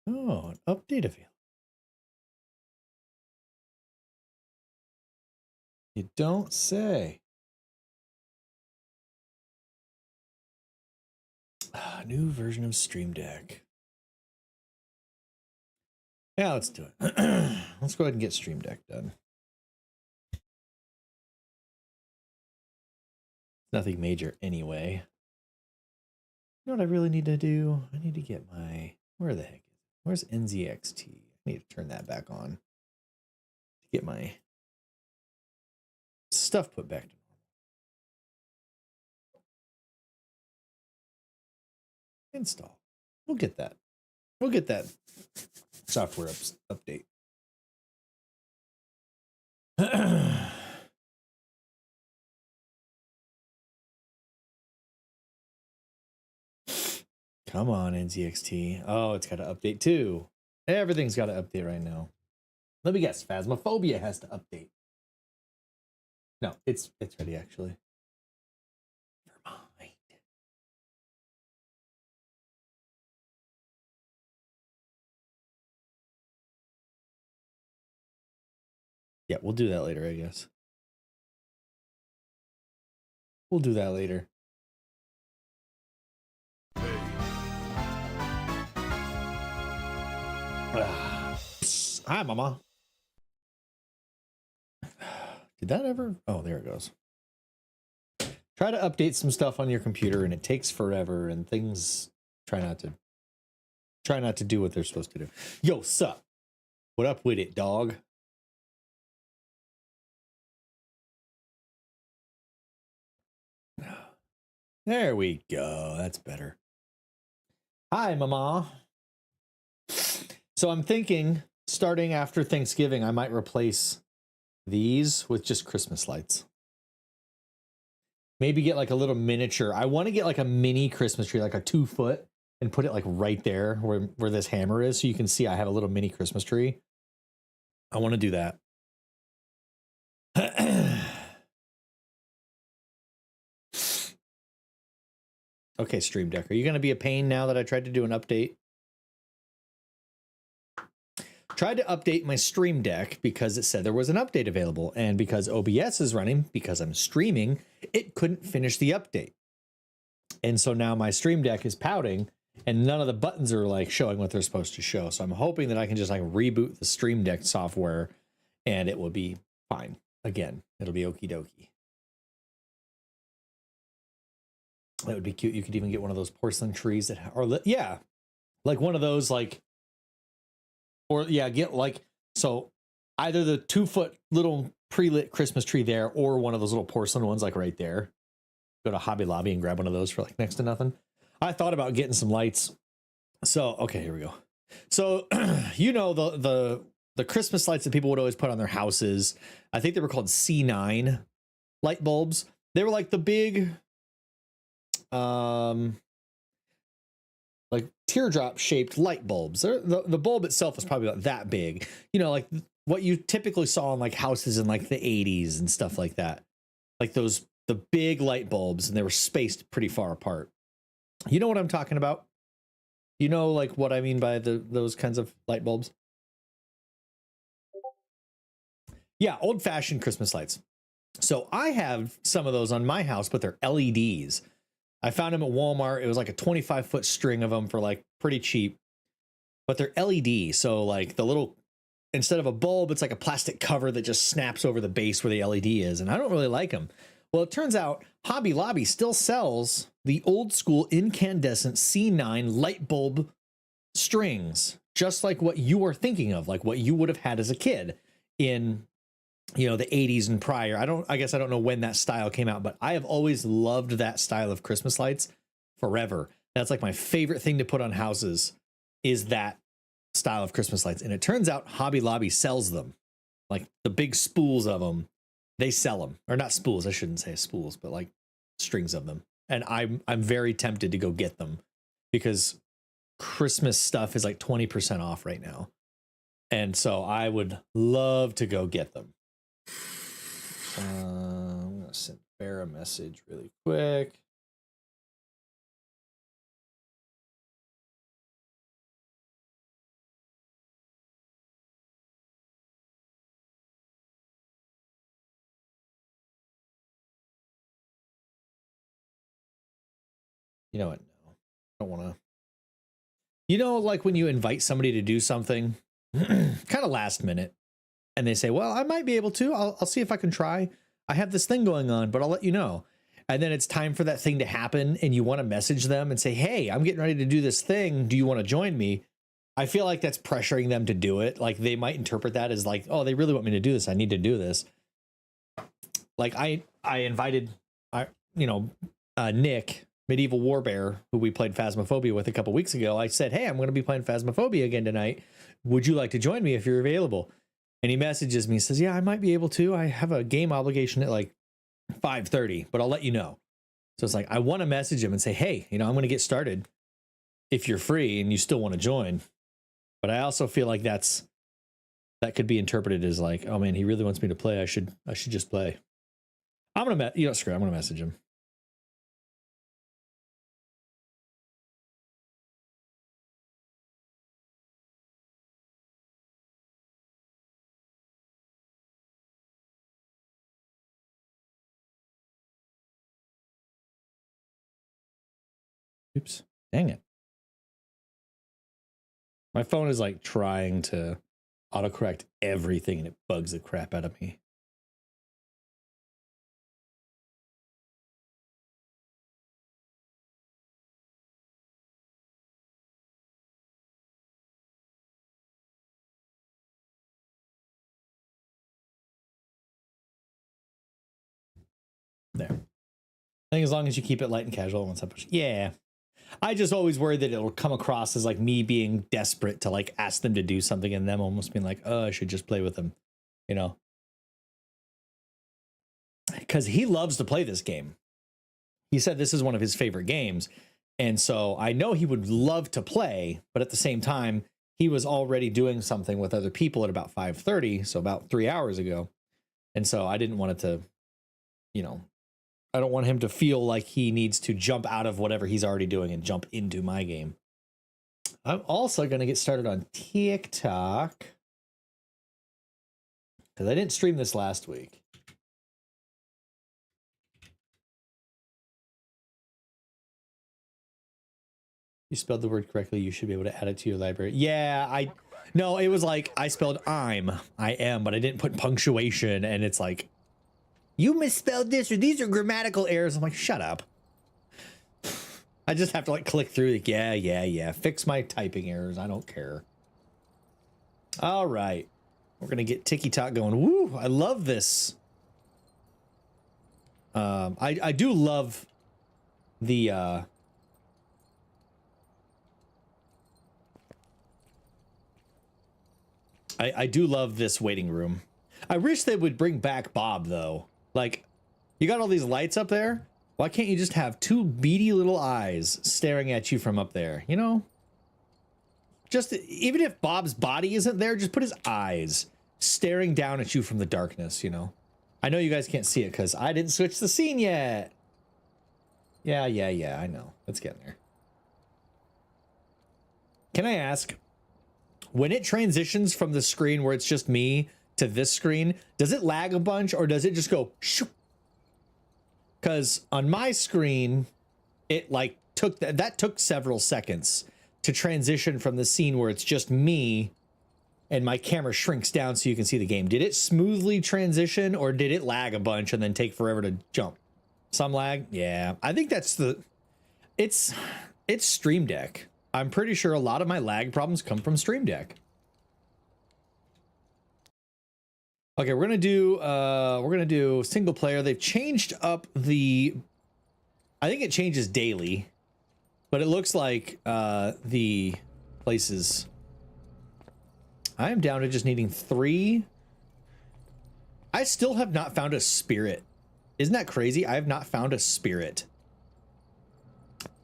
Oh, an update available. You don't say. New version of Stream Deck. Yeah, let's do it. Let's go ahead and get Stream Deck done. Nothing major anyway. You know what I really need to do? I need to get my... Where the heck is it? Where's NZXT? I need to turn that back on. To get my stuff put back to normal. Install. We'll get that. We'll get that software update. Come on, NZXT. Oh, it's got to update too. Everything's got to update right now. Let me guess. Phasmophobia has to update. No, it's ready actually. Never mind. Yeah, we'll do that later, I guess. We'll do that later. Hi, Mama. Did that ever? Oh, there it goes. Try to update some stuff on your computer and it takes forever and things try not to do what they're supposed to do. Yo, sup? What up with it, dog? There we go. That's better. Hi, Mama. So I'm thinking starting after Thanksgiving, I might replace these with just Christmas lights. Maybe get like a little miniature. I want to get like a mini Christmas tree, like a 2 foot, and put it like right there where this hammer is. So you can see I have a little mini Christmas tree. I want to do that. Okay, Stream Deck. Are you going to be a pain now that I tried to do an update? Tried to update my Stream Deck because it said there was an update available, and because OBS is running, because I'm streaming, it couldn't finish the update. And so now my Stream Deck is pouting and none of the buttons are like showing what they're supposed to show. So I'm hoping that I can just like reboot the Stream Deck software and it will be fine. Again, it'll be okie dokie. That would be cute. You could even get one of those porcelain trees that are, yeah, like one of those, like, or yeah, get like, so either the 2 foot little pre-lit Christmas tree there or one of those little porcelain ones, like right there. Go to Hobby Lobby and grab one of those for like next to nothing. I thought about getting some lights. So, okay, here we go. So, you know, the Christmas lights that people would always put on their houses, I think they were called C9 light bulbs. They were like the big, like teardrop shaped light bulbs. The bulb itself was probably about that big, you know, like what you typically saw in like houses in like the 80s and stuff like that. Like those, the big light bulbs, and they were spaced pretty far apart. You know what I'm talking about? You know, like what I mean by those kinds of light bulbs? Yeah, old-fashioned Christmas lights. So I have some of those on my house, but they're LEDs. I found them at Walmart. It was like a 25-foot string of them for like pretty cheap, but they're LED. So like the little, instead of a bulb, it's like a plastic cover that just snaps over the base where the LED is. And I don't really like them. Well, it turns out Hobby Lobby still sells the old school incandescent C9 light bulb strings, just like what you are thinking of, like what you would have had as a kid in, you know, the 80s and prior. I guess I don't know when that style came out, but I have always loved that style of Christmas lights forever. That's like my favorite thing to put on houses, is that style of Christmas lights. And it turns out Hobby Lobby sells them, like the big spools of them. They sell them, or not spools. I shouldn't say spools, but like strings of them. And I'm very tempted to go get them because Christmas stuff is like 20% off right now. And so I would love to go get them. I'm going to send Bear a message really quick. You know what? No, I don't want to. You know, like when you invite somebody to do something kind of last minute and they say, well, I might be able to. I'll see if I can try. I have this thing going on, but I'll let you know. And then it's time for that thing to happen and you want to message them and say, hey, I'm getting ready to do this thing. Do you want to join me? I feel like that's pressuring them to do it. Like they might interpret that as like, oh, they really want me to do this. I need to do this. Like I invited, Nick, Medieval Warbear, who we played Phasmophobia with a couple weeks ago. I said, hey, I'm going to be playing Phasmophobia again tonight. Would you like to join me if you're available? And he messages me, says, yeah, I might be able to. I have a game obligation at like 5:30, but I'll let you know. So it's like, I want to message him and say, hey, I'm going to get started if you're free and you still want to join. But I also feel like that could be interpreted as like, oh man, he really wants me to play. I should just play. I'm going to, screw it. I'm going to message him. Oops. Dang it. My phone is like trying to autocorrect everything and it bugs the crap out of me. There. I think as long as you keep it light and casual, once I push, yeah. I just always worry that it'll come across as like me being desperate to like ask them to do something and them almost being like, oh, I should just play with them, because he loves to play this game. He said this is one of his favorite games. And so I know he would love to play, but at the same time, he was already doing something with other people at about 5:30. So about 3 hours ago. And so I didn't want it to, I don't want him to feel like he needs to jump out of whatever he's already doing and jump into my game. I'm also going to get started on TikTok because I didn't stream this last week. You spelled the word correctly. You should be able to add it to your library. Yeah, no, it was like I spelled I am, but I didn't put punctuation. And it's like, you misspelled this or these are grammatical errors. I'm like, shut up. I just have to like click through like, yeah. Fix my typing errors. I don't care. All right. We're going to get TikTok going. Woo, I love this. I do love the, I do love this waiting room. I wish they would bring back Bob though. Like, you got all these lights up there. Why can't you just have two beady little eyes staring at you from up there? Just even if Bob's body isn't there, just put his eyes staring down at you from the darkness, I know you guys can't see it because I didn't switch the scene yet. Yeah, I know. Let's get in there. Can I ask, when it transitions from the screen where it's just me to this screen, does it lag a bunch or does it just go shoo? Because on my screen, it like took that took several seconds to transition from the scene where it's just me and my camera shrinks down so you can see the game. Did it smoothly transition or did it lag a bunch and then take forever to jump? Some lag? Yeah, I think that's it's Stream Deck. I'm pretty sure a lot of my lag problems come from Stream Deck. Okay, we're gonna do single player. They've changed up I think it changes daily, but it looks like the places. I am down to just needing 3. I still have not found a spirit. Isn't that crazy? I have not found a spirit.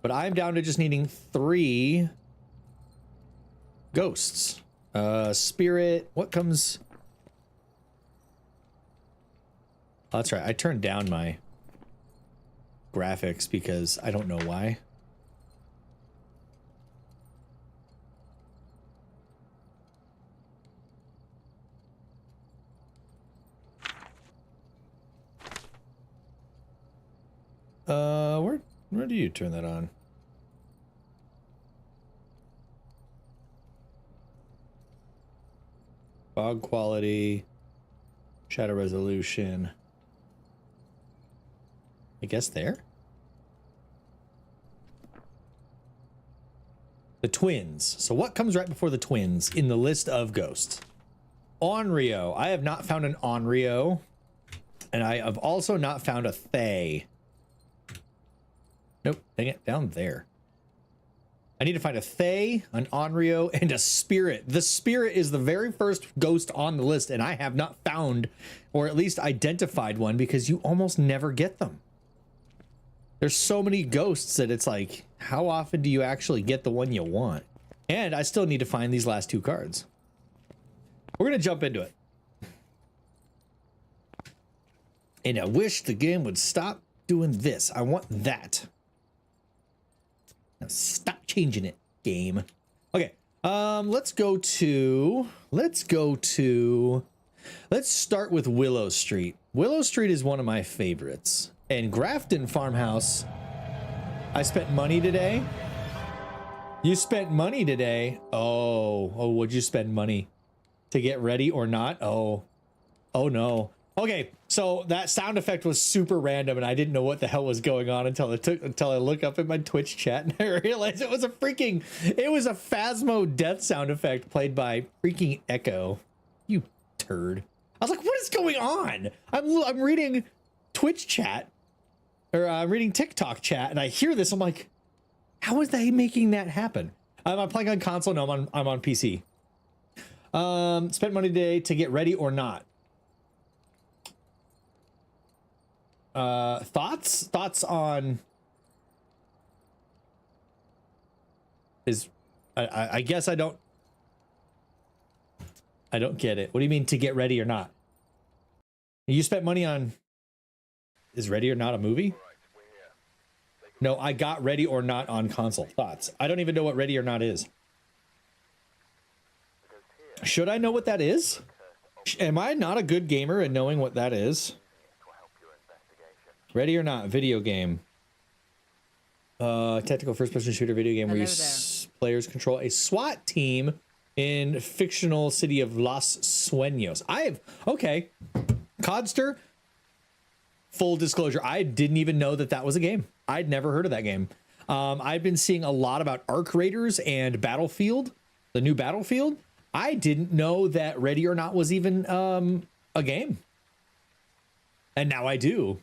But I'm down to just needing 3 ghosts. Spirit, what comes? Oh, that's right. I turned down my graphics because I don't know why. Where do you turn that on? Fog quality, shadow resolution. I guess there. The twins. So what comes right before the twins in the list of ghosts? Onryo. I have not found an Onryo. And I have also not found a Thay. Nope, dang it, down there. I need to find a Thay, an Onryo, and a Spirit. The Spirit is the very first ghost on the list, and I have not found, or at least identified one, because you almost never get them. There's so many ghosts that it's like, how often do you actually get the one you want? And I still need to find these last 2 cards. We're gonna jump into it. And I wish the game would stop doing this. I want that. Now stop changing it, game. Okay, let's start with Willow Street. Willow Street is one of my favorites. And Grafton Farmhouse, I spent money today. You spent money today. Oh, would you spend money to get ready or not? Oh no. Okay, so that sound effect was super random and I didn't know what the hell was going on until I looked up at my Twitch chat and I realized it was a Phasmo death sound effect played by freaking Echo. You turd. I was like, what is going on? I'm reading Twitch chat, or I'm reading TikTok chat, and I hear this. I'm like, how is they making that happen? I'm playing on console. No, I'm on PC. Spent money today to get ready or not. Thoughts on is I guess I don't get it. What do you mean to get ready or not? You spent money on, is Ready or Not a movie? No, I got Ready or Not on console. Thoughts? I don't even know what Ready or Not is. Should I know what that is? Am I not a good gamer in knowing what that is? Ready or Not, video game. Tactical first-person shooter video game where players control a SWAT team in fictional city of Los Sueños. Okay. Codster, full disclosure, I didn't even know that was a game. I'd never heard of that game. I've been seeing a lot about Arc Raiders and Battlefield, the new Battlefield. I didn't know that Ready or Not was even a game. And now I do.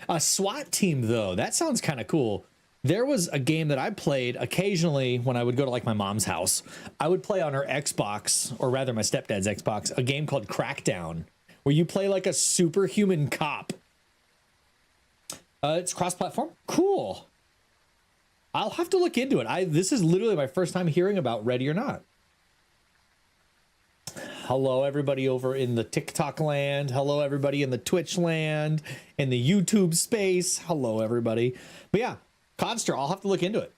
A SWAT team, though, that sounds kind of cool. There was a game that I played occasionally when I would go to like my mom's house. I would play on her Xbox, or rather my stepdad's Xbox, a game called Crackdown, where you play like a superhuman cop. It's cross-platform. Cool. I'll have to look into it. This is literally my first time hearing about Ready or Not. Hello, everybody over in the TikTok land. Hello, everybody in the Twitch land, in the YouTube space. Hello, everybody. But yeah, Codster, I'll have to look into it.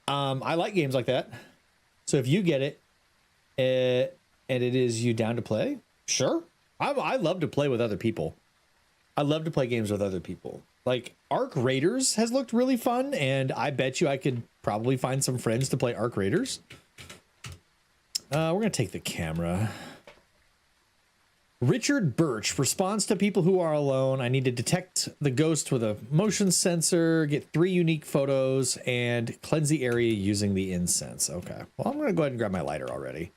I like games like that. So if you get it, and it is you down to play, sure. I love to play with other people. I love to play games with other people. Like Arc Raiders has looked really fun, and I bet you I could probably find some friends to play Arc Raiders. We're gonna take the camera. Richard Birch responds to people who are alone. I need to detect the ghost with a motion sensor, get 3 unique photos, and cleanse the area using the incense. Okay. Well, I'm going to go ahead and grab my lighter already.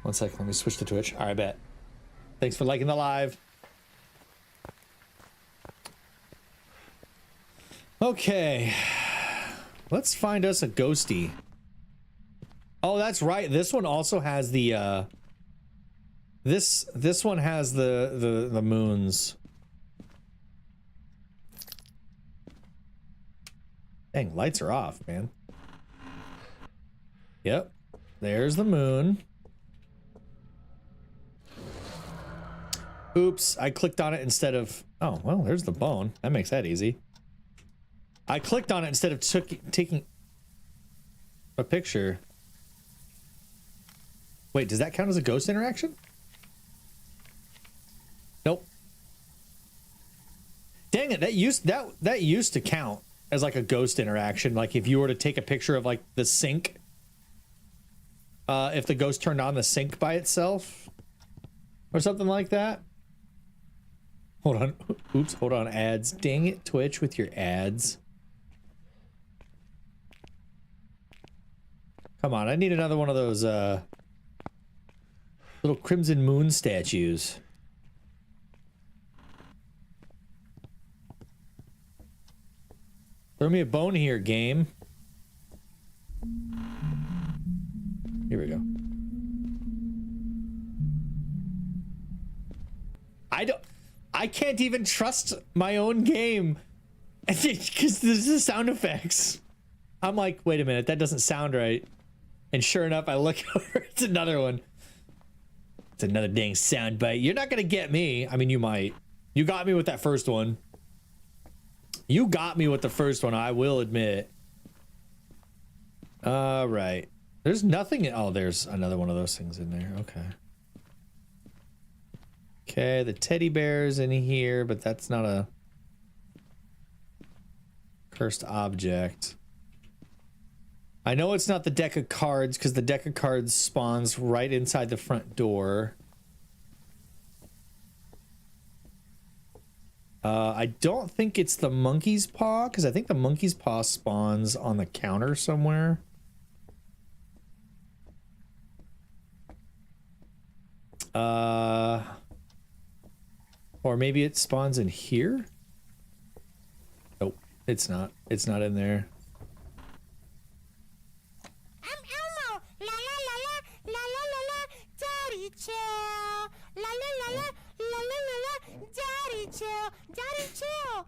One sec. Let me switch to Twitch. All right, bet. Thanks for liking the live. Okay. Let's find us a ghosty. Oh, that's right. This one also has the this one has the moons. Dang, lights are off, man. Yep. There's the moon. Oops, I clicked on it instead of, oh, well, there's the bone. That makes that easy. I clicked on it instead of taking a picture. Wait, does that count as a ghost interaction? Nope. Dang it, that used to count as like a ghost interaction. Like if you were to take a picture of like the sink if the ghost turned on the sink by itself or something like that. Hold on. Oops, hold on, ads. Dang it, Twitch, with your ads. Come on, I need another one of those little Crimson Moon statues. Throw me a bone here, game. Here we go. I can't even trust my own game because there's the sound effects. I'm like, wait a minute, that doesn't sound right. And sure enough, I look over, it's another one. It's another dang sound bite. You're not gonna get me. I mean, you might. You got me with that first one. You got me with the first one, I will admit. All right. There's nothing. Oh, there's another one of those things in there. Okay. Okay, the teddy bear's in here, but that's not a cursed object. I know it's not the deck of cards because the deck of cards spawns right inside the front door. I don't think it's the monkey's paw because I think the monkey's paw spawns on the counter somewhere. Or maybe it spawns in here? Nope, it's not. It's not in there. I'm Elmo. La la la la la la la la. Daddy chill. La la la la la la la la. Daddy chill. Daddy chill.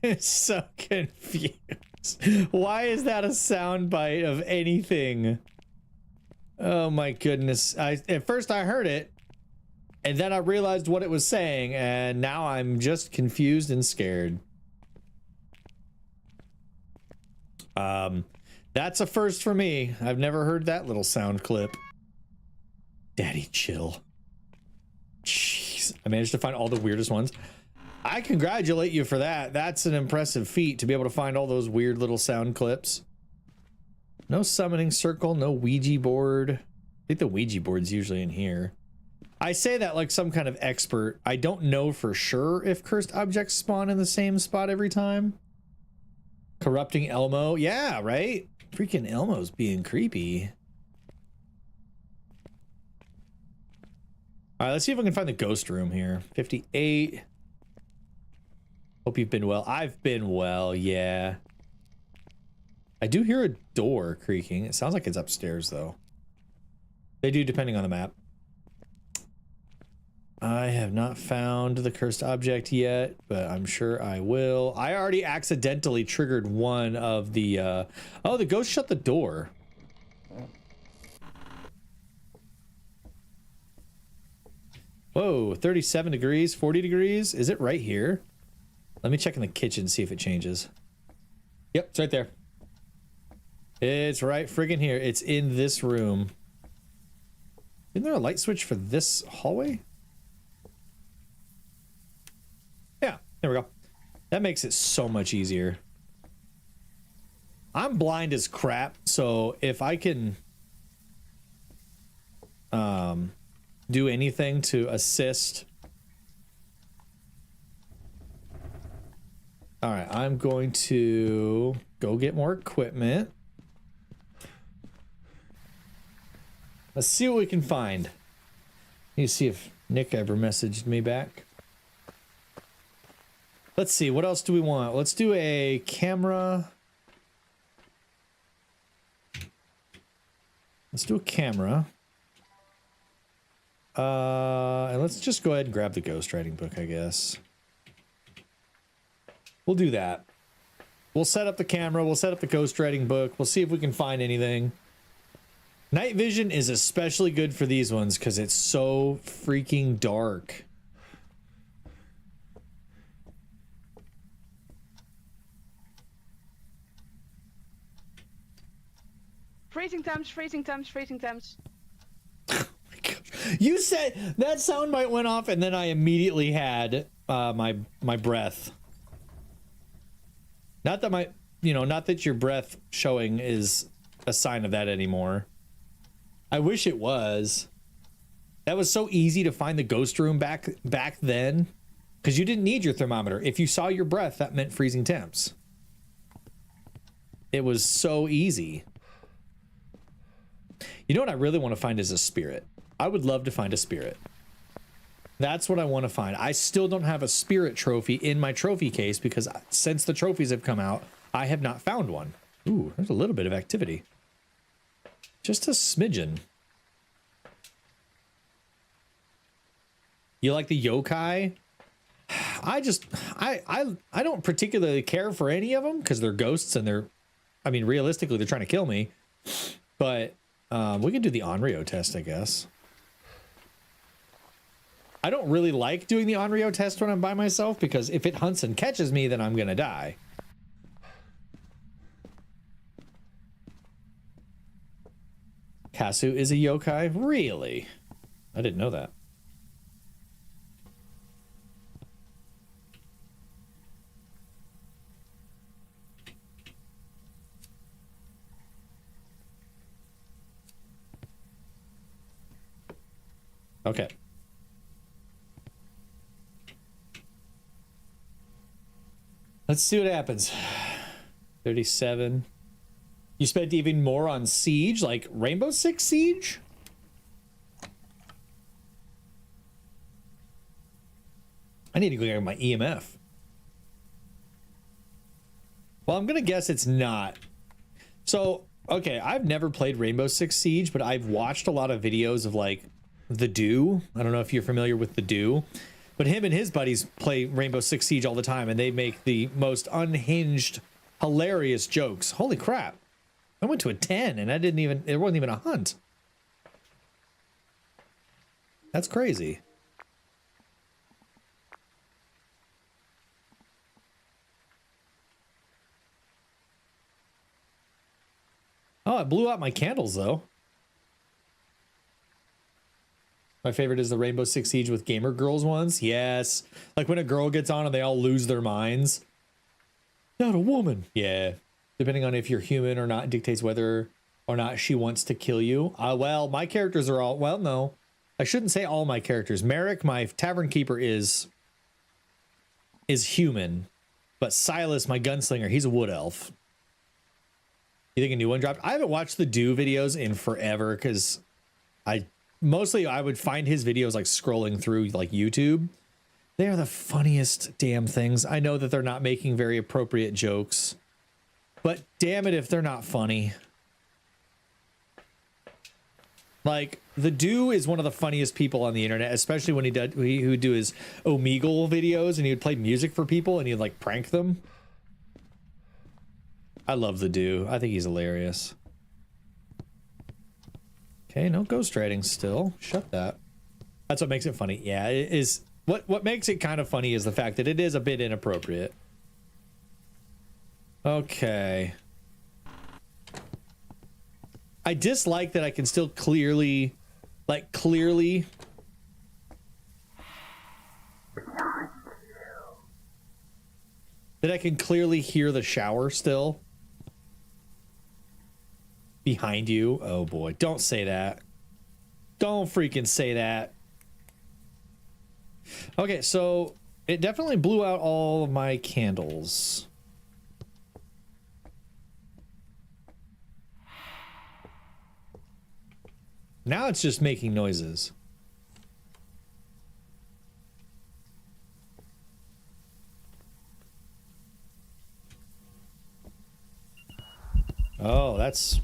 I'm so confused. Why is that a soundbite of anything? Oh my goodness. At first I heard it, and then I realized what it was saying, and now I'm just confused and scared. That's a first for me. I've never heard that little sound clip. Daddy chill. Jeez. I managed to find all the weirdest ones. I congratulate you for that. That's an impressive feat to be able to find all those weird little sound clips. No summoning circle, no Ouija board. I think the Ouija board's usually in here. I say that like some kind of expert. I don't know for sure if cursed objects spawn in the same spot every time. Corrupting Elmo. Yeah, right? Freaking Elmo's being creepy. All right, let's see if I can find the ghost room here. 58. Hope you've been well. I've been well, yeah. I do hear a door creaking. It sounds like it's upstairs, though. They do, depending on the map. I have not found the cursed object yet, but I'm sure I will. I already accidentally triggered one of the, oh, the ghost shut the door. Whoa, 37 degrees, 40 degrees. Is it right here? Let me check in the kitchen, see if it changes. Yep, it's right there. It's right friggin' here. It's in this room. Isn't there a light switch for this hallway? Yeah, there we go. That makes it so much easier. I'm blind as crap, so if I can do anything to assist. All right, I'm going to go get more equipment. Let's see what we can find. Need to see if Nick ever messaged me back. Let's see, what else do we want? Let's do a camera. Let's do a camera. And let's just go ahead and grab the ghostwriting book, I guess. We'll do that. We'll set up the camera, we'll set up the ghostwriting book, we'll see if we can find anything. Night vision is especially good for these ones because it's so freaking dark. Freezing temps, freezing temps, freezing temps. Oh my gosh. You said that soundbite went off and then I immediately had my breath. Not that my, you know, not that your breath showing is a sign of that anymore. I wish it was. That was so easy to find the ghost room back then, because you didn't need your thermometer. If you saw your breath, that meant freezing temps. It was so easy. You know what I really want to find is a spirit. I would love to find a spirit. That's what I want to find. I still don't have a spirit trophy in my trophy case because since the trophies have come out, I have not found one. Ooh, there's a little bit of activity. Just a smidgen. You like the yokai? I don't particularly care for any of them because they're ghosts and they're, I mean, realistically, they're trying to kill me. But we can do the Onryo test, I guess. I don't really like doing the Onryo test when I'm by myself because if it hunts and catches me, then I'm gonna die. Kasu is a yokai? Really? I didn't know that. Okay. Let's see what happens. 37. You spent even more on Siege, like Rainbow Six Siege? I need to go get my EMF. Well, I'm gonna guess it's not. So, okay, I've never played Rainbow Six Siege, but I've watched a lot of videos of like The Do. I don't know if you're familiar with The Do, but him and his buddies play Rainbow Six Siege all the time, and they make the most unhinged, hilarious jokes. Holy crap. I went to a 10 and it wasn't even a hunt. That's crazy. Oh, it blew out my candles though. My favorite is the Rainbow Six Siege with gamer girls ones. Yes. Like when a girl gets on and they all lose their minds. Not a woman. Yeah. Depending on if you're human or not dictates whether or not she wants to kill you. Well, my characters are all, well, no. I shouldn't say all my characters. Merrick, my tavern keeper, is human. But Silas, my gunslinger, he's a wood elf. You think a new one dropped? I haven't watched the Do videos in forever because I would find his videos like scrolling through like YouTube. They are the funniest damn things. I know that they're not making very appropriate jokes, but damn it if they're not funny. Like the Do is one of the funniest people on the internet, especially when he would do his Omegle videos and he would play music for people and he'd like prank them. I love the Do. I think he's hilarious. Okay, no ghost writing still. Shut that. That's what makes it funny. Yeah, it is. What makes it kind of funny is the fact that it is a bit inappropriate. Okay. I dislike that I can still clearly that I can clearly hear the shower still. Behind you. Oh boy, don't say that. Don't freaking say that. Okay, so it definitely blew out all of my candles. Now it's just making noises. Oh, that's...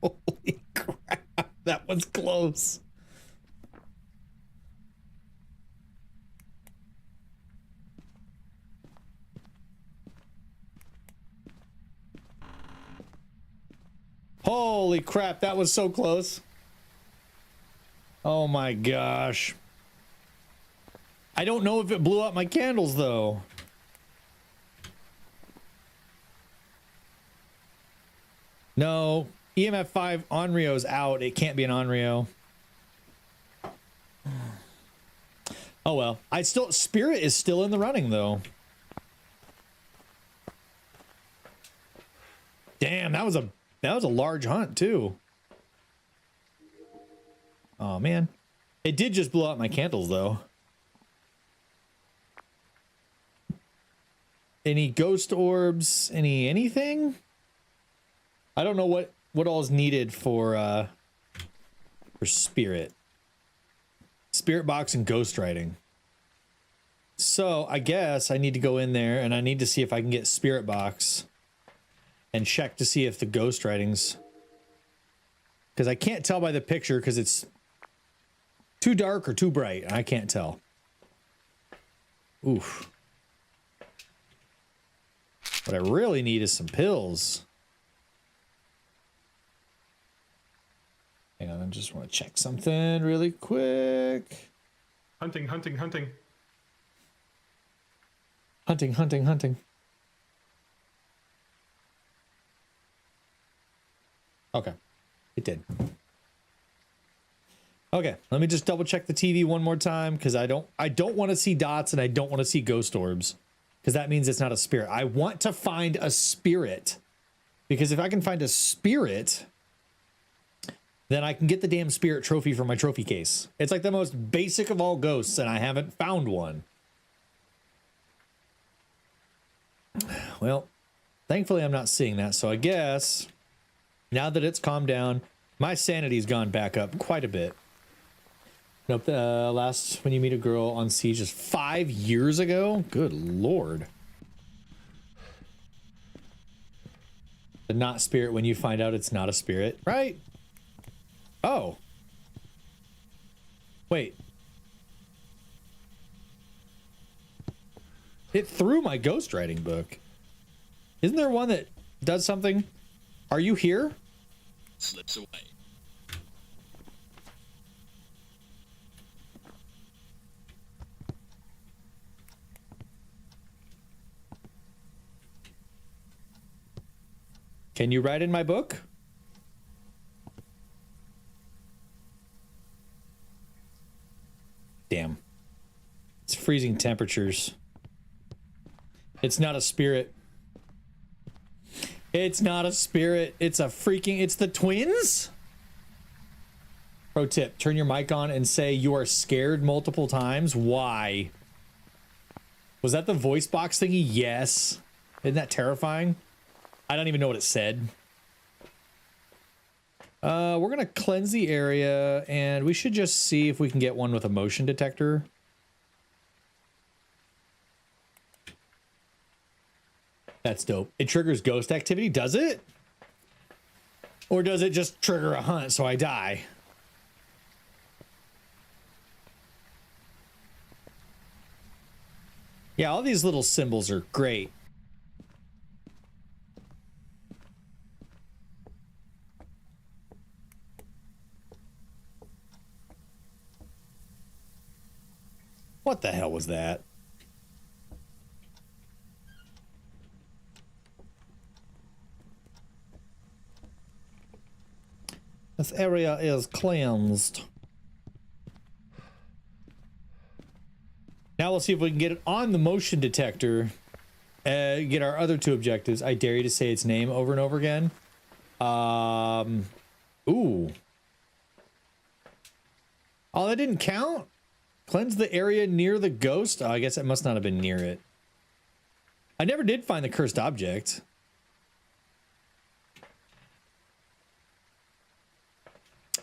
Holy crap, that one's close. Holy crap, that was so close. Oh my gosh. I don't know if it blew out my candles though. No, EMF 5 Onryo's out. It can't be an Onryo. Oh well. Spirit is still in the running though. Damn, that was a large hunt too. Oh man. It did just blow out my candles though. Any ghost orbs? Anything? I don't know what all is needed for spirit. Spirit box and ghost writing. So I guess I need to go in there and I need to see if I can get spirit box and check to see if the ghost writings, because I can't tell by the picture because it's too dark or too bright. I can't tell. Oof. What I really need is some pills. Hang on, I just want to check something really quick. Hunting, hunting, hunting. Hunting, hunting, hunting. Okay, it did. Okay, let me just double check the TV one more time because I don't want to see dots and I don't want to see ghost orbs because that means it's not a spirit. I want to find a spirit because if I can find a spirit, then I can get the damn spirit trophy from my trophy case. It's like the most basic of all ghosts and I haven't found one. Well, thankfully I'm not seeing that, so I guess now that it's calmed down, my sanity's gone back up quite a bit. Nope, last when you meet a girl on Siege is 5 years ago? Good lord. The not spirit when you find out it's not a spirit, right? Oh. Wait. It threw my ghostwriting book. Isn't there one that does something? Are you here? Slips away. Can you write in my book? Damn. It's freezing temperatures. It's not a spirit. It's not a spirit. It's a freaking... It's the twins? Pro tip. Turn your mic on and say you are scared multiple times. Why? Was that the voice box thingy? Yes. Isn't that terrifying? I don't even know what it said. We're going to cleanse the area and we should just see if we can get one with a motion detector. That's dope. It triggers ghost activity, does it? Or does it just trigger a hunt so I die? Yeah, all these little symbols are great. What the hell was that? This area is cleansed. Now we'll see if we can get it on the motion detector. Get our other two objectives. I dare you to say its name over and over again. Ooh. Oh, that didn't count? Cleanse the area near the ghost? Oh, I guess it must not have been near it. I never did find the cursed object.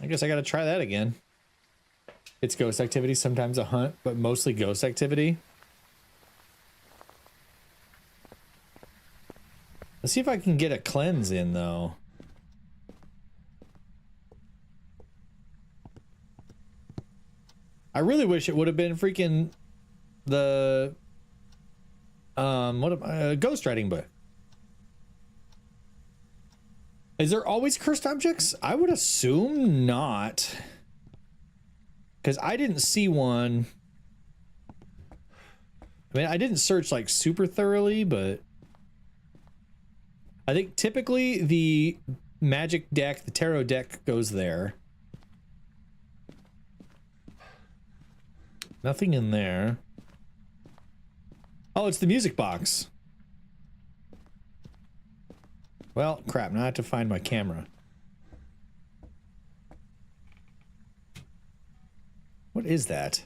I guess I gotta try that again. It's ghost activity, sometimes a hunt, but mostly ghost activity. Let's see if I can get a cleanse in, though. I really wish it would have been freaking the ghost writing book. Is there always cursed objects? I would assume not. Because I didn't see one. I mean, I didn't search like super thoroughly, but I think typically the magic deck, the tarot deck goes there. Nothing in there. Oh, it's the music box. Well, crap, now I have to find my camera. What is that?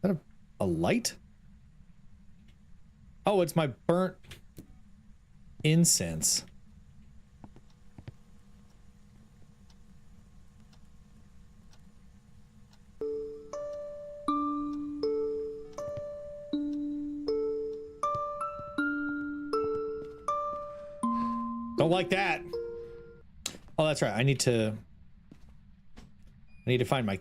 Is that a light? Oh, it's my burnt incense. Don't like that. Oh, that's right. I need to find my...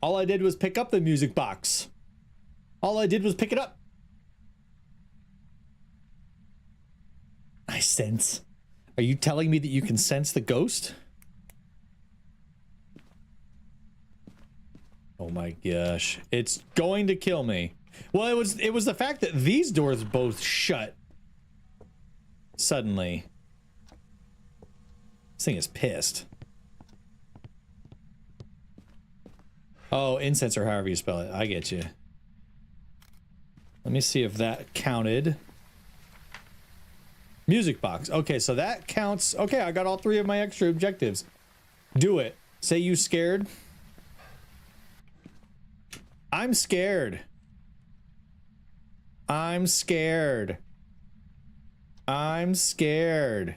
All I did was pick up the music box. All I did was pick it up. I sense. Are you telling me that you can sense the ghost? Oh my gosh. It's going to kill me. Well, it was the fact that these doors both shut suddenly. This thing is pissed. Oh, incense or however you spell it. I get you. Let me see if that counted. Music box. Okay, so that counts. Okay, I got all 3 of my extra objectives. Do it. Say you scared. I'm scared. I'm scared. I'm scared.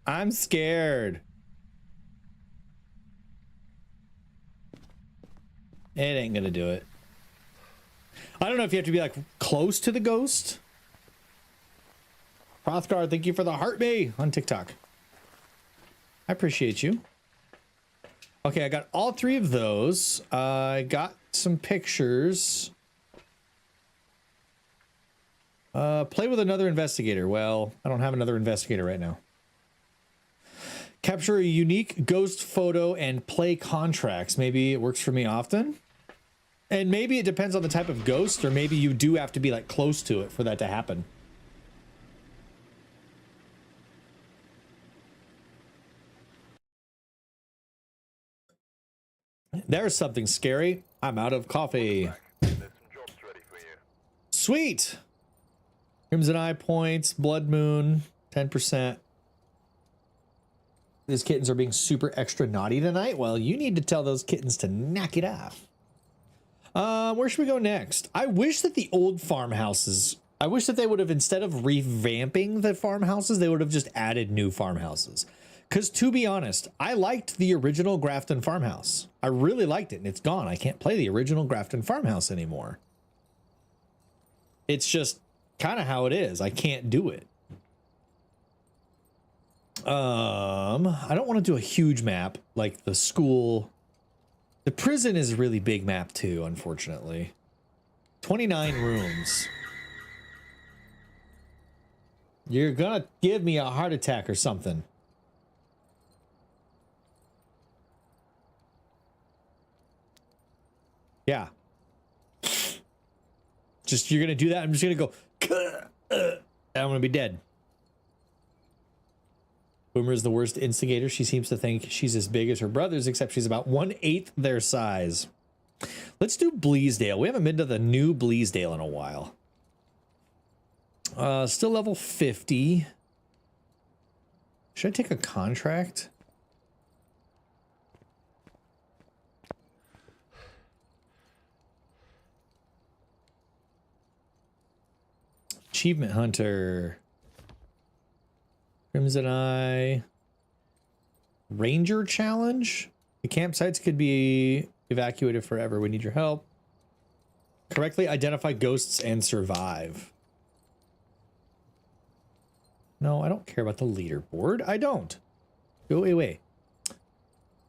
I'm scared. It ain't gonna do it. I don't know if you have to be like close to the ghost. Prothgar, thank you for the heart me on TikTok. I appreciate you. Okay, I got all 3 of those. I got some pictures. Play with another investigator. Well, I don't have another investigator right now. Capture a unique ghost photo and play contracts. Maybe it works for me often. And maybe it depends on the type of ghost, or maybe you do have to be like close to it for that to happen. There's something scary. I'm out of coffee. Sweet. Crimson Eye points, Blood Moon, 10%. These kittens are being super extra naughty tonight. Well, you need to tell those kittens to knock it off. Where should we go next? I wish that the old farmhouses, I wish that they would have, instead of revamping the farmhouses, they would have just added new farmhouses. Because to be honest, I liked the original Grafton farmhouse. I really liked it, and it's gone. I can't play the original Grafton farmhouse anymore. It's just kind of how it is. I can't do it. I don't want to do a huge map like the school. The prison is a really big map too, unfortunately. 29 rooms. You're gonna give me a heart attack or something. Yeah. Just, you're gonna do that. I'm just gonna go, and I'm gonna be dead. Boomer is the worst instigator. She seems to think she's as big as her brothers, except she's about 1/8 their size. Let's do Bleasdale. We haven't been to the new Bleasdale in a while. Still level 50. Should I take a contract? Achievement Hunter. Crimson Eye. Ranger Challenge. The campsites could be evacuated forever. We need your help. Correctly identify ghosts and survive. No, I don't care about the leaderboard. I don't. Go away.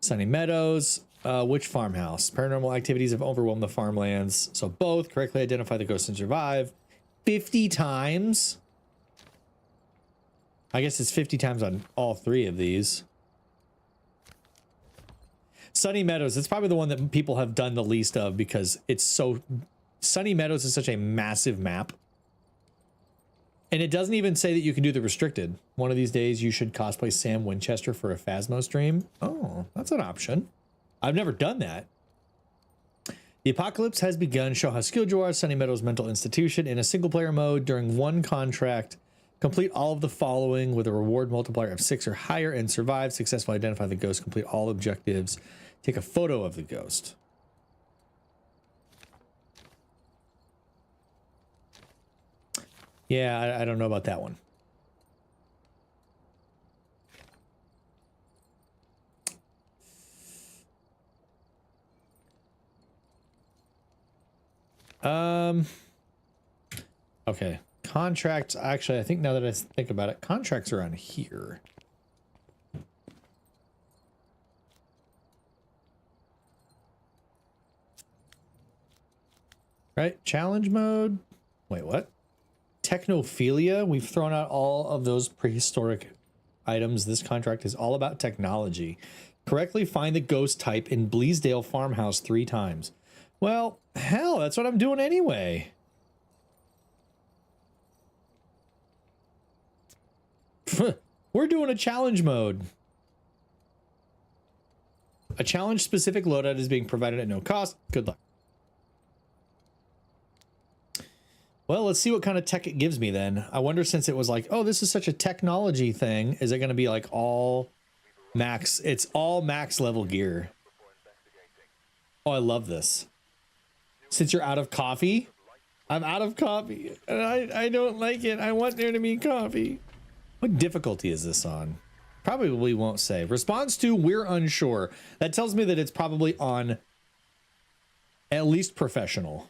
Sunny Meadows. Which farmhouse? Paranormal activities have overwhelmed the farmlands. So both. Correctly identify the ghosts and survive. 50 times. I guess it's 50 times on all 3 of these. Sunny Meadows, it's probably the one that people have done the least of because it's so... Sunny Meadows is such a massive map. And it doesn't even say that you can do the restricted. One of these days you should cosplay Sam Winchester for a Phasmo stream. Oh, that's an option. I've never done that. The apocalypse has begun. Show how skilled you are. Sunny Meadows Mental Institution in a single player mode during one contract. Complete all of the following with a reward multiplier of 6 or higher and survive. Successfully identify the ghost. Complete all objectives. Take a photo of the ghost. Yeah, I don't know about that one. Okay. Contracts, actually, I think now that I think about it, contracts are on here. Right? Challenge mode. Wait, what? Technophilia. We've thrown out all of those prehistoric items. This contract is all about technology. Correctly find the ghost type in Bleasdale Farmhouse 3 times. Well, hell, that's what I'm doing anyway. We're doing a challenge mode. A challenge specific loadout is being provided at no cost. Good luck. Well, let's see what kind of tech it gives me then. I wonder, since it was like, oh, this is such a technology thing, is it going to be like all max? It's all max level gear. Oh, I love this. Since you're out of coffee, I'm out of coffee. And I don't like it. I want there to be coffee. What difficulty is this on? Probably won't say. Response to, we're unsure. That tells me that it's probably on at least professional.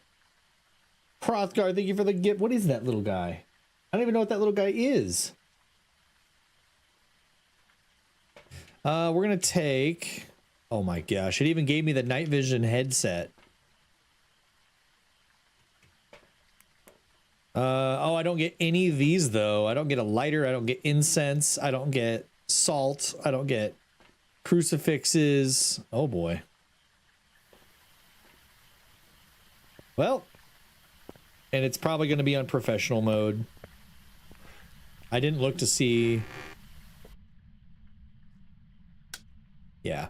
Prothgar, thank you for the gift. What is that little guy? I don't even know what that little guy is. We're gonna take... Oh my gosh, it even gave me the night vision headset. Oh, I don't get any of these though. I don't get a lighter, I don't get incense, I don't get salt, I don't get crucifixes. Oh boy. Well... And it's probably going to be on professional mode. I didn't look to see. Yeah.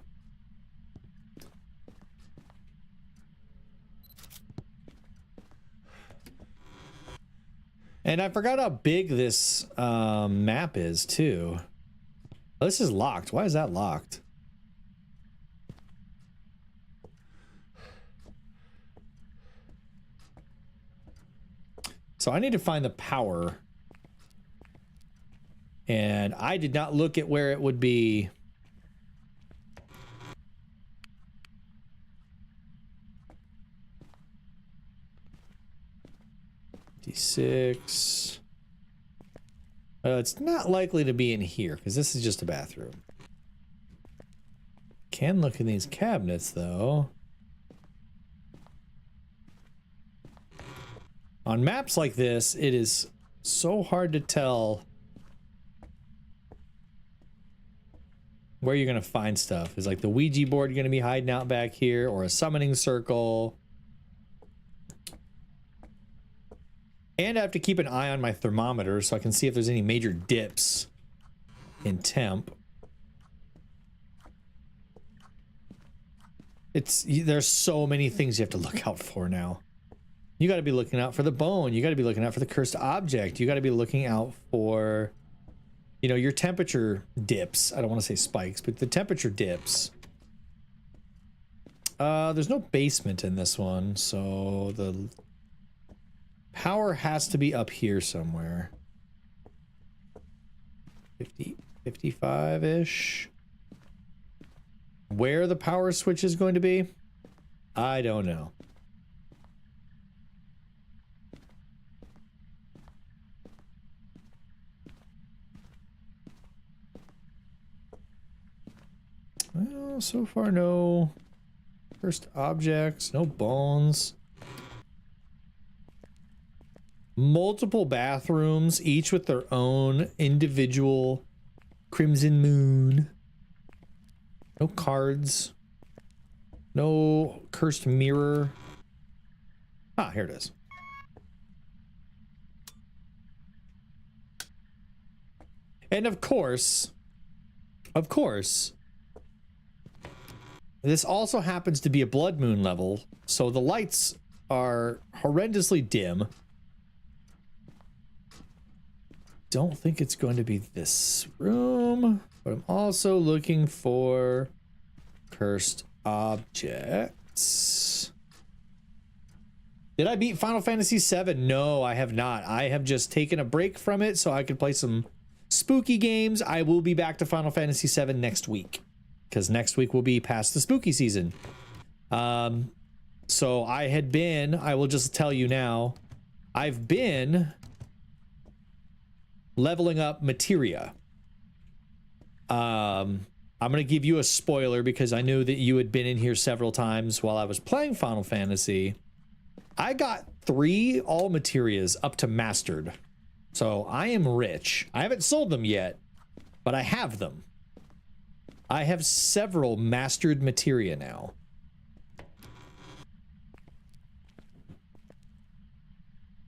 And I forgot how big this map is too. Oh, this is locked. Why is that locked? So I need to find the power. And I did not look at where it would be. D6. It's not likely to be in here because this is just a bathroom. Can look in these cabinets though. On maps like this, it is so hard to tell where you're going to find stuff. Is like the Ouija board going to be hiding out back here, or a summoning circle? And I have to keep an eye on my thermometer so I can see if there's any major dips in temp. There's so many things you have to look out for now. You got to be looking out for the bone. You got to be looking out for the cursed object. You got to be looking out for, you know, your temperature dips. I don't want to say spikes, but the temperature dips. There's no basement in this one, so the power has to be up here somewhere. 50, 55-ish. Where the power switch is going to be, I don't know. Well, so far no cursed objects, no bones. multiple bathrooms, each with their own individual crimson moon. No cards. No cursed mirror. Ah, here it is. And of course, this also happens to be a blood moon level, so the lights are horrendously dim. Don't think it's going to be this room, but I'm also looking for cursed objects. Did I beat Final Fantasy VII? No, I have not. I have just taken a break from it so I could play some spooky games. I will be back to Final Fantasy VII next week, because next week will be past the spooky season. So I will just tell you now, I've been leveling up materia. I'm gonna give you a spoiler because I knew that you had been in here several times while I was playing Final Fantasy. I got 3 all materias up to mastered. So I am rich. I haven't sold them yet, but I have them. I have several mastered materia now.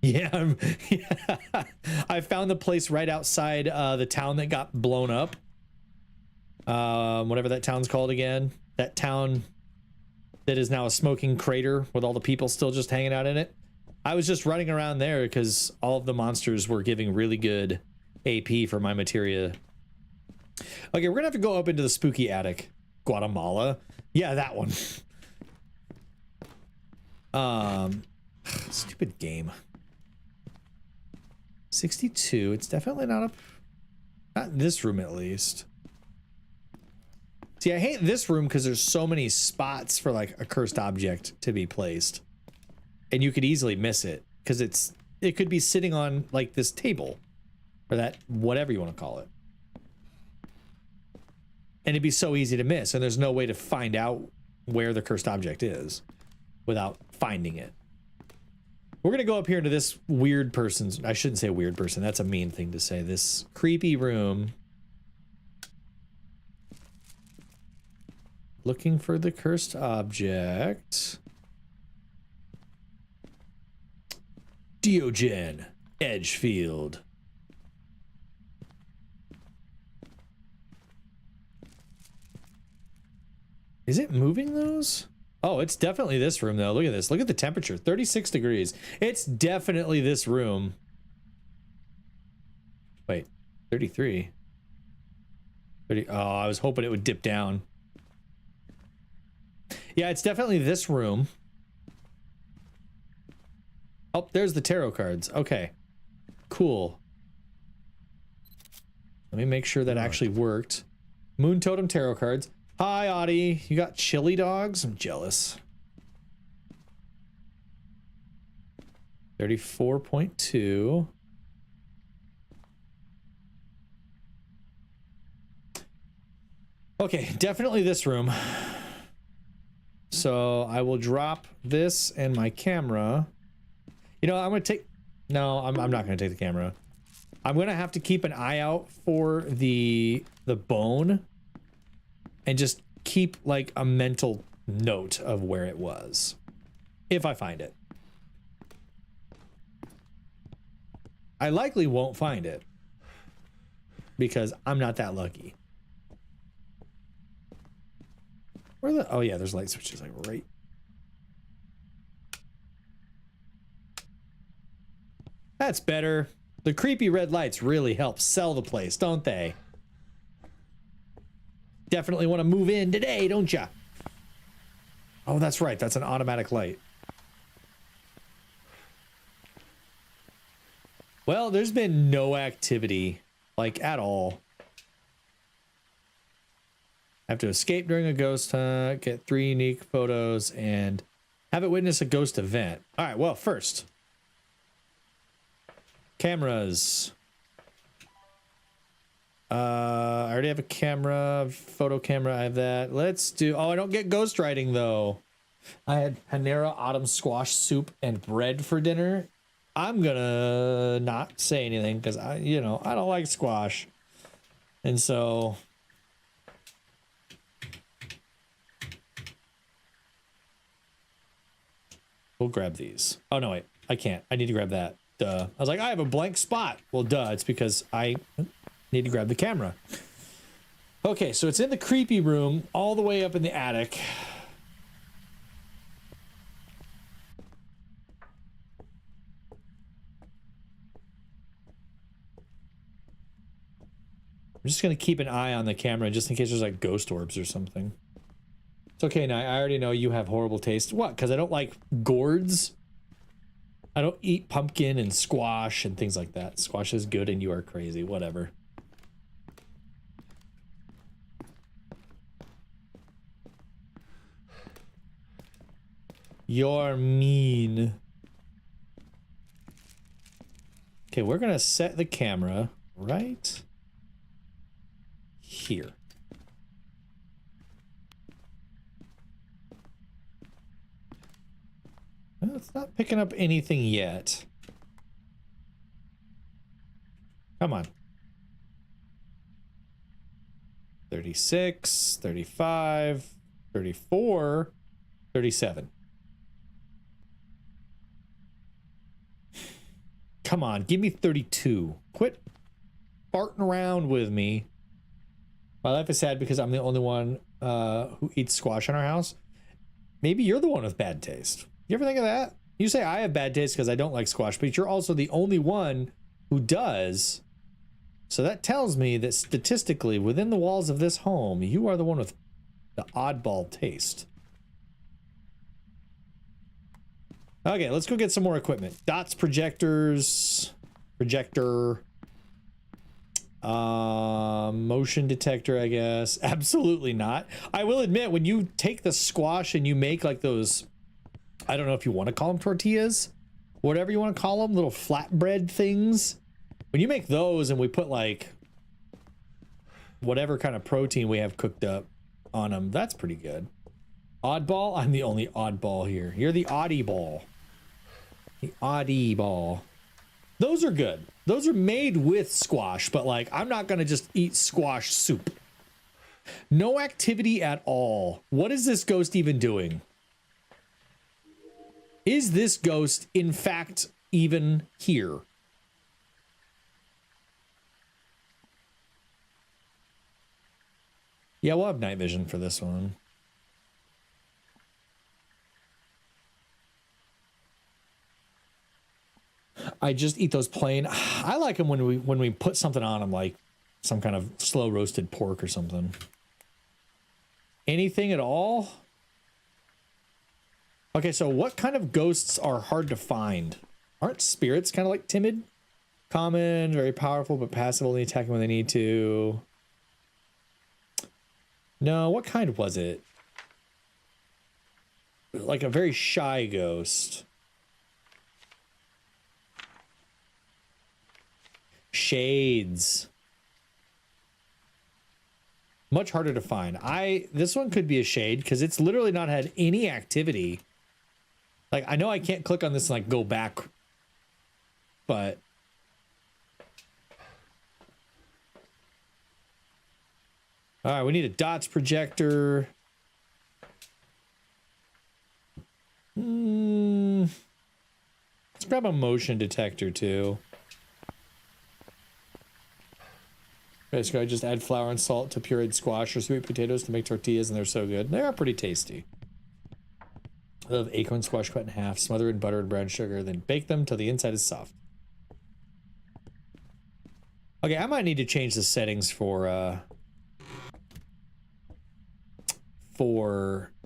Yeah, yeah. I found the place right outside the town that got blown up. Whatever that town's called again. That town that is now a smoking crater with all the people still just hanging out in it. I was just running around there because all of the monsters were giving really good AP for my materia. Okay, we're gonna have to go up into the spooky attic. Guatemala. Yeah, that one. Stupid game. 62. It's definitely not up. Not in this room, at least. See, I hate this room because there's so many spots for like a cursed object to be placed. And you could easily miss it because it could be sitting on like this table or that whatever you want to call it. And it'd be so easy to miss, and there's no way to find out where the cursed object is without finding it. We're gonna go up here into this weird person's, I shouldn't say weird person, that's a mean thing to say, this creepy room. Looking for the cursed object. Diogen Edgefield. Is it moving those? Oh, it's definitely this room though. Look at this. Look at the temperature. 36 degrees. It's definitely this room. Wait, 33. 30. Oh, I was hoping it would dip down. Yeah, it's definitely this room. Oh, there's the tarot cards. Okay, cool. Let me make sure that actually worked. Moon Totem tarot cards. Hi, Audie. You got chili dogs? I'm jealous. 34.2. Okay, definitely this room. So I will drop this and my camera. You know, I'm gonna take, no, I'm not gonna take the camera. I'm gonna have to keep an eye out for the bone and just keep like a mental note of where it was, if I find it. I likely won't find it because I'm not that lucky. Where the, oh yeah, there's light switches like right. That's better. The creepy red lights really help sell the place, don't they? Definitely want to move in today, don't ya? Oh, that's right. That's an automatic light. Well, there's been no activity, like, at all. I have to escape during a ghost hunt, get 3 unique photos, and have it witness a ghost event. All right, well, first. Cameras. I already have a camera, photo camera, I have that. Let's do, oh, I don't get ghost writing though. I had Panera autumn squash soup and bread for dinner. I'm gonna not say anything because I don't like squash. And so we'll grab these. Oh no, wait, I can't. I need to grab that. Duh. I was like, I have a blank spot. Well, duh, it's because I need to grab the camera. Okay, so it's in the creepy room all the way up in the attic. I'm just gonna keep an eye on the camera just in case there's like ghost orbs or something. It's okay, now I already know you have horrible taste. What? Because I don't like gourds? I don't eat pumpkin and squash and things like that. Squash is good and you are crazy. Whatever. You're mean. Okay, we're gonna set the camera right here. Well, it's not picking up anything yet. Come on. 36, 35, 34, 37. Come on, give me 32. Quit farting around with me. My life is sad because I'm the only one who eats squash in our house. Maybe you're the one with bad taste. You ever think of that? You say I have bad taste because I don't like squash, but you're also the only one who does. So that tells me that statistically, within the walls of this home, you are the one with the oddball taste. Okay, let's go get some more equipment. Dots, projectors, projector, motion detector, I guess. Absolutely not. I will admit, when you take the squash and you make like those, I don't know if you want to call them tortillas, whatever you want to call them, little flatbread things. When you make those and we put like whatever kind of protein we have cooked up on them, that's pretty good. Oddball? I'm the only oddball here. You're the oddie ball. The oddie ball. Those are good. Those are made with squash, but like I'm not gonna just eat squash soup. No activity at all. What is this ghost even doing? Is this ghost in fact even here? Yeah, we'll have night vision for this one. I just eat those plain. I like them when we put something on them, like some kind of slow roasted pork or something. Anything at all? Okay, so what kind of ghosts are hard to find? Aren't spirits kind of like timid? Common, very powerful, but passive, only attacking when they need to. No, what kind was it? Like a very shy ghost. Shades. Much harder to find. This one could be a shade because it's literally not had any activity. Like, I know I can't click on this and like go back, but all right, we need a dots projector. Let's grab a motion detector too. Basically, I just add flour and salt to pureed squash or sweet potatoes to make tortillas, and they're so good. They are pretty tasty. I love acorn squash cut in half, smother in butter and brown sugar, then bake them till the inside is soft. Okay, I might need to change the settings for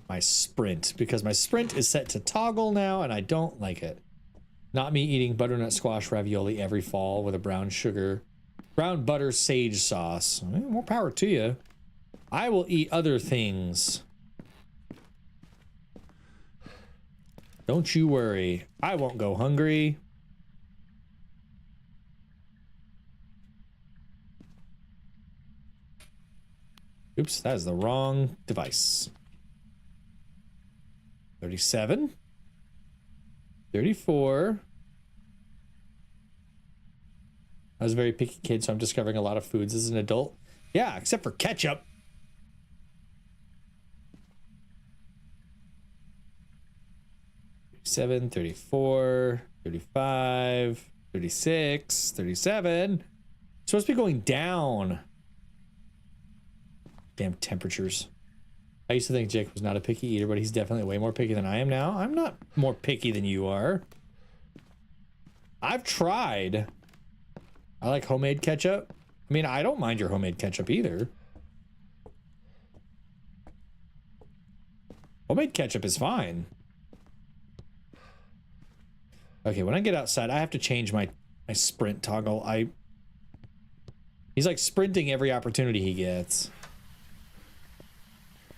my sprint, because my sprint is set to toggle now, and I don't like it. Not me eating butternut squash ravioli every fall with a brown butter sage sauce. More power to you. I will eat other things. Don't you worry. I won't go hungry. Oops, that is the wrong device. 37. 34. I was a very picky kid, so I'm discovering a lot of foods as an adult. Yeah, except for ketchup. $37, $34, $35, $36, $37. It's supposed to be going down. Damn temperatures. I used to think Jake was not a picky eater, but he's definitely way more picky than I am now. I'm not more picky than you are. I've tried. I like homemade ketchup. I mean, I don't mind your homemade ketchup either. Homemade ketchup is fine. Okay, when I get outside, I have to change my sprint toggle. He's like sprinting every opportunity he gets.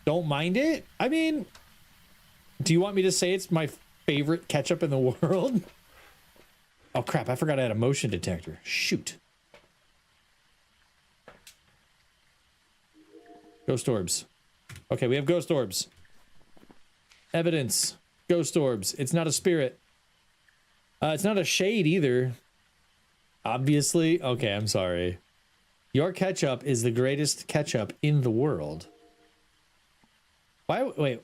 Don't mind it? I mean, do you want me to say it's my favorite ketchup in the world? Oh crap, I forgot I had a motion detector. Shoot. Ghost orbs. Okay, we have ghost orbs. Evidence. Ghost orbs. It's not a spirit. It's not a shade either. Obviously. Okay, I'm sorry. Your ketchup is the greatest ketchup in the world. Why? Wait.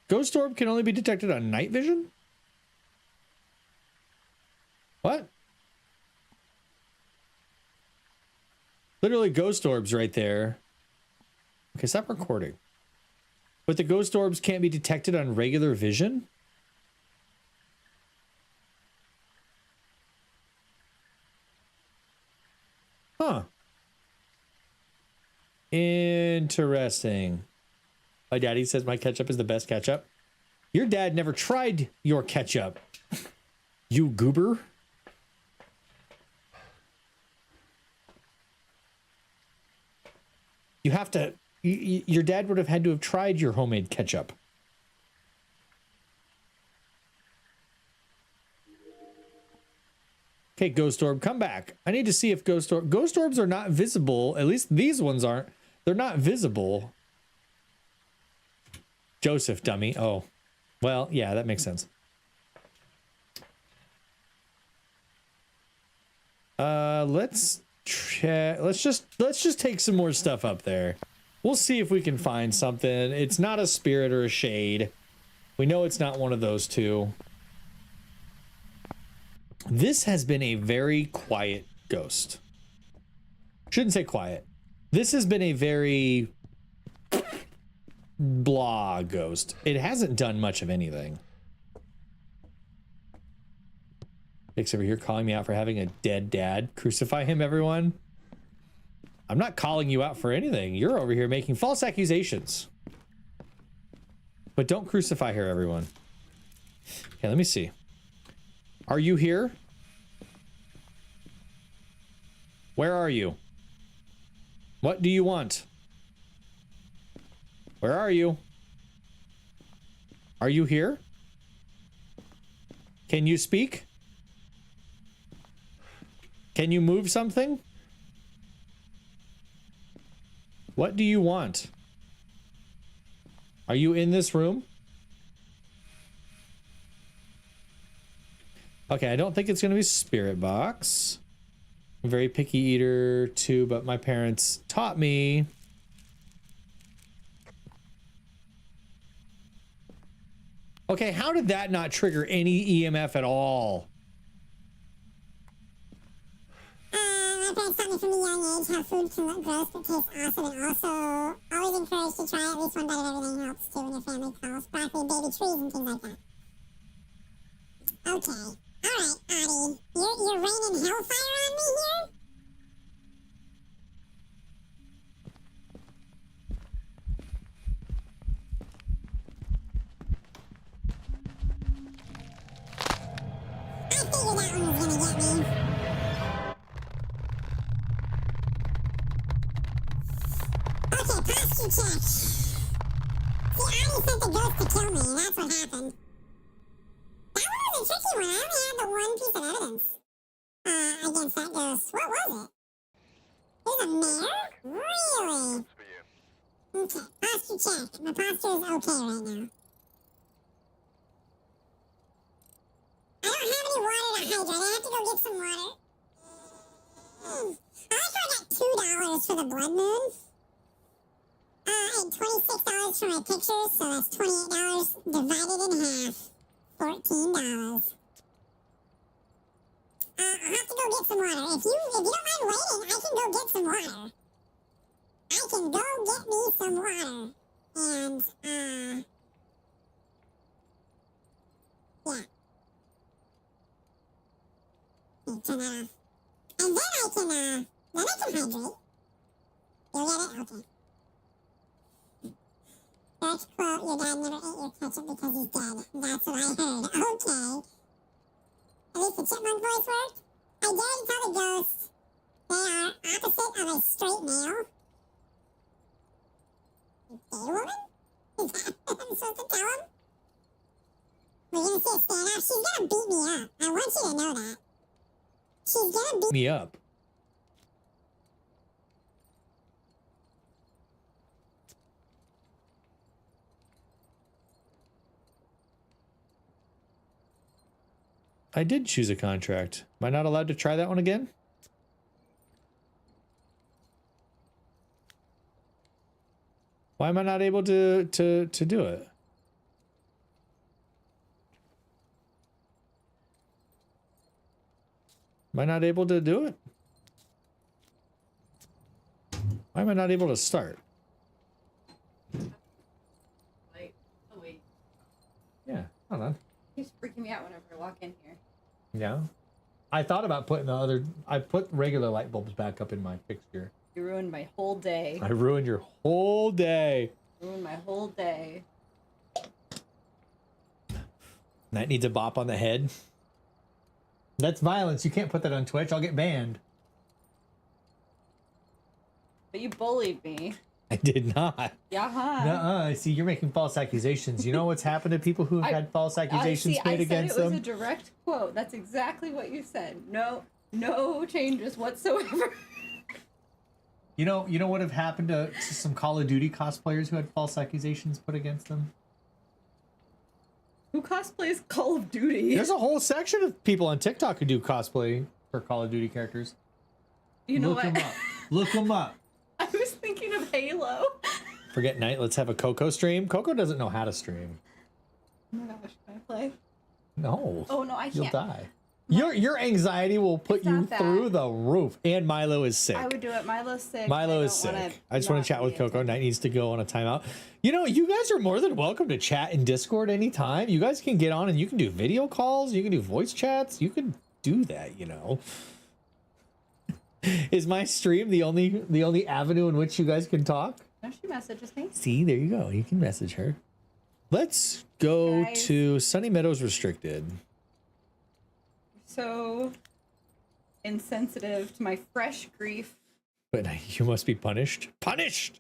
Ghost orb can only be detected on night vision? What? Literally ghost orbs right there. Okay, stop recording. But the ghost orbs can't be detected on regular vision? Huh. Interesting. My daddy says my ketchup is the best ketchup. Your dad never tried your ketchup. You goober. You have to... your dad would have had to have tried your homemade ketchup. Okay, Ghost Orb, come back. I need to see if Ghost Orbs are not visible. At least these ones aren't. They're not visible. Joseph, dummy. Oh. Well, yeah, that makes sense. Let's just take some more stuff up there. We'll see if we can find something. It's not a spirit or a shade. We know it's not one of those two. This has been a very quiet ghost. Shouldn't say quiet. This has been a very blah ghost. It hasn't done much of anything. Nick's over here calling me out for having a dead dad. Crucify him, everyone. I'm not calling you out for anything. You're over here making false accusations. But don't crucify her, everyone. Okay, let me see. Are you here? Where are you? What do you want? Where are you? Are you here? Can you speak? Can you move something? What do you want? Are you in this room? Okay, I don't think it's going to be Spirit Box. I'm a very picky eater too, but my parents taught me. Okay, how did that not trigger any EMF at all? My parents taught me from a young age how food can look gross but taste awesome, and also always encouraged to try at least one bite of everything helps too when your family calls. Broccoli, baby trees, and things like that. Okay. Alright, Audie. You're raining hellfire on me here? I figured that one was gonna get me. Okay, posture check. See, Audie sent the ghost to kill me, and that's what happened. That one was a tricky one. I only had the one piece of evidence against that ghost. What was it? It was a mare? Really? Okay, posture check. My posture is okay right now. I don't have any water to hydrate. I have to go get some water. I got $2 for the blood moon. And $26 for my pictures, so that's $28 divided in half. $14. I'll have to go get some water. If you don't mind waiting, I can go get some water. I can go get me some water. And, yeah. Turn that off. And then I can hydrate. You'll get it? Okay. That's quote, your dad never ate your ketchup because he's dead. That's what I heard. Okay. At least the chipmunk voice worked. I did tell the ghosts they are opposite of a straight male. Gay woman? Is that what I'm supposed to tell him? We're gonna see a standoff. She's gonna beat me up. I want you to know that. She's gonna beat Me up. I did choose a contract. Am I not allowed to try that one again? Why am I not able to do it? Am I not able to do it? Why am I not able to start? Wait, oh wait. Yeah, hold on. He's freaking me out whenever I walk in here. Yeah. I thought about putting I put regular light bulbs back up in my fixture. You ruined my whole day. I ruined your whole day. Ruined my whole day. That needs a bop on the head. That's violence. You can't put that on Twitch. I'll get banned. But you bullied me. I did not. Yeah. Nuh-uh. See, you're making false accusations. You know what's happened to people who have had false accusations made against them? I said it was a direct quote. That's exactly what you said. No changes whatsoever. You know what would have happened to some Call of Duty cosplayers who had false accusations put against them? Who cosplays Call of Duty? There's a whole section of people on TikTok who do cosplay for Call of Duty characters. You know Look what? them up. Look them up. I was thinking of Halo. Forget night. Let's have a Coco stream. Coco doesn't know how to stream. Oh my gosh, can I play? No. Oh no, I can't. You'll die. Your anxiety will put you not that. through the roof. And Milo is sick. I would do it. Milo's sick. Milo is sick. I just want to chat with Coco. Night needs to go on a timeout. You know, you guys are more than welcome to chat in Discord anytime. You guys can get on and you can do video calls. You can do voice chats. You can do that, you know. Is my stream the only avenue in which you guys can talk? No, she messages me. See, there you go. You can message her. Let's go to Sunny Meadows Restricted. So insensitive to my fresh grief. But you must be punished. Punished!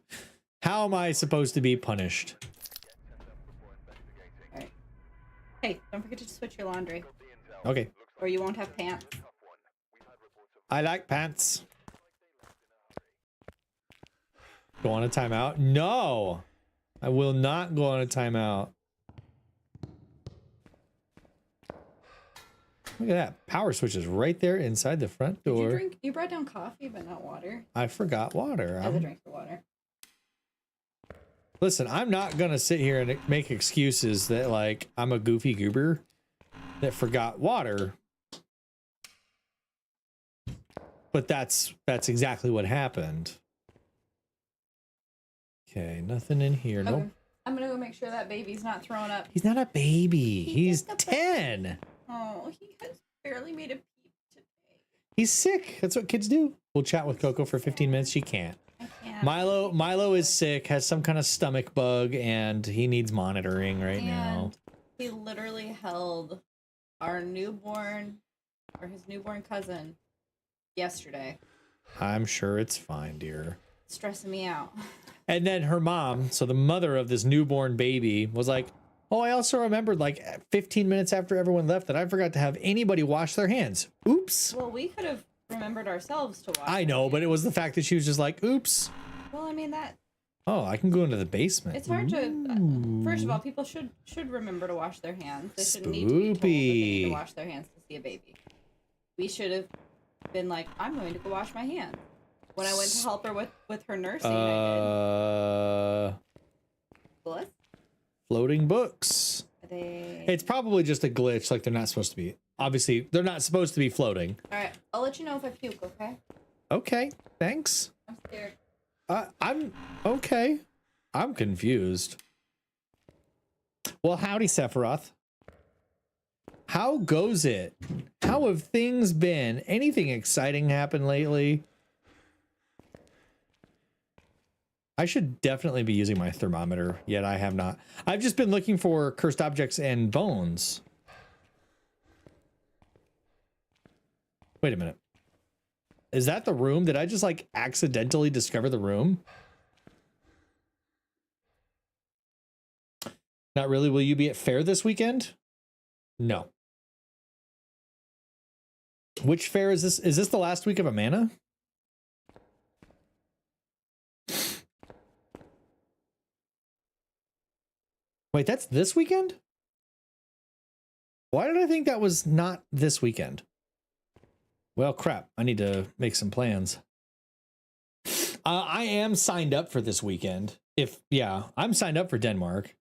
How am I supposed to be punished? All right. Hey, don't forget to switch your laundry. Okay. Or you won't have pants. I like pants. Go on a timeout? No! I will not go on a timeout. Look at that. Power switch is right there inside the front door. You brought down coffee, but not water. I forgot water. I have a drink for water. Listen, I'm not gonna sit here and make excuses that like I'm a goofy goober that forgot water. But that's exactly what happened. Okay, nothing in here. Okay. Nope. I'm gonna go make sure that baby's not throwing up. He's not a baby. He's 10. Oh, he has barely made a peep today. He's sick. That's what kids do. We'll chat with Coco for 15 minutes. She can't. I can't. Milo is sick, has some kind of stomach bug, and he needs monitoring right now. He literally held our newborn, or his newborn cousin, yesterday. I'm sure it's fine, dear. Stressing me out. And then her mom, so the mother of this newborn baby, was like, oh, I also remembered like 15 minutes after everyone left that I forgot to have anybody wash their hands. Oops. Well, we could have remembered ourselves to wash. I know, but it was the fact that she was just like, oops. Well, I mean that. Oh, I can go into the basement. It's hard to. First of all, people should remember to wash their hands. They shouldn't need to be told that they need to wash their hands to see a baby. We should have been like, I'm going to go wash my hands. When I went to help her with her nursing, I did. What? Floating books. Are they... It's probably just a glitch, like they're not supposed to be. Obviously, they're not supposed to be floating. Alright, I'll let you know if I puke, okay? Okay, thanks. I'm scared. I'm okay. I'm confused. Well, howdy, Sephiroth. How goes it? How have things been? Anything exciting happened lately? I should definitely be using my thermometer, yet I have not. I've just been looking for cursed objects and bones. Wait a minute. Is that the room? Did I just like accidentally discover the room? Not really. Will you be at fair this weekend? No. Which fair is this? Is this the last week of Amana? Wait, that's this weekend? Why did I think that was not this weekend? Well, crap. I need to make some plans. I am signed up for this weekend. Yeah, I'm signed up for Denmark.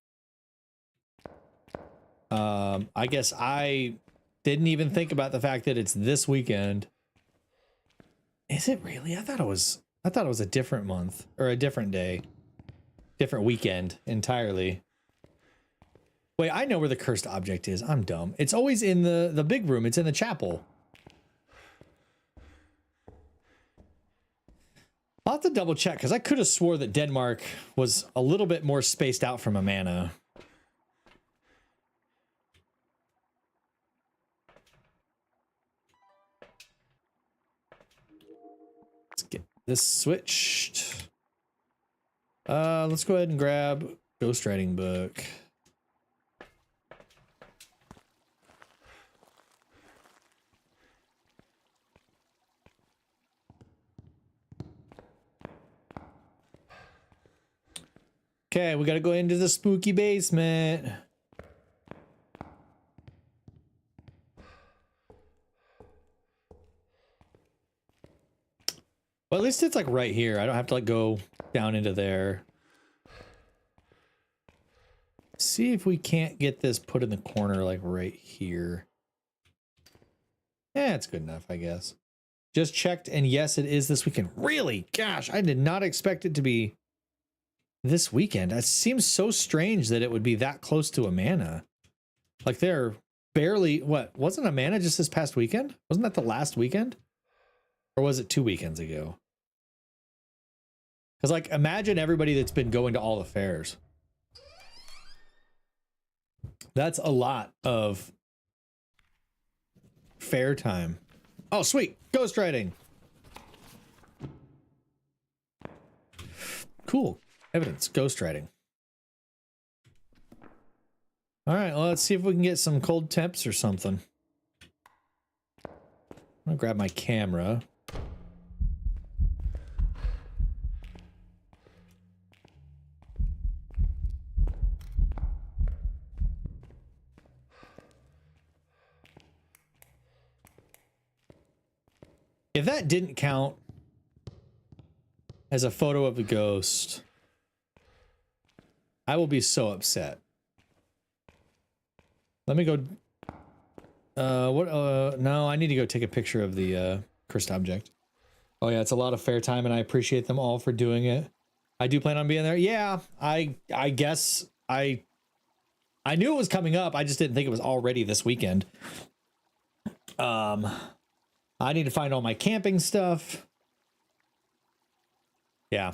I guess I didn't even think about the fact that it's this weekend. Is it really? I thought it was a different month or a different day. Different weekend entirely. Wait, I know where the cursed object is. I'm dumb. It's always in the big room. It's in the chapel. I'll have to double check because I could have swore that Denmark was a little bit more spaced out from Amana. Let's get this switched. Let's go ahead and grab ghostwriting book. Okay, we gotta go into the spooky basement. Well, at least it's like right here. I don't have to like go down into there. See if we can't get this put in the corner like right here. Yeah, it's good enough, I guess. Just checked, and yes, it is this weekend. Really? Gosh, I did not expect it to be this weekend. It seems so strange that it would be that close to Amana. Like they're barely, what, wasn't Amana just this past weekend? Wasn't that the last weekend? Or was it 2 weekends ago? Because like imagine everybody that's been going to all the fairs. That's a lot of fair time. Oh, sweet. Ghostwriting. Cool. Evidence. Ghostwriting. All right. Well, let's see if we can get some cold temps or something. I'm going to grab my camera. If that didn't count as a photo of the ghost, I will be so upset. Let me go. No, I need to go take a picture of the cursed object. Oh yeah, it's a lot of fair time, and I appreciate them all for doing it. I do plan on being there. Yeah, I guess I knew it was coming up. I just didn't think it was already this weekend. I need to find all my camping stuff. Yeah.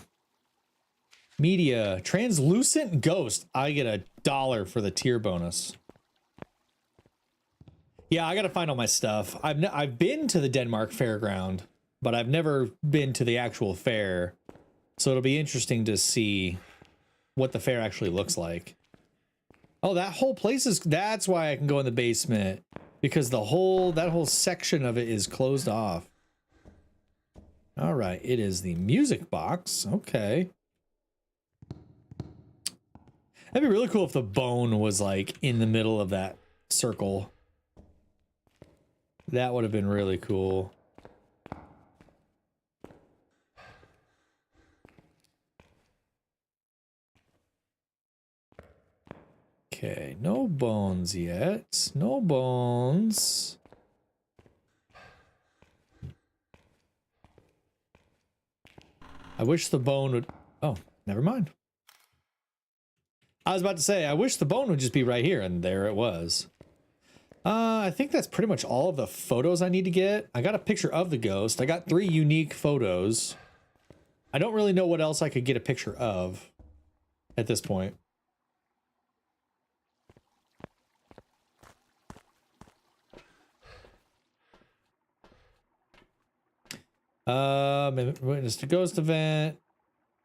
Media, translucent ghost. I get $1 for the tier bonus. Yeah, I gotta find all my stuff. I've been to the Denmark fairground, but I've never been to the actual fair. So it'll be interesting to see what the fair actually looks like. Oh, that whole place is, that's why I can go in the basement. Because that whole section of it is closed off. All right, it is the music box. Okay. That'd be really cool if the bone was like in the middle of that circle. That would have been really cool. Okay, no bones yet. No bones. I wish the bone would... Oh, never mind. I was about to say, I wish the bone would just be right here, and there it was. I think that's pretty much all of the photos I need to get. I got a picture of the ghost. I got 3 unique photos. I don't really know what else I could get a picture of at this point. Witness the ghost event.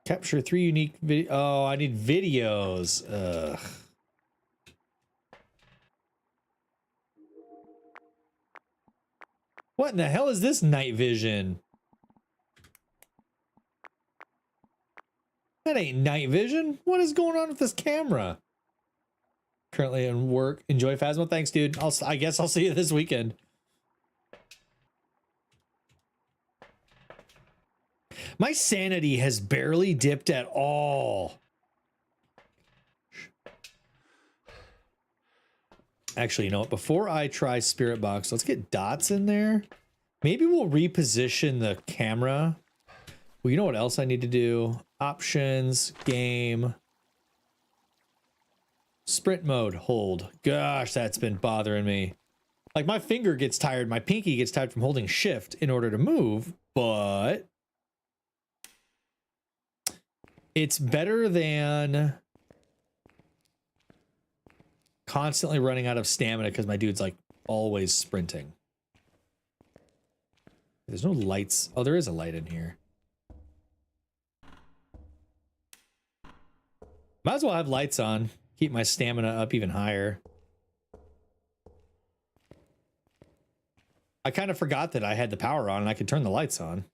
Capture 3 unique video. Oh, I need videos. Ugh. What in the hell is this night vision? That ain't night vision. What is going on with this camera? Currently in work. Enjoy Phasma. Thanks, dude. I guess I'll see you this weekend. My sanity has barely dipped at all. Actually, you know what? Before I try Spirit Box, let's get dots in there. Maybe we'll reposition the camera. Well, you know what else I need to do? Options, game. Sprint mode, hold. Gosh, that's been bothering me. Like, my finger gets tired, my pinky gets tired from holding shift in order to move, but... it's better than constantly running out of stamina because my dude's like always sprinting. There's no lights. Oh, there is a light in here. Might as well have lights on. Keep my stamina up even higher. I kind of forgot that I had the power on and I could turn the lights on.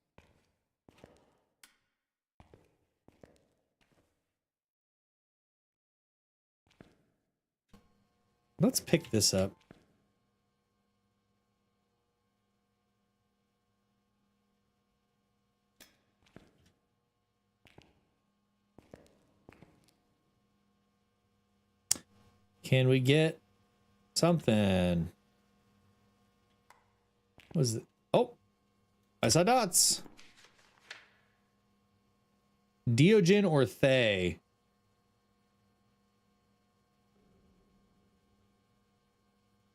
Let's pick this up. Can we get something? What is it? Oh, I saw dots. Diogen or Thay?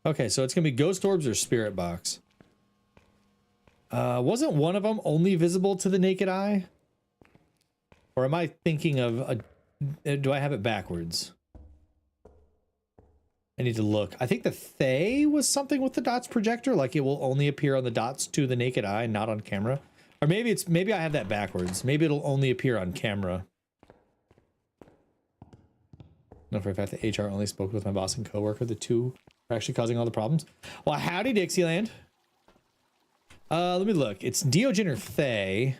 Okay, so it's gonna be ghost orbs or spirit box. Wasn't one of them only visible to the naked eye? Or am I thinking of a... do I have it backwards? I need to look. I think the Thay was something with the dots projector, like it will only appear on the dots to the naked eye, not on camera. Or maybe I have that backwards. Maybe it'll only appear on camera. No, for a fact that HR only spoke with my boss and coworker. The two are actually causing all the problems. Well, howdy, Dixieland. Let me look. It's Diogen or Thay.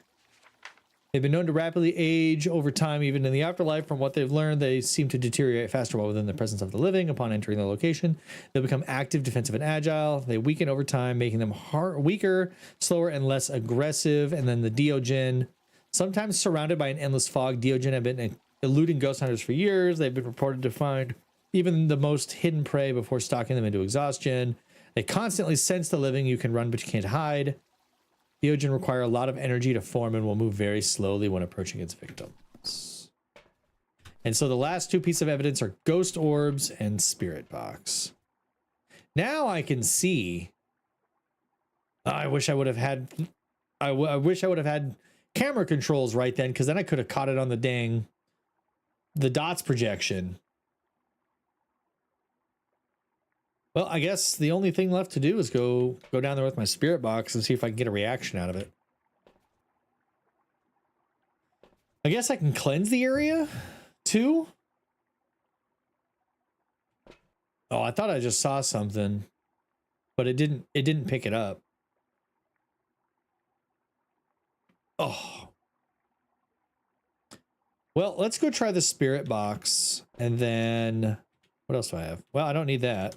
They've been known to rapidly age over time, even in the afterlife. From what they've learned, they seem to deteriorate faster while within the presence of the living. Upon entering the location, they'll become active, defensive, and agile. They weaken over time, making them weaker, slower, and less aggressive. And then the Diogen, sometimes surrounded by an endless fog. Diogen have been eluding ghost hunters for years. They've been reported to find even the most hidden prey before stalking them into exhaustion. They constantly sense the living. You can run, but you can't hide. Diogen require a lot of energy to form and will move very slowly when approaching its victims. And so the last two pieces of evidence are ghost orbs and spirit box. Now I can see. I wish I would have had. I wish I would have had camera controls right then, because then I could have caught it on the dots projection. Well, I guess the only thing left to do is go down there with my spirit box and see if I can get a reaction out of it. I guess I can cleanse the area too. Oh, I thought I just saw something, but it didn't pick it up. Oh. Well, let's go try the spirit box, and then what else do I have? Well, I don't need that.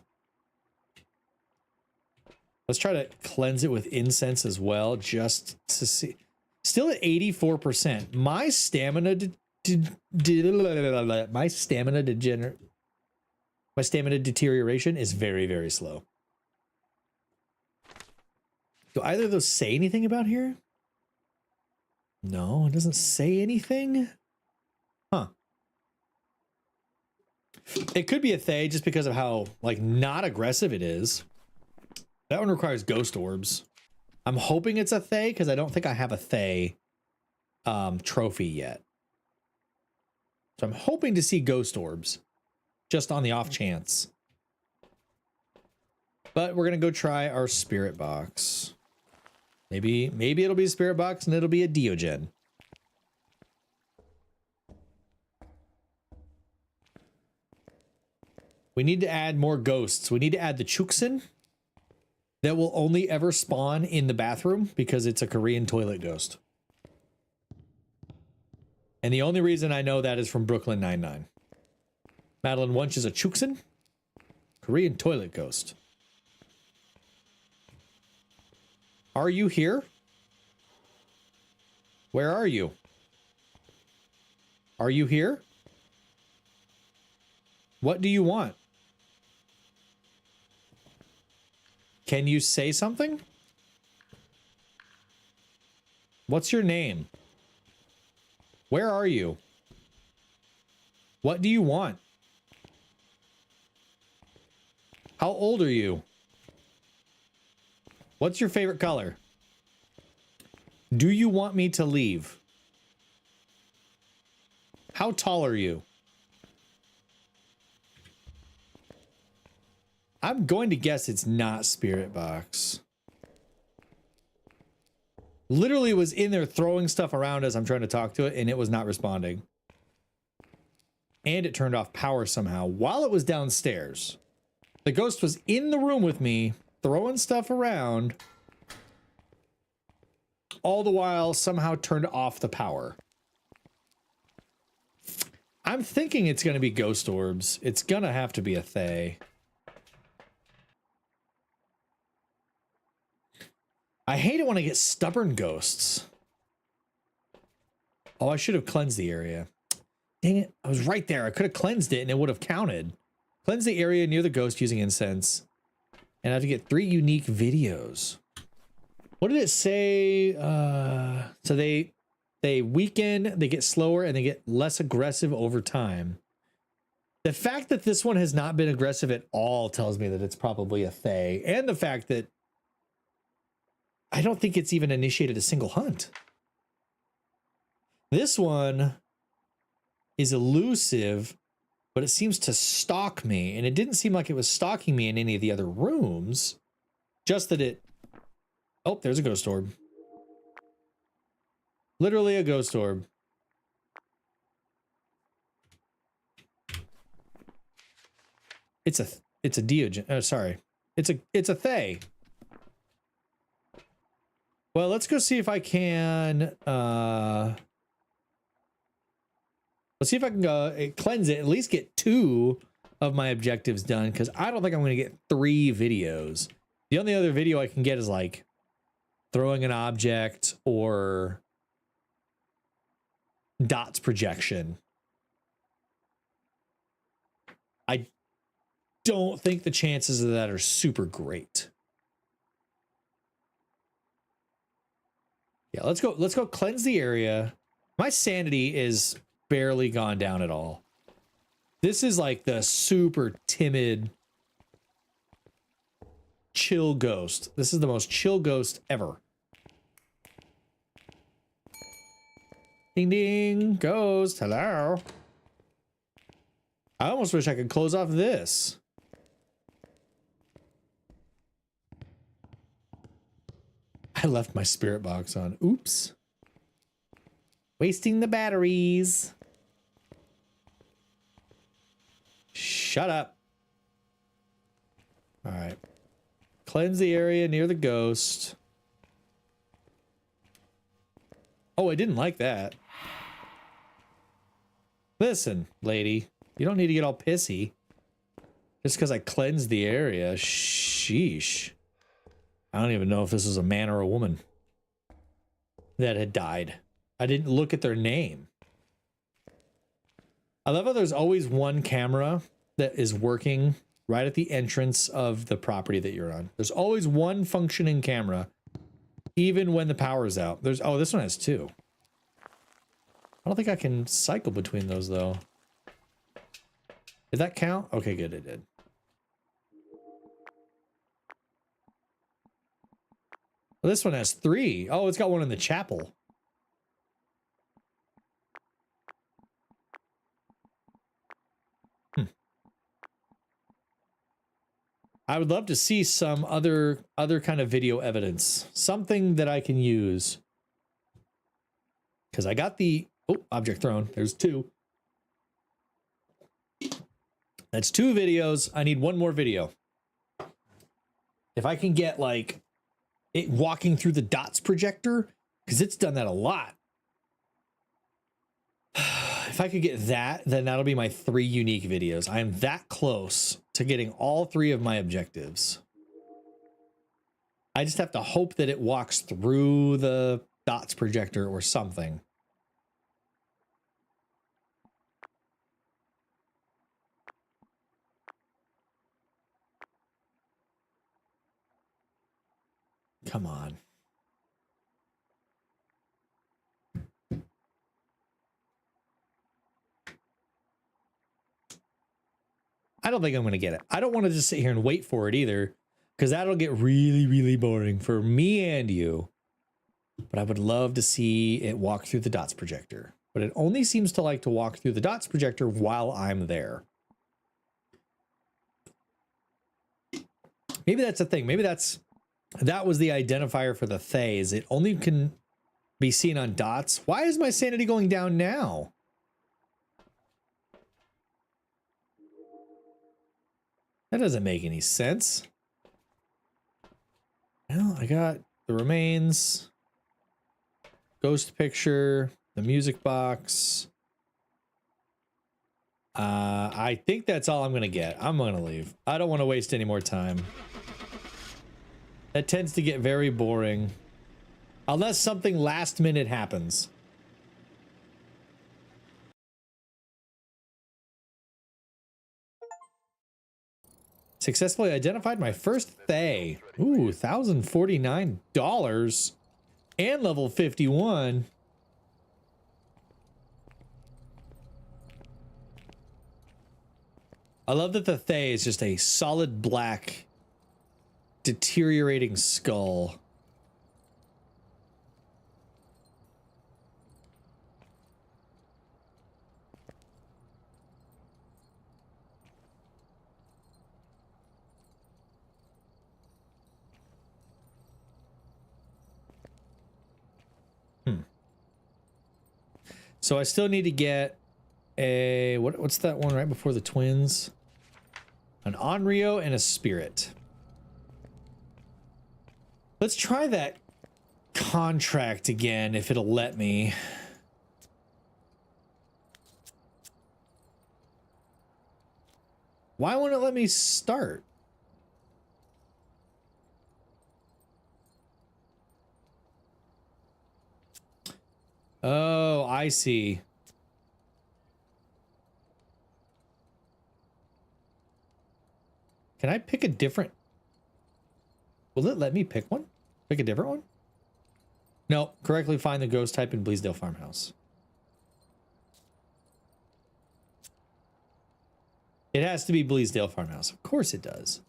Let's try to cleanse it with incense as well, just to see. Still at 84%. My stamina degenerate. My stamina deterioration is very, very slow. Do either of those say anything about here? No, it doesn't say anything. Huh. It could be a Thay just because of how, like, not aggressive it is. That one requires ghost orbs. I'm hoping it's a Thay because I don't think I have a Thay trophy yet. So I'm hoping to see ghost orbs just on the off chance. But we're going to go try our spirit box. Maybe it'll be a spirit box and it'll be a Diogen. We need to add more ghosts. We need to add the Chuksin that will only ever spawn in the bathroom because it's a Korean toilet ghost. And the only reason I know that is from Brooklyn Nine-Nine. Madeline Wunsch is a Chuksin, Korean toilet ghost. Are you here? Where are you? Are you here? What do you want? Can you say something? What's your name? Where are you? What do you want? How old are you? What's your favorite color? Do you want me to leave? How tall are you? I'm going to guess it's not Spirit Box. Literally was in there throwing stuff around as I'm trying to talk to it, and it was not responding. And it turned off power somehow while it was downstairs. The ghost was in the room with me, throwing stuff around, all the while somehow turned off the power. I'm thinking it's going to be ghost orbs. It's going to have to be a Thay. I hate it when I get stubborn ghosts. Oh, I should have cleansed the area. Dang it. I was right there. I could have cleansed it and it would have counted. Cleanse the area near the ghost using incense. And I have to get 3 unique videos. What did it say? So they weaken, they get slower, and they get less aggressive over time. The fact that this one has not been aggressive at all tells me that it's probably a Thay. And the fact that I don't think it's even initiated a single hunt. This one is elusive, but it seems to stalk me. And it didn't seem like it was stalking me in any of the other rooms. Just that it... Oh, there's a ghost orb. Literally a ghost orb. It's a Diogen. Oh, sorry. It's a Thay. Well, let's go see if I can, let's see if I can cleanse it, at least get 2 of my objectives done, because I don't think I'm going to get 3 videos. The only other video I can get is like throwing an object or dots projection. I don't think the chances of that are super great. Yeah, let's go cleanse the area. My sanity is barely gone down at all. This is like the super timid, chill ghost. This is the most chill ghost ever. Ding ding, ghost, hello. I almost wish I could close off this. I left my spirit box on. Oops. Wasting the batteries. Shut up. All right. Cleanse the area near the ghost. Oh, I didn't like that. Listen, lady. You don't need to get all pissy. Just because I cleansed the area. Sheesh. I don't even know if this was a man or a woman that had died. I didn't look at their name. I love how there's always one camera that is working right at the entrance of the property that you're on. There's always one functioning camera, even when the power is out. There's, oh, this one has two. I don't think I can cycle between those though. Did that count? Okay, good, it did. Well, this one has three. Oh, it's got one in the chapel. I would love to see some other kind of video evidence, something that I can use. Because I got the, oh, object thrown. There's two. That's two videos. I need one more video. If I can get like it walking through the dots projector, because it's done that a lot. If I could get that, then that'll be my 3 unique videos. I am that close to getting all 3 of my objectives. I just have to hope that it walks through the dots projector or something. Come on. I don't think I'm going to get it. I don't want to just sit here and wait for it either, because that'll get really, really boring for me and you. But I would love to see it walk through the dots projector. But it only seems to like to walk through the dots projector while I'm there. Maybe that's a thing. Maybe that was the identifier for the Thays. It only can be seen on dots. Why is my sanity going down now? That doesn't make any sense. Well, I got the remains, ghost picture, the music box. I think that's all I'm gonna get. I'm gonna leave. I don't want to waste any more time. That tends to get very boring. Unless something last minute happens. Successfully identified my first Thay. Ooh, $1,049 and level 51. I love that the Thay is just a solid black, deteriorating skull. So I still need to get a what's that one right before the twins? An Onryo and a Spirit. Let's try that contract again if it'll let me. Why won't it let me start? Oh, I see. Can I pick a different? Will it let me pick one? Pick a different one? No, correctly find the ghost type in Bleasdale Farmhouse. It has to be Bleasdale Farmhouse. Of course it does.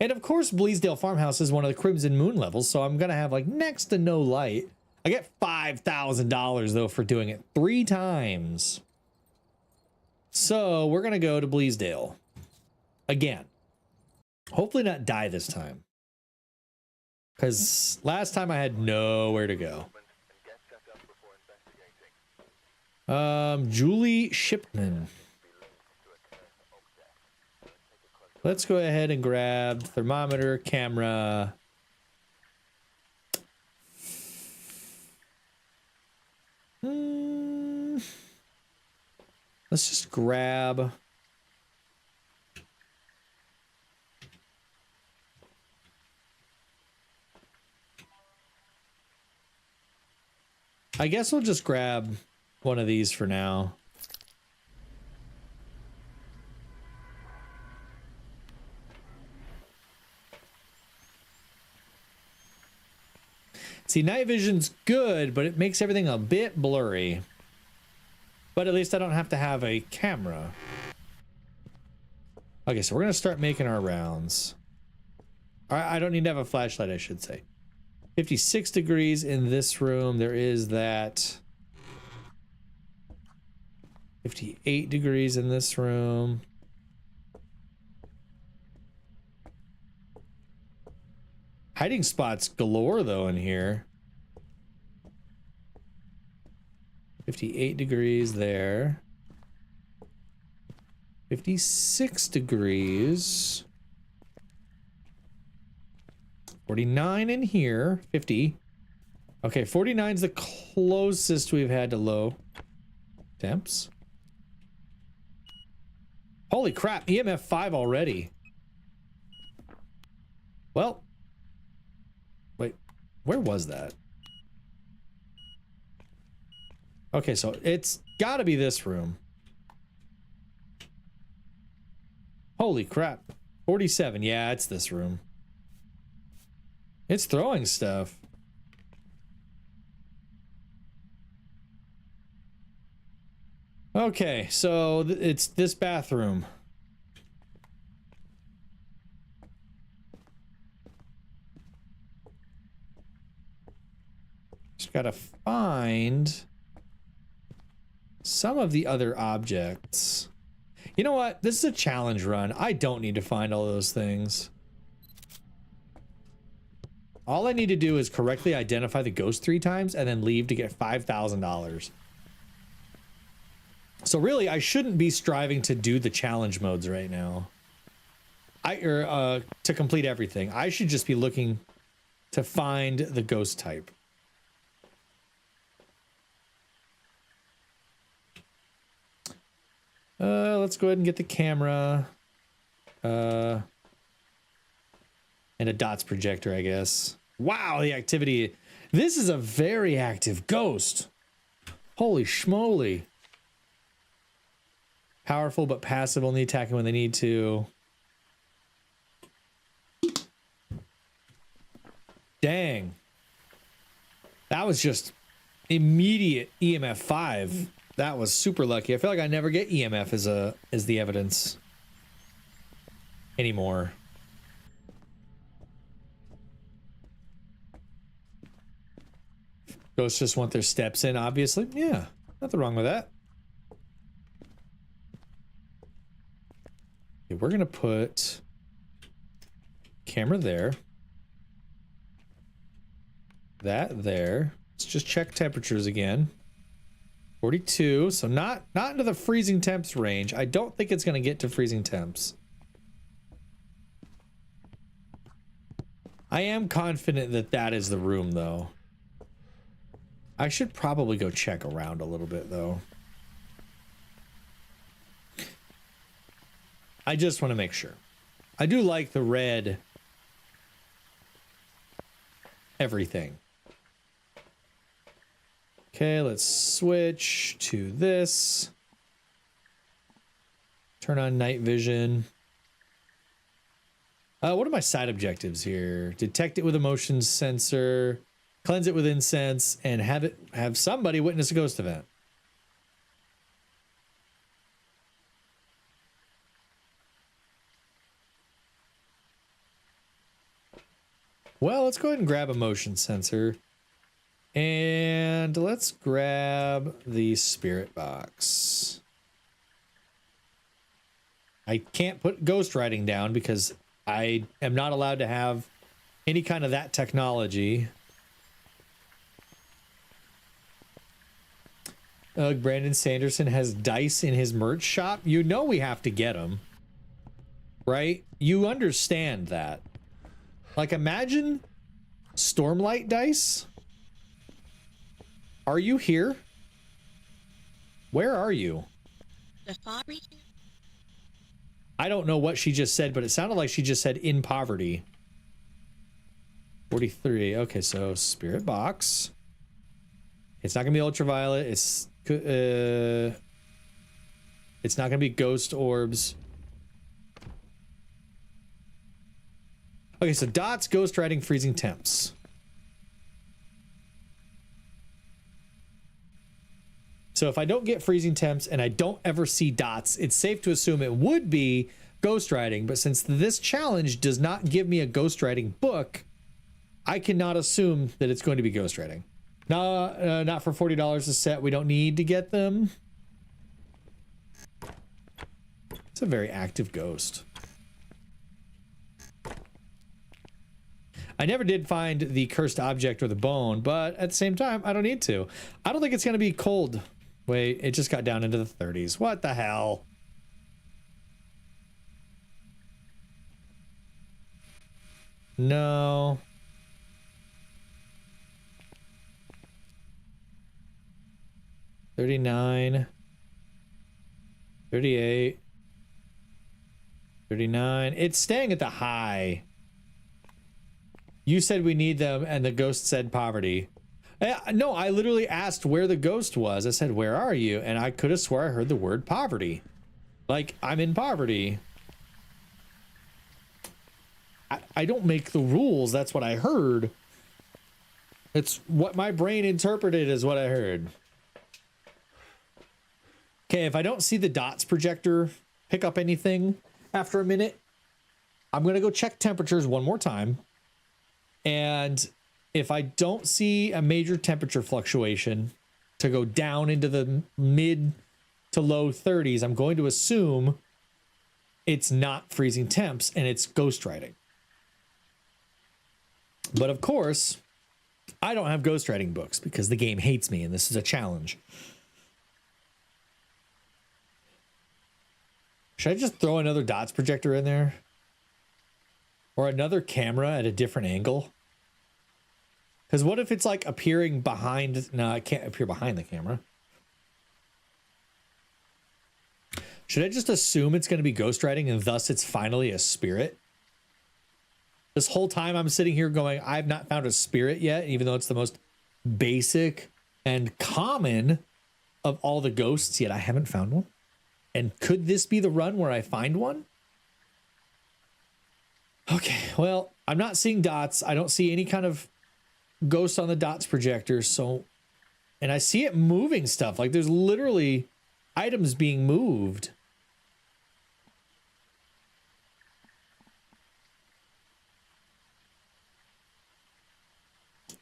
And of course Bleasdale Farmhouse is one of the Crimson Moon levels, so I'm gonna have like next to no light. I get $5,000 though for doing it 3 times. So we're gonna go to Bleasdale again. Hopefully not die this time. Because last time I had nowhere to go. Julie Shipman. Let's go ahead and grab thermometer, camera. Let's just grab. I guess we'll just grab one of these for now. See, night vision's good, but it makes everything a bit blurry. But at least I don't have to have a camera. Okay, so we're gonna start making our rounds. I don't need to have a flashlight, I should say. 56 degrees in this room. There is that. 58 degrees in this room. Hiding spots galore though in here. 58 degrees there. 56 degrees. 49 in here. 50. Okay, 49 is the closest we've had to low temps. Holy crap, EMF 5 already. Well, wait, where was that? Okay, so it's gotta be this room. Holy crap. 47, yeah, it's this room. It's throwing stuff. Okay, so it's this bathroom. Just gotta find some of the other objects. You know what? This is a challenge run. I don't need to find all those things. All I need to do is correctly identify the ghost 3 times and then leave to get $5,000. So really, I shouldn't be striving to do the challenge modes right now. To complete everything. I should just be looking to find the ghost type. Let's go ahead and get the camera. And a dots projector, I guess. Wow, the activity. This is a very active ghost. Holy schmoly. Powerful but passive, only attacking when they need to. Dang. That was just immediate EMF 5. That was super lucky. I feel like I never get EMF as the evidence anymore. Ghosts just want their steps in, obviously. Yeah, nothing wrong with that. Okay, we're gonna put camera there. That there. Let's just check temperatures again. 42, so not into the freezing temps range. I don't think it's gonna get to freezing temps. I am confident that that is the room, though. I should probably go check around a little bit, though. I just want to make sure. I do like the red everything. Okay, let's switch to this. Turn on night vision. What are my side objectives here? Detect it with a motion sensor, cleanse it with incense, and have somebody witness a ghost event. Well, let's go ahead and grab a motion sensor. And let's grab the spirit box. I can't put ghost writing down because I am not allowed to have any kind of that technology. Brandon Sanderson has dice in his merch shop. You know we have to get them, right? You understand that. Like, imagine Stormlight dice. Are you here? Where are you? The poverty. I don't know what she just said, but it sounded like she just said in poverty. 43. Okay, so spirit box. It's not gonna be ultraviolet. It's not gonna be ghost orbs. Okay, so dots, ghost writing, freezing temps. So if I don't get freezing temps and I don't ever see dots, it's safe to assume it would be ghost writing. But since this challenge does not give me a ghost writing book, I cannot assume that it's going to be ghost writing. No, not for $40 a set. We don't need to get them. It's a very active ghost. I never did find the cursed object or the bone, but at the same time, I don't need to. I don't think it's going to be cold. Wait, it just got down into the 30s. What the hell? No. $39. $38. $39. It's staying at the high. You said we need them, and the ghost said poverty. No, I literally asked where the ghost was. I said, where are you? And I could have swore I heard the word poverty. Like, I'm in poverty. I don't make the rules. That's what I heard. It's what my brain interpreted as what I heard. Okay, if I don't see the dots projector pick up anything after a minute, I'm going to go check temperatures one more time. And if I don't see a major temperature fluctuation to go down into the mid to low 30s, I'm going to assume it's not freezing temps and it's ghost writing. But of course, I don't have ghost writing books because the game hates me and this is a challenge. Should I just throw another dots projector in there? Or another camera at a different angle? Because what if it's like appearing behind? No, it can't appear behind the camera. Should I just assume it's going to be ghost writing and thus it's finally a spirit? This whole time I'm sitting here going, I've not found a spirit yet, even though it's the most basic and common of all the ghosts, yet I haven't found one. And could this be the run where I find one? Okay, well, I'm not seeing dots. I don't see any kind of ghost on the dots projector, so... And I see it moving stuff. Like, there's literally items being moved.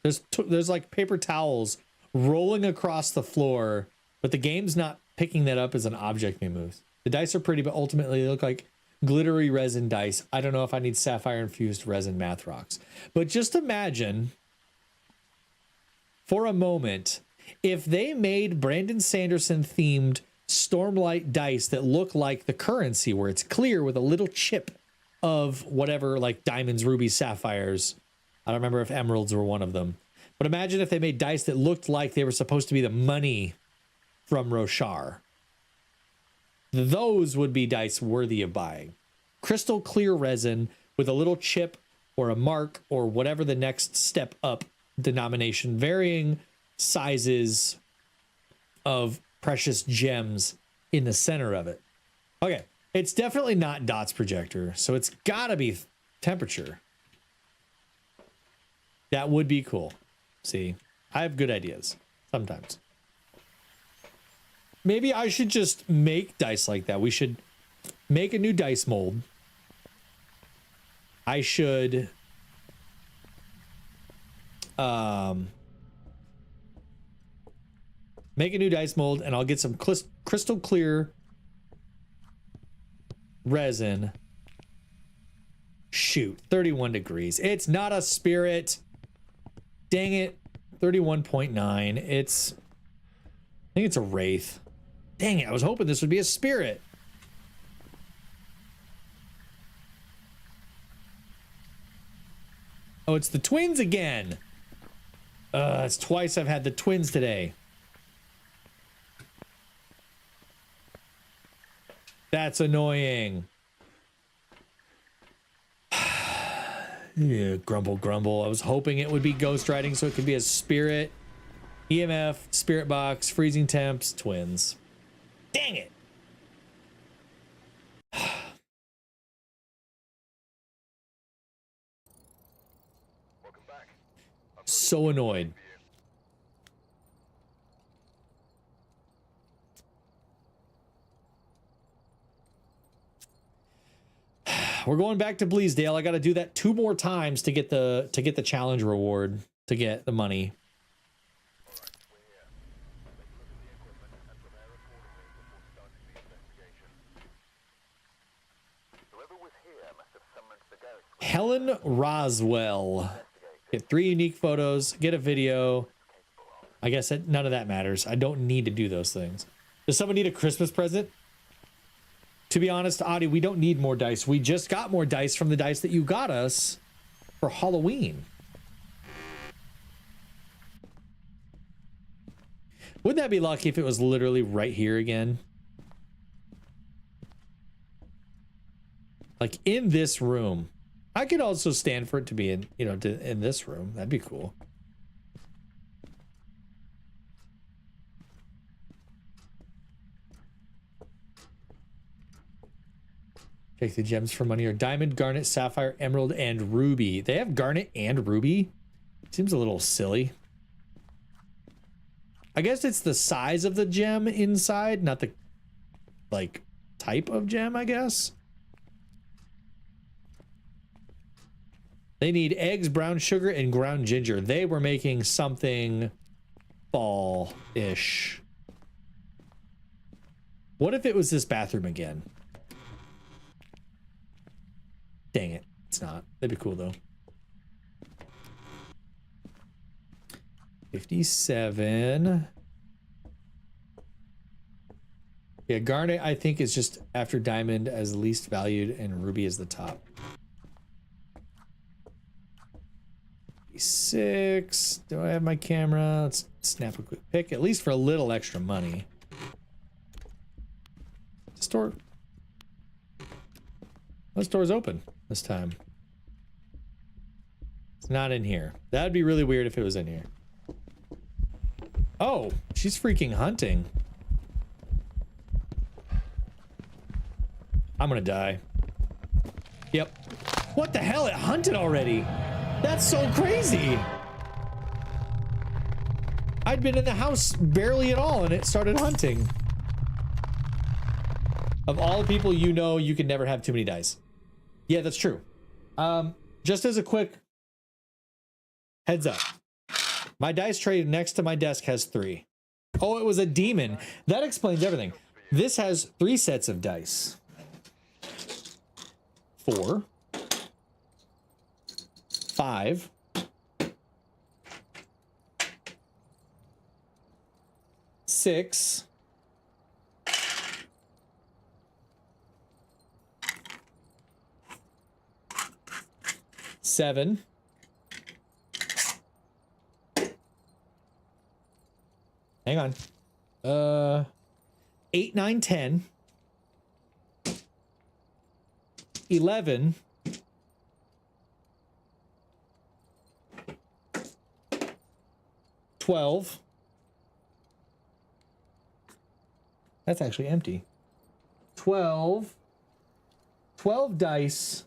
There's like paper towels rolling across the floor, but the game's not picking that up as an object being moved. The dice are pretty, but ultimately they look like glittery resin dice. I don't know if I need sapphire infused resin math rocks, but just imagine for a moment if they made Brandon Sanderson themed Stormlight dice that look like the currency, where it's clear with a little chip of whatever, like diamonds, rubies, sapphires. I don't remember if emeralds were one of them, but imagine if they made dice that looked like they were supposed to be the money from Roshar. Those would be dice worthy of buying. Crystal clear resin with a little chip or a mark or whatever the next step up denomination, varying sizes of precious gems in the center of it. Okay, it's definitely not dots projector, so it's gotta be temperature. That would be cool. See, I have good ideas sometimes. Maybe I should just make dice like that. We should make a new dice mold. I should make a new dice mold, and I'll get some crystal clear resin. Shoot, 31 degrees. It's not a spirit. Dang it. 31.9. It's, I think it's a wraith. Dang it, I was hoping this would be a spirit. Oh, it's the twins again. It's twice I've had the twins today. That's annoying. Yeah, grumble, grumble. I was hoping it would be ghost writing so it could be a spirit. EMF, spirit box, freezing temps, twins. Dang it. So annoyed. We're going back to Bleasdale. I got to do that 2 more times to get the challenge reward, to get the money. Helen Roswell. Get 3 unique photos, get a video. I guess none of that matters. I don't need to do those things. Does someone need a Christmas present? To be honest, Adi, we don't need more dice. We just got more dice from the dice that you got us for Halloween. Wouldn't that be lucky if it was literally right here again? Like in this room. I could also stand for it to be in, you know, in this room. That'd be cool. Take the gems for money or diamond, garnet, sapphire, emerald, and ruby. They have garnet and ruby? Seems a little silly. I guess it's the size of the gem inside, not the, like, type of gem, I guess. They need eggs, brown sugar, and ground ginger. They were making something fall-ish. What if it was this bathroom again? Dang it. It's not. That'd be cool, though. 57. Yeah, garnet, I think, is just after diamond as least valued, and ruby is the top. 6. Do I have my camera? Let's snap a quick pic, at least for a little extra money. Store. The store's open this time. It's not in here. That'd be really weird if it was in here. Oh, she's freaking hunting. I'm gonna die. Yep. What the hell? It hunted already. That's so crazy. I'd been in the house barely at all and it started hunting. Of all the people you know, you can never have too many dice. Yeah, that's true. Just as a quick heads up. My dice tray next to my desk has 3. Oh, it was a demon. That explains everything. This has 3 sets of dice. 4. 5. 6. 7. 8, 9, 10. 11. 12. That's actually empty. 12 dice.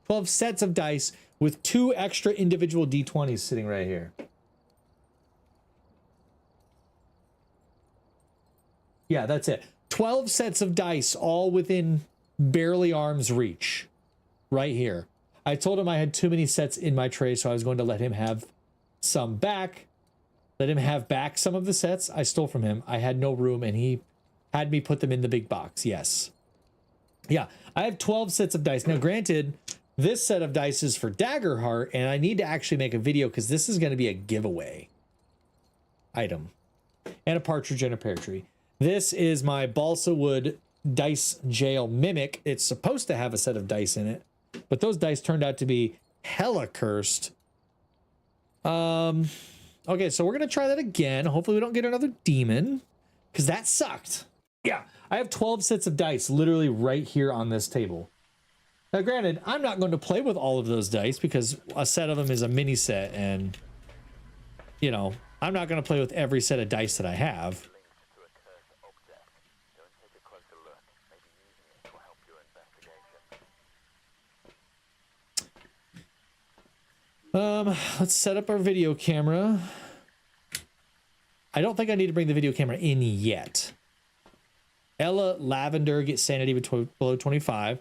12 sets of dice with 2 extra individual D20s sitting right here. Yeah, that's it. 12 sets of dice, all within barely arm's reach. Right here. I told him I had too many sets in my tray, so I was going to let him have some back. Let him have back some of the sets I stole from him. I had no room, and he had me put them in the big box. Yes. Yeah, I have 12 sets of dice. Now, granted, this set of dice is for Daggerheart, and I need to actually make a video because this is going to be a giveaway item. And a partridge and a pear tree. This is my balsa wood dice jail mimic. It's supposed to have a set of dice in it, but those dice turned out to be hella cursed. Okay, so we're going to try that again. Hopefully we don't get another demon because that sucked. Yeah, I have 12 sets of dice literally right here on this table. Now, granted, I'm not going to play with all of those dice because a set of them is a mini set and, you know, I'm not going to play with every set of dice that I have. Let's set up our video camera. I don't think I need to bring the video camera in yet. Ella Lavender gets sanity below 25.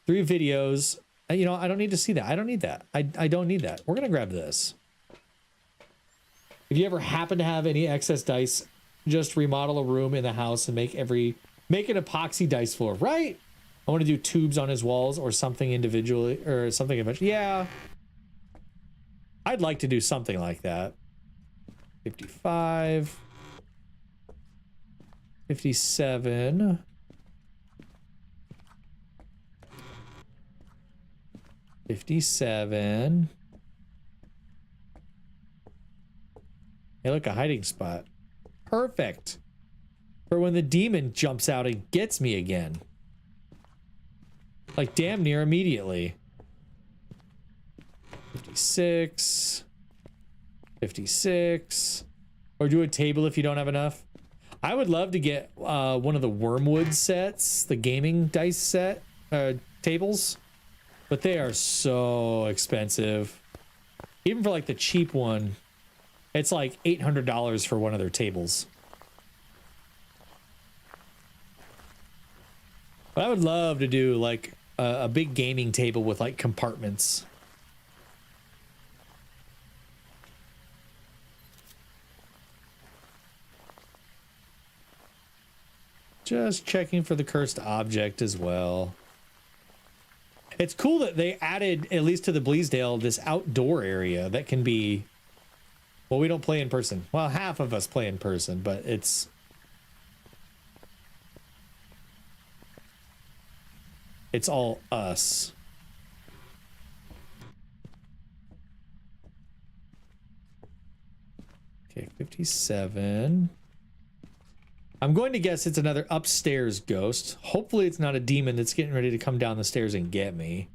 3 videos. You know, I don't need to see that. I don't need that. I don't need that. We're going to grab this. If you ever happen to have any excess dice, just remodel a room in the house and make an epoxy dice floor, right? I want to do tubes on his walls or something individually or something eventually. Yeah. I'd like to do something like that. 55. 57. 57. Hey, look, a hiding spot. Perfect. For when the demon jumps out and gets me again. Like damn near immediately. 56. 56. Or do a table if you don't have enough. I would love to get one of the Wormwood sets, the gaming dice set tables, but they are so expensive. Even for like the cheap one, it's like $800 for one of their tables. But I would love to do like a big gaming table with like compartments. Just checking for the cursed object as well. It's cool that they added, at least to the Bleasdale, this outdoor area that can be... Well, we don't play in person. Well, half of us play in person, but it's... It's all us. Okay, 57. I'm going to guess it's another upstairs ghost. Hopefully it's not a demon that's getting ready to come down the stairs and get me.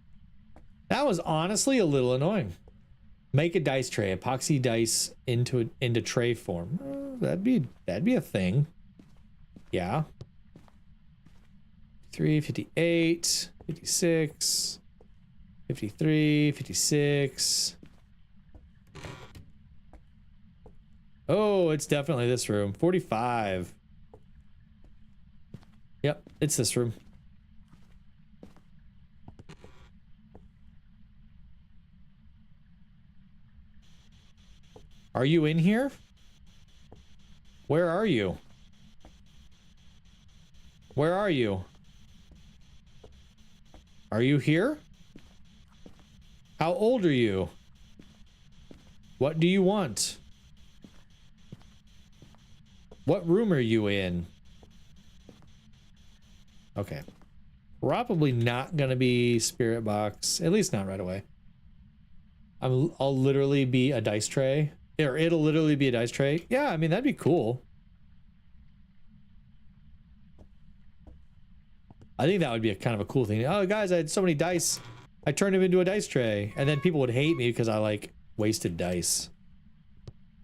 That was honestly a little annoying. Make a dice tray, epoxy dice into tray form. That'd be a thing. Yeah. 53, 58, 56, 53, 56. Oh, it's definitely this room. 45. Yep, it's this room. Are you in here? Where are you? Where are you? Are you here? How old are you? What do you want? What room are you in? Okay. Probably not gonna be spirit box, at least not right away. I'll literally be a dice tray, or it'll literally be a dice tray. Yeah, I mean, that'd be cool. I think that would be a kind of a cool thing. Oh, guys, I had so many dice. I turned them into a dice tray, and then people would hate me because I like wasted dice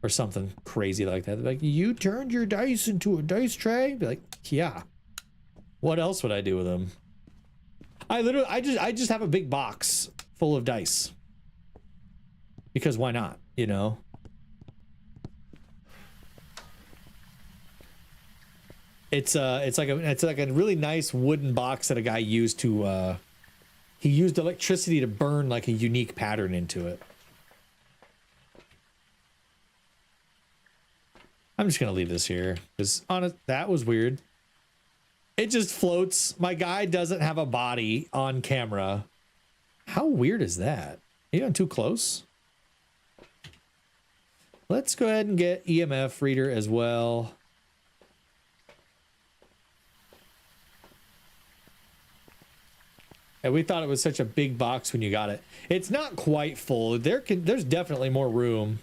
or something crazy like that. They're like, you turned your dice into a dice tray? Be like, yeah. What else would I do with them? I just have a big box full of dice. Because why not, you know? It's like a really nice wooden box that a guy used to he used electricity to burn like a unique pattern into it. I'm just gonna leave this here because honest, that was weird. It just floats. My guy doesn't have a body on camera. How weird is that? Are you going too close? Let's go ahead and get EMF reader as well. And we thought it was such a big box when you got it. It's not quite full. There's definitely more room.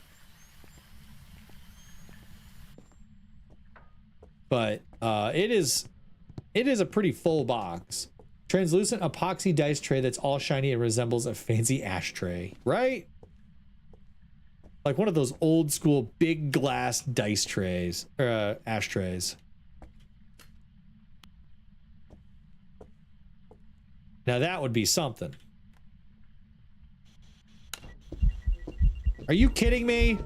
But it is a pretty full box. Translucent epoxy dice tray that's all shiny and resembles a fancy ashtray, right? Like one of those old school big glass dice trays, or ashtrays. Now that would be something. Are you kidding me?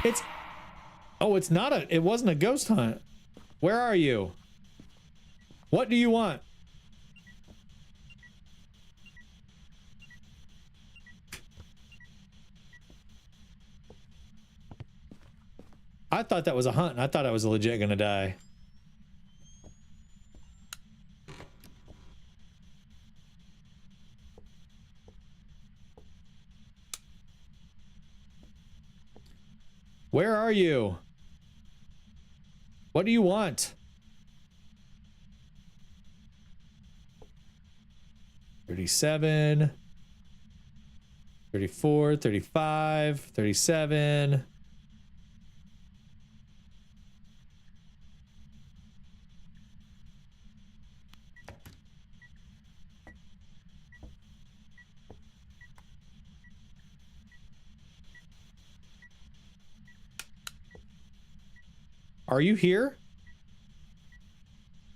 It wasn't a ghost hunt. Where are you? What do you want? I thought that was a hunt, and I thought I was legit gonna die. Where are you? What do you want? 37, 34, 35, 37. Are you here?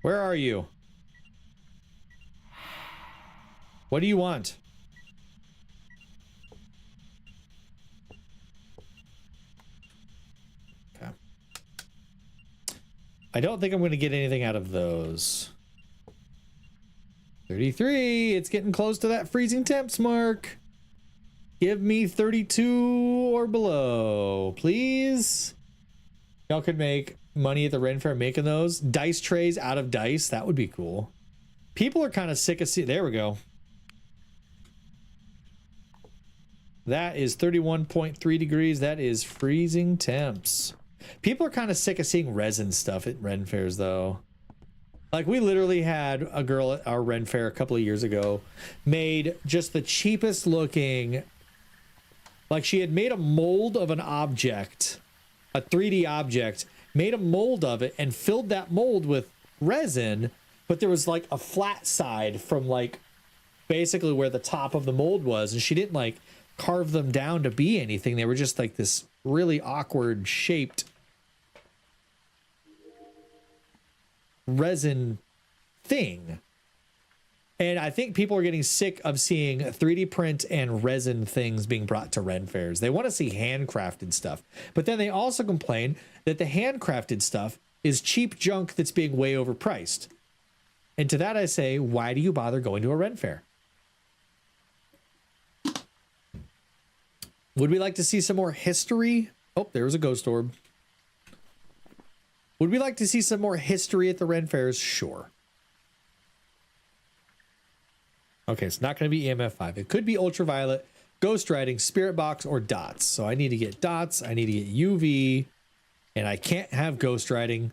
Where are you? What do you want? Okay. I don't think I'm going to get anything out of those. 33. It's getting close to that freezing temps mark. Give me 32 or below, please. Y'all could make money at the Ren Fair making those. Dice trays out of dice. That would be cool. People are kind of sick of there we go. That is 31.3 degrees. That is freezing temps. People are kind of sick of seeing resin stuff at Ren Fairs, though. Like, we literally had a girl at our Ren Fair a couple of years ago made just the cheapest looking. Like, she had made a mold of an object, a 3D object, made a mold of it and filled that mold with resin, but there was like a flat side from like basically where the top of the mold was, and she didn't like carve them down to be anything. They were just like this really awkward shaped resin thing. And I think people are getting sick of seeing 3D print and resin things being brought to Ren Fairs. They want to see handcrafted stuff. But then they also complain that the handcrafted stuff is cheap junk that's being way overpriced. And to that I say, why do you bother going to a Ren Fair? Would we like to see some more history? Oh, there was a ghost orb. Would we like to see some more history at the Ren Fairs? Sure. Okay, it's not going to be EMF 5. It could be ultraviolet, ghost riding, spirit box, or dots. So I need to get dots. I need to get UV, and I can't have ghost riding.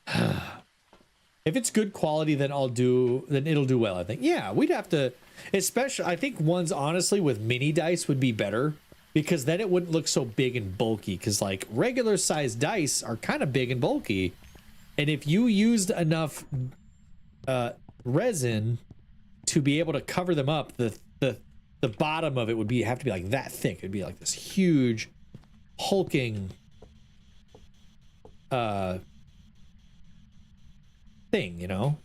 If it's good quality, then it'll do well, I think. Yeah, we'd have to, especially, I think ones honestly with mini dice would be better, because then it wouldn't look so big and bulky, because like regular sized dice are kind of big and bulky. And if you used enough resin to be able to cover them up, the bottom of it would have to be like that thick. It'd be like this huge hulking thing, you know?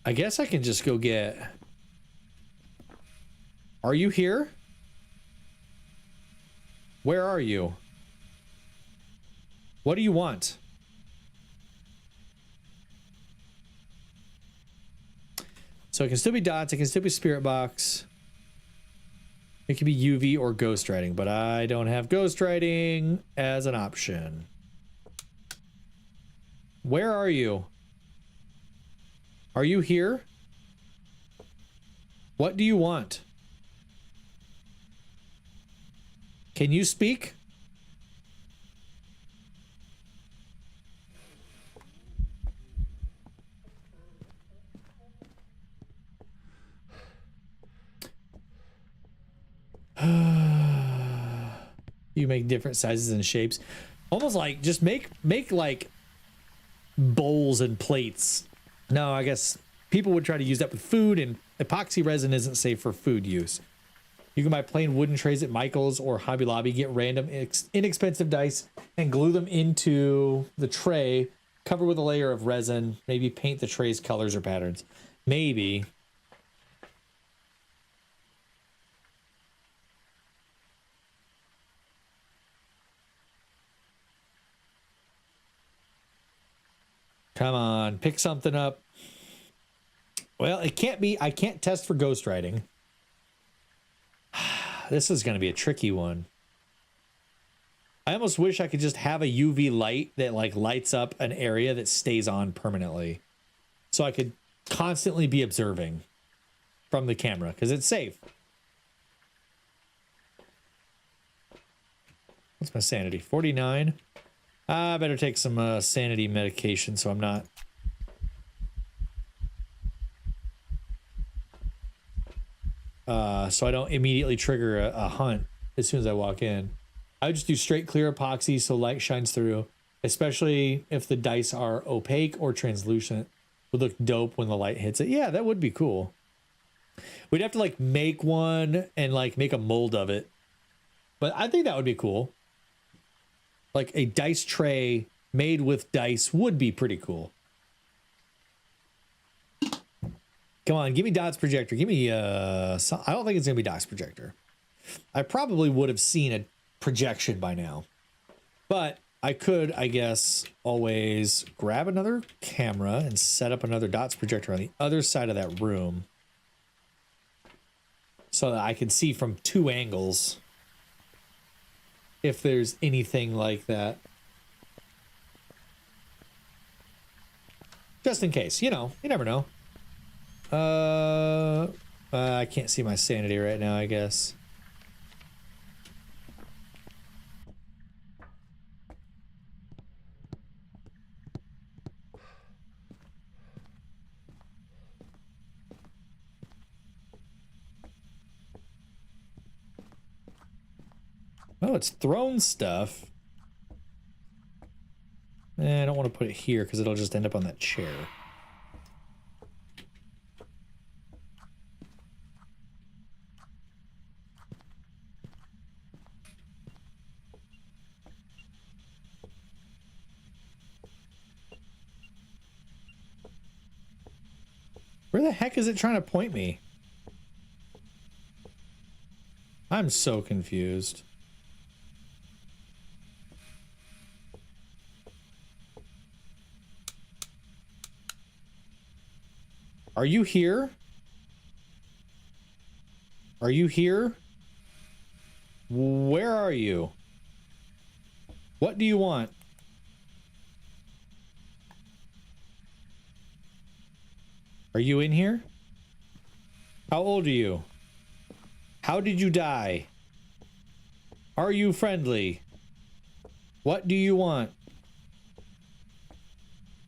I guess I can just go get... Are you here? Where are you? What do you want? So it can still be dots, it can still be spirit box. It can be UV or ghost riding, but I don't have ghost riding as an option. Where are you? Are you here? What do you want? Can you speak? You make different sizes and shapes. Almost like just make like bowls and plates. No, I guess people would try to use that with food, and epoxy resin isn't safe for food use. You can buy plain wooden trays at Michael's or Hobby Lobby, get random inexpensive dice and glue them into the tray, cover with a layer of resin, maybe paint the tray's colors or patterns. Maybe. Come on, pick something up. Well, it can't be. I can't test for ghost writing. This is going to be a tricky one. I almost wish I could just have a UV light that like lights up an area that stays on permanently. So I could constantly be observing from the camera because it's safe. What's my sanity? 49. I better take some sanity medication so I'm not. So I don't immediately trigger a hunt as soon as I walk in. I would just do straight clear epoxy so light shines through, especially if the dice are opaque or translucent. It would look dope when the light hits it. Yeah, that would be cool. We'd have to like make one and like make a mold of it. But I think that would be cool. Like a dice tray made with dice would be pretty cool. Come on, give me Dot's projector. Give me I don't think it's gonna be Dot's projector. I probably would have seen a projection by now. But I could, I guess, always grab another camera and set up another Dot's projector on the other side of that room. So that I can see from 2 angles. If there's anything like that. Just in case, you know, you never know. I can't see my sanity right now, I guess. Oh, it's thrown stuff. I don't want to put it here because it'll just end up on that chair. Where the heck is it trying to point me? I'm so confused. Are you here? Are you here? Where are you? What do you want? Are you in here? How old are you? How did you die? Are you friendly? What do you want?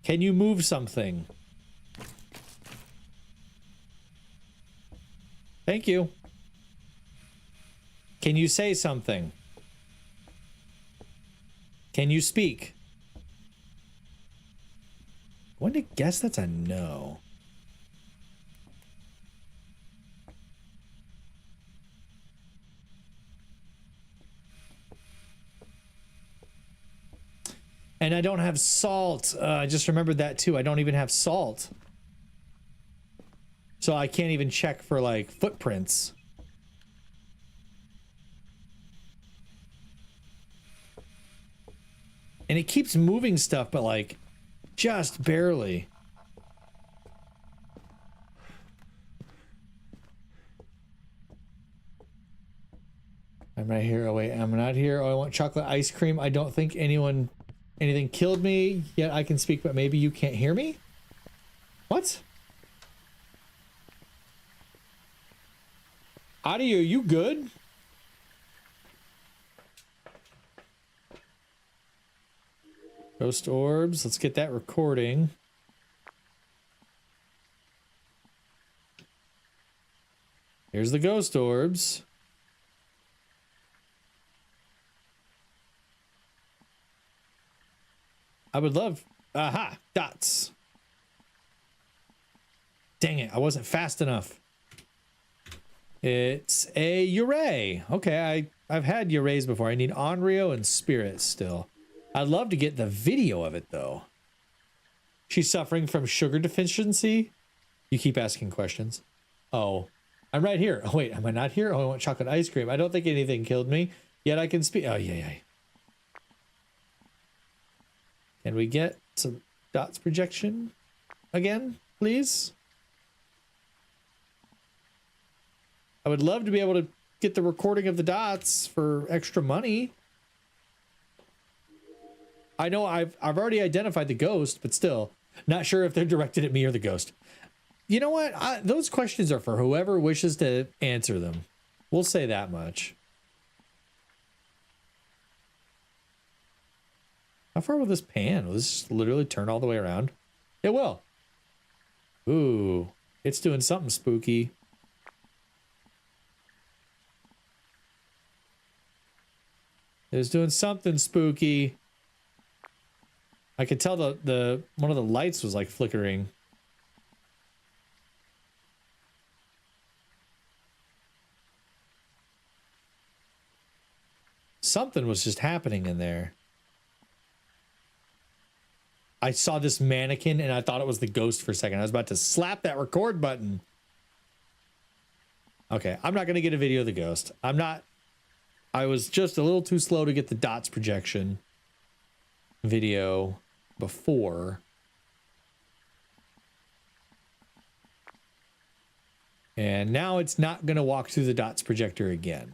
Can you move something? Thank you. Can you say something? Can you speak? I want to guess that's a no. And I don't have salt. I just remembered that too. I don't even have salt. So I can't even check for like footprints. And it keeps moving stuff, but like just barely. I'm right here. Oh wait, I'm not here. Oh, I want chocolate ice cream. I don't think anything killed me yet. I can speak, but maybe you can't hear me. What? Audio, you good? Ghost orbs. Let's get that recording. Here's the ghost orbs. I would love... Aha! Dots. Dang it, I wasn't fast enough. It's a Uray. Okay, I've had Urays before. I need Onryo and Spirit still. I'd love to get the video of it, though. She's suffering from sugar deficiency? You keep asking questions. Oh, I'm right here. Oh, wait, am I not here? Oh, I want chocolate ice cream. I don't think anything killed me, yet I can speak. Oh, yeah. Can we get some dots projection again, please? I would love to be able to get the recording of the dots for extra money. I know I've already identified the ghost, but still not sure if they're directed at me or the ghost. You know what? Those questions are for whoever wishes to answer them. We'll say that much. How far will this pan? Will this literally turn all the way around? It will. Ooh, it's doing something spooky. It's doing something spooky. I could tell the one of the lights was like flickering. Something was just happening in there. I saw this mannequin and I thought it was the ghost for a second. I was about to slap that record button. Okay, I'm not going to get a video of the ghost. I was just a little too slow to get the dots projection video before. And now it's not going to walk through the dots projector again.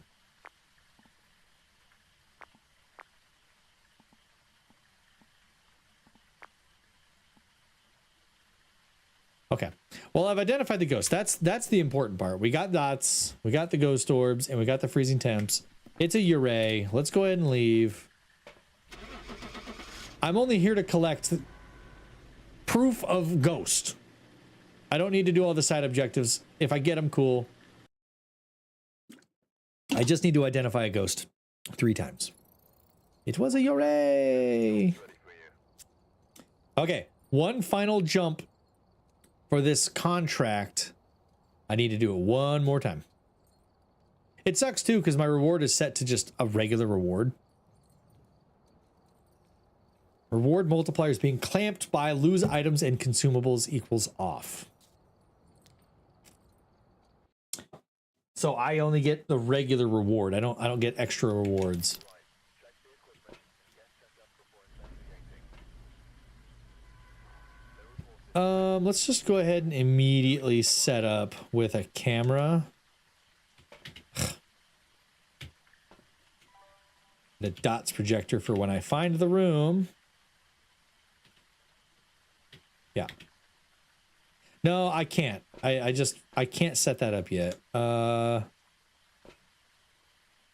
Okay. Well, I've identified the ghost. That's the important part. We got dots, we got the ghost orbs, and we got the freezing temps. It's a Uray. Let's go ahead and leave. I'm only here to collect proof of ghost. I don't need to do all the side objectives. If I get them, cool. I just need to identify a ghost 3 times. It was a Uray. Okay. One final jump for this contract. I need to do it one more time. It sucks too because my reward is set to just a regular reward. Reward multipliers being clamped by lose items and consumables equals off. So I only get the regular reward. I don't get extra rewards. Let's just go ahead and immediately set up with a camera. The dots projector for when I find the room. Yeah. No, I can't. I can't set that up yet.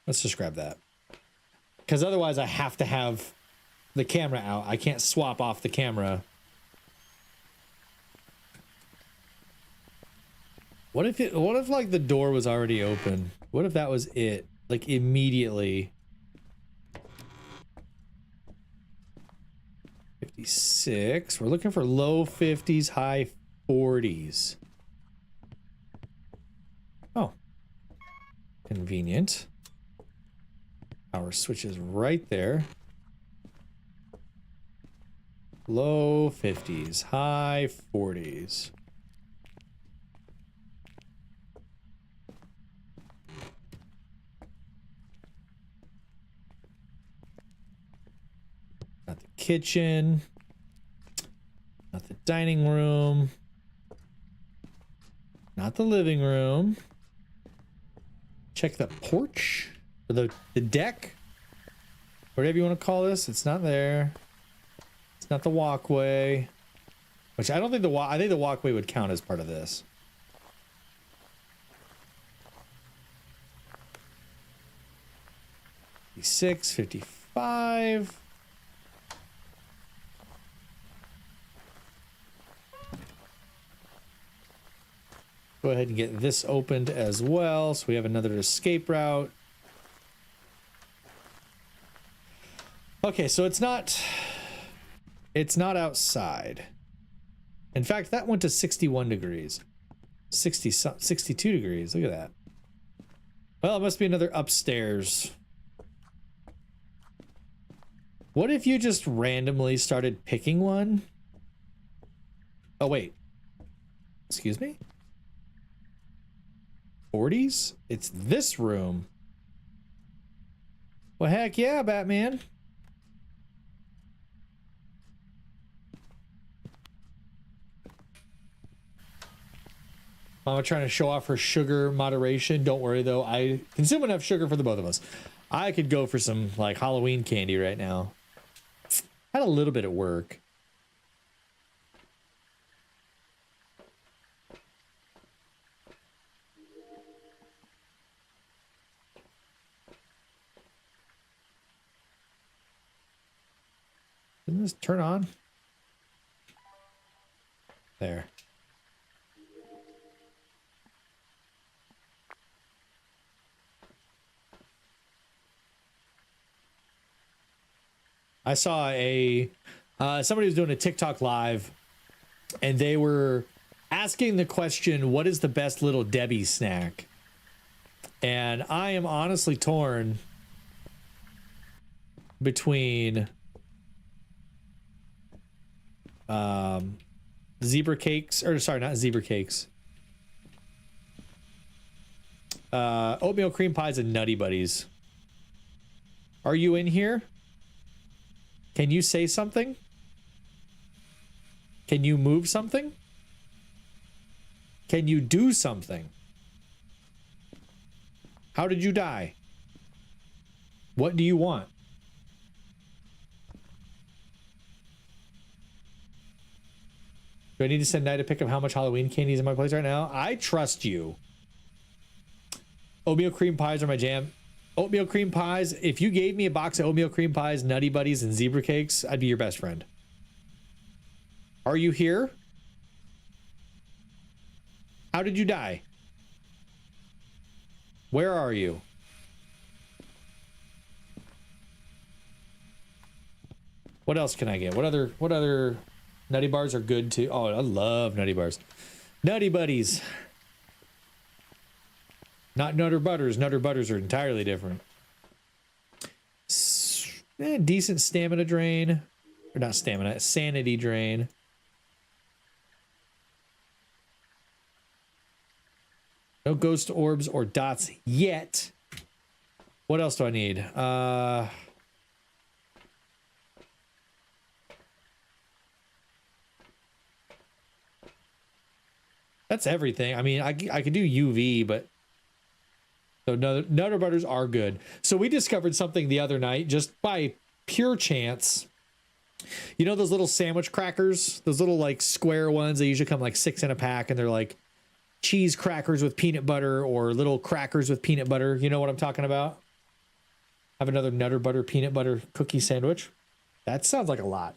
Let's just grab that. Because otherwise I have to have the camera out. I can't swap off the camera. What if like the door was already open? What if that was it? Like immediately. 56. We're looking for low 50s, high 40s. Oh. Convenient. Power switch is right there. Low 50s, high 40s. Not the kitchen. Not the dining room. Not the living room. Check the porch. Or the deck. Whatever you want to call this. It's not there. It's not the walkway. Which I don't think I think the walkway would count as part of this. 56, 55. Go ahead and get this opened as well, so we have another escape route. Okay, so it's not outside. In fact, that went to 61 degrees. 62 degrees. Look at that. Well, it must be another upstairs. What if you just randomly started picking one? Oh, wait. Excuse me? 40s? It's this room. Well, heck yeah, Batman. Mama trying to show off her sugar moderation. Don't worry though, I consume enough sugar for the both of us. I could go for some like Halloween candy right now. Had a little bit at work. Didn't this turn on? There. I saw a somebody was doing a TikTok live, and they were asking the question, "What is the best Little Debbie snack?" And I am honestly torn between zebra cakes, or sorry, not zebra cakes. Oatmeal cream pies and Nutty Buddies. Are you in here? Can you say something? Can you move something? Can you do something? How did you die? What do you want? Do I need to send Knight a pic of how much Halloween candy is in my place right now? I trust you. Oatmeal cream pies are my jam. Oatmeal cream pies. If you gave me a box of oatmeal cream pies, Nutty Buddies, and zebra cakes, I'd be your best friend. Are you here? How did you die? Where are you? What else can I get? What other Nutty bars are good too? Oh, I love Nutty bars. Nutty Buddies. Not Nutter Butters. Nutter Butters are entirely different. Decent stamina drain. Or not stamina, sanity drain. No ghost orbs or dots yet. What else do I need? That's everything. I mean, I could do UV, but so Nutter Butters are good. So we discovered something the other night just by pure chance. You know those little sandwich crackers? Those little like square ones, they usually come like 6 in a pack, and they're like cheese crackers with peanut butter or little crackers with peanut butter. You know what I'm talking about? Have another Nutter Butter peanut butter cookie sandwich. That sounds like a lot.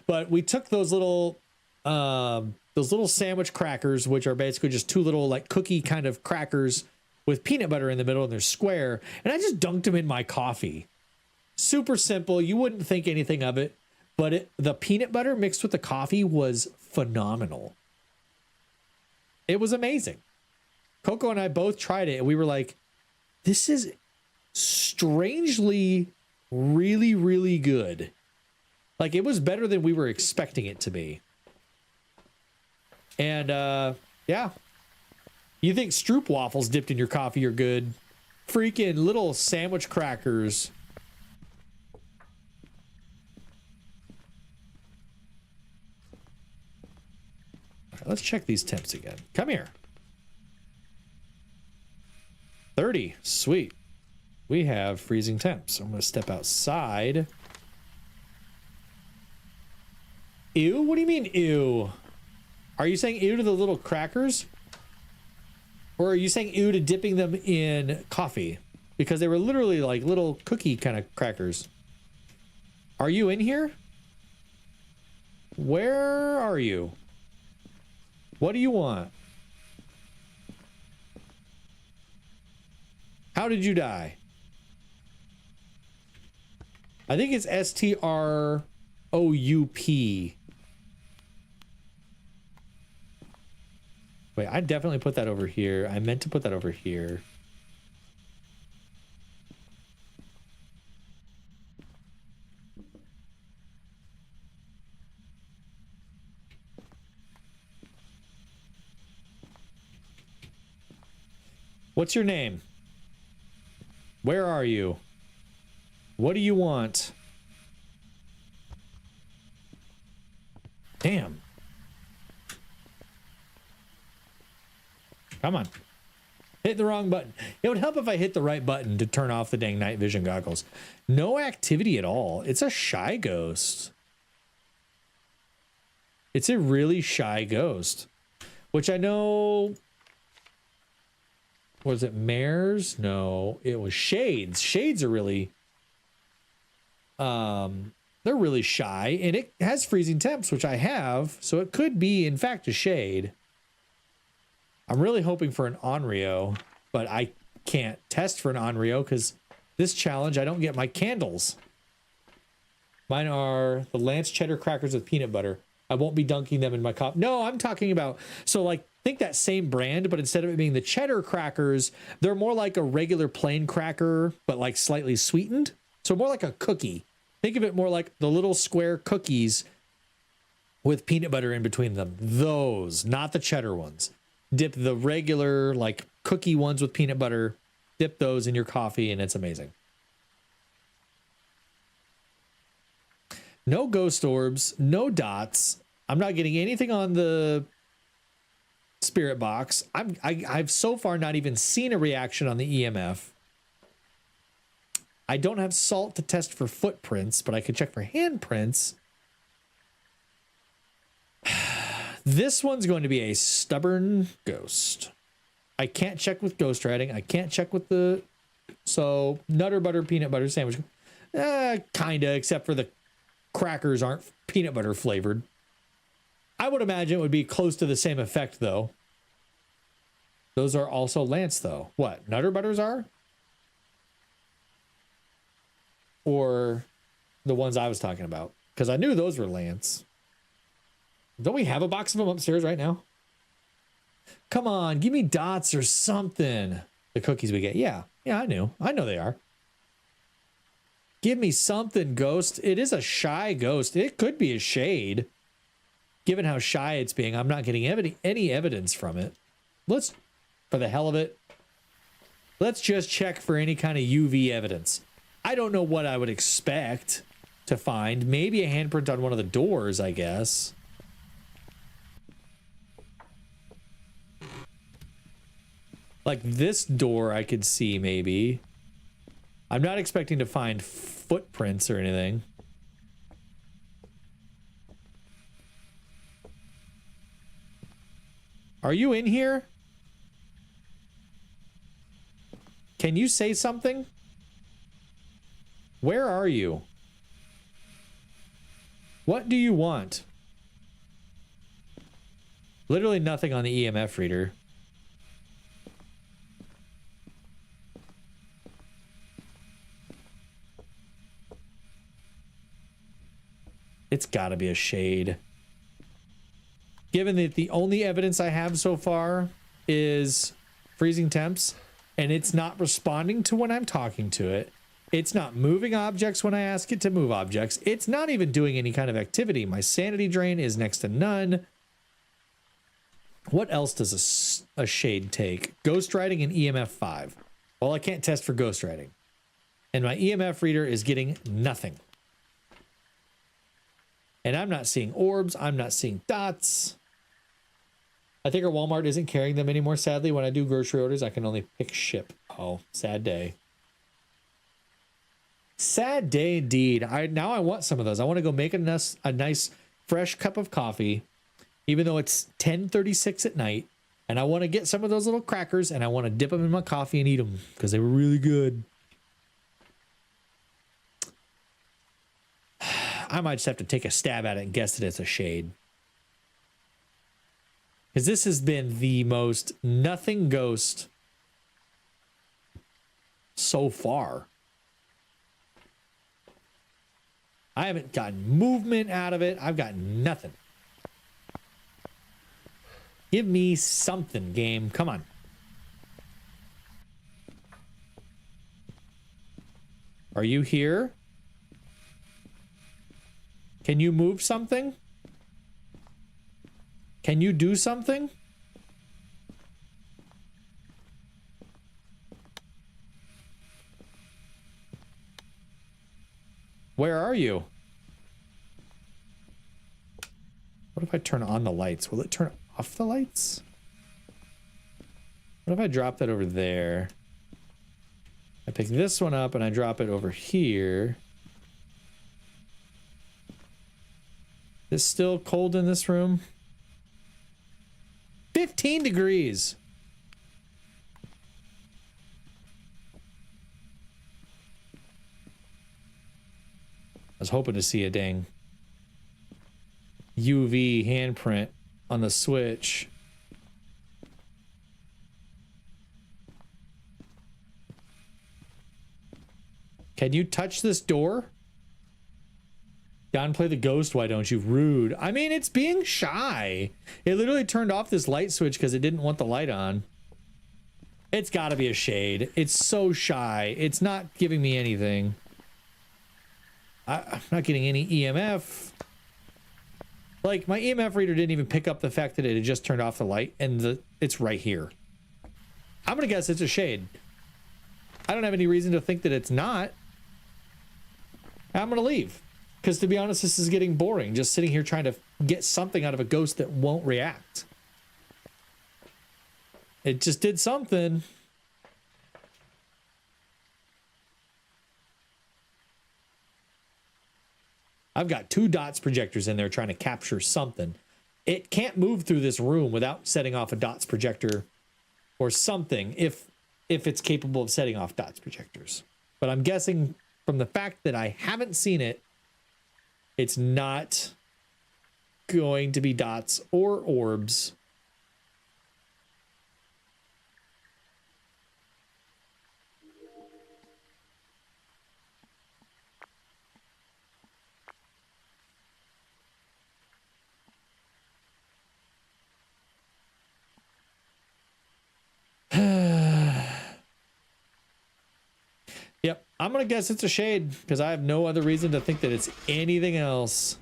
But we took those little sandwich crackers, which are basically just two little like cookie kind of crackers with peanut butter in the middle, and they're square, and I just dunked them in my coffee. Super simple. You wouldn't think anything of it, but the peanut butter mixed with the coffee was phenomenal. It was amazing. Coco and I both tried it, and we were like, this is strangely really, really good. Like, it was better than we were expecting it to be. And yeah, you think Stroop waffles dipped in your coffee are good. Freaking little sandwich crackers. All right, let's check these temps again. Come here. 30. Sweet. We have freezing temps. I'm going to step outside. Ew? What do you mean, ew? Are you saying ew to the little crackers? Or are you saying ew to dipping them in coffee? Because they were literally like little cookie kind of crackers. Are you in here? Where are you? What do you want? How did you die? I think it's STROUP. Wait, I definitely put that over here. I meant to put that over here. What's your name? Where are you? What do you want? Damn. Come on. Hit the wrong button. It would help if I hit the right button to turn off the dang night vision goggles. No activity at all. It's a shy ghost. It's a really shy ghost. Which I know... Was it mares? No, it was shades. Shades are really... they're really shy. And it has freezing temps, which I have. So it could be, in fact, a shade. I'm really hoping for an Onryo, but I can't test for an Onryo because this challenge, I don't get my candles. Mine are the Lance cheddar crackers with peanut butter. I won't be dunking them in my cup. No, I'm talking about, so like, think that same brand, but instead of it being the cheddar crackers, they're more like a regular plain cracker, but like slightly sweetened. So more like a cookie. Think of it more like the little square cookies with peanut butter in between them. Those, not the cheddar ones. Dip the regular, like, cookie ones with peanut butter. Dip those in your coffee, and it's amazing. No ghost orbs. No dots. I'm not getting anything on the spirit box. I've so far not even seen a reaction on the EMF. I don't have salt to test for footprints, but I can check for handprints. This one's going to be a stubborn ghost. I can't check with ghost writing. I can't check with the... So, Nutter Butter Peanut Butter Sandwich. Kinda, except for the crackers aren't peanut butter flavored. I would imagine it would be close to the same effect, though. Those are also Lance, though. What? Nutter Butters are? Or the ones I was talking about? Because I knew those were Lance. Don't we have a box of them upstairs right now? Come on, give me dots or something. The cookies we get. Yeah, I knew. I know they are. Give me something, ghost. It is a shy ghost. It could be a shade. Given how shy it's being, I'm not getting any evidence from it. Let's, for the hell of it, let's just check for any kind of UV evidence. I don't know what I would expect to find. Maybe a handprint on one of the doors, I guess. Like this door I could see, maybe. I'm not expecting to find footprints or anything. Are you in here? Can you say something? Where are you? What do you want? Literally nothing on the EMF reader. It's gotta be a shade. Given that the only evidence I have so far is freezing temps, and it's not responding to when I'm talking to it. It's not moving objects when I ask it to move objects. It's not even doing any kind of activity. My sanity drain is next to none. What else does a shade take? Ghost writing and EMF 5. Well, I can't test for ghost writing. And my EMF reader is getting nothing. And I'm not seeing orbs. I'm not seeing dots. I think our Walmart isn't carrying them anymore, sadly. When I do grocery orders, I can only pick ship. Oh, sad day. Sad day indeed. Now I want some of those. I want to go make a nice fresh cup of coffee, even though it's 10:36 at night. And I want to get some of those little crackers, and I want to dip them in my coffee and eat them because they were really good. I might just have to take a stab at it and guess that it's a shade. Because this has been the most nothing ghost so far. I haven't gotten movement out of it. I've got nothing. Give me something, game. Come on. Are you here? Can you move something? Can you do something? Where are you? What if I turn on the lights? Will it turn off the lights? What if I drop that over there? I pick this one up and I drop it over here. Is it still cold in this room? 15 degrees. I was hoping to see a dang UV handprint on the switch. Can you touch this door? Down, play the ghost, why don't you? Rude. I mean, it's being shy. It literally turned off this light switch because it didn't want the light on. It's gotta be a shade. It's so shy. It's not giving me anything. I'm not getting any EMF. Like, my EMF reader didn't even pick up the fact that it had just turned off the light, and it's right here. I'm gonna guess it's a shade. I don't have any reason to think that it's not. I'm gonna leave. Because to be honest, this is getting boring. Just sitting here trying to get something out of a ghost that won't react. It just did something. I've got 2 dots projectors in there trying to capture something. It can't move through this room without setting off a dots projector or something if it's capable of setting off dots projectors. But I'm guessing from the fact that I haven't seen it, it's not going to be dots or orbs. Yep, I'm gonna guess it's a shade because I have no other reason to think that it's anything else.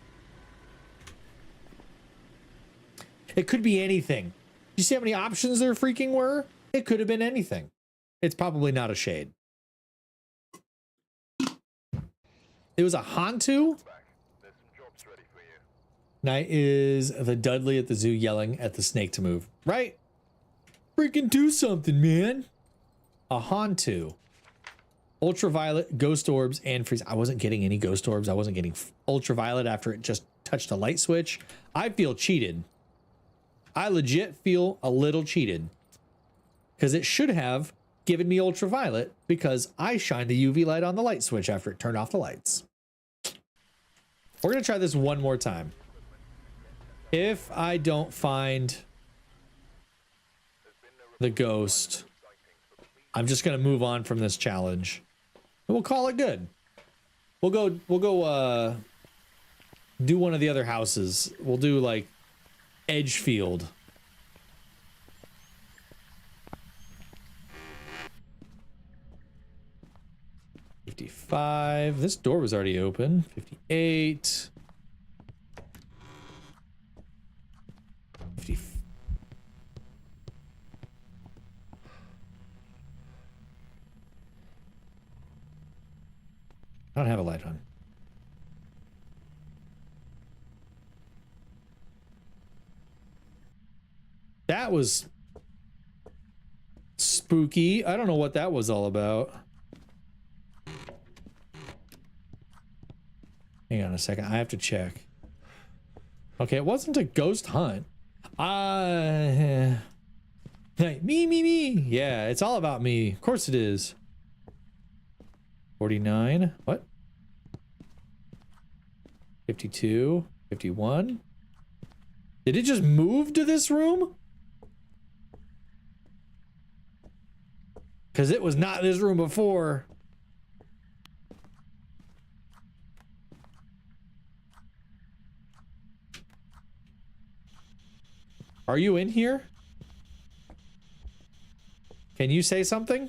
It could be anything. You see how many options there freaking were? It could have been anything. It's probably not a shade. It was a Hantu? Night is the Dudley at the zoo yelling at the snake to move. Right? Freaking do something, man. A Hantu. Ultraviolet, ghost orbs, and freeze. I wasn't getting any ghost orbs. I wasn't getting ultraviolet after it just touched a light switch. I feel cheated. I legit feel a little cheated. Because it should have given me ultraviolet because I shined the UV light on the light switch after it turned off the lights. We're going to try this one more time. If I don't find the ghost, I'm just going to move on from this challenge. And we'll call it good. We'll go do one of the other houses. We'll do like Edgefield. $55. This door was already open. $58. 50. I don't have a light on. That was spooky. I don't know what that was all about. Hang on a second. I have to check. Okay, it wasn't a ghost hunt. Hey, me. Yeah, it's all about me. Of course it is. 49. What? 52. 51. Did it just move to this room? Because it was not this room before. Are you in here? Can you say something?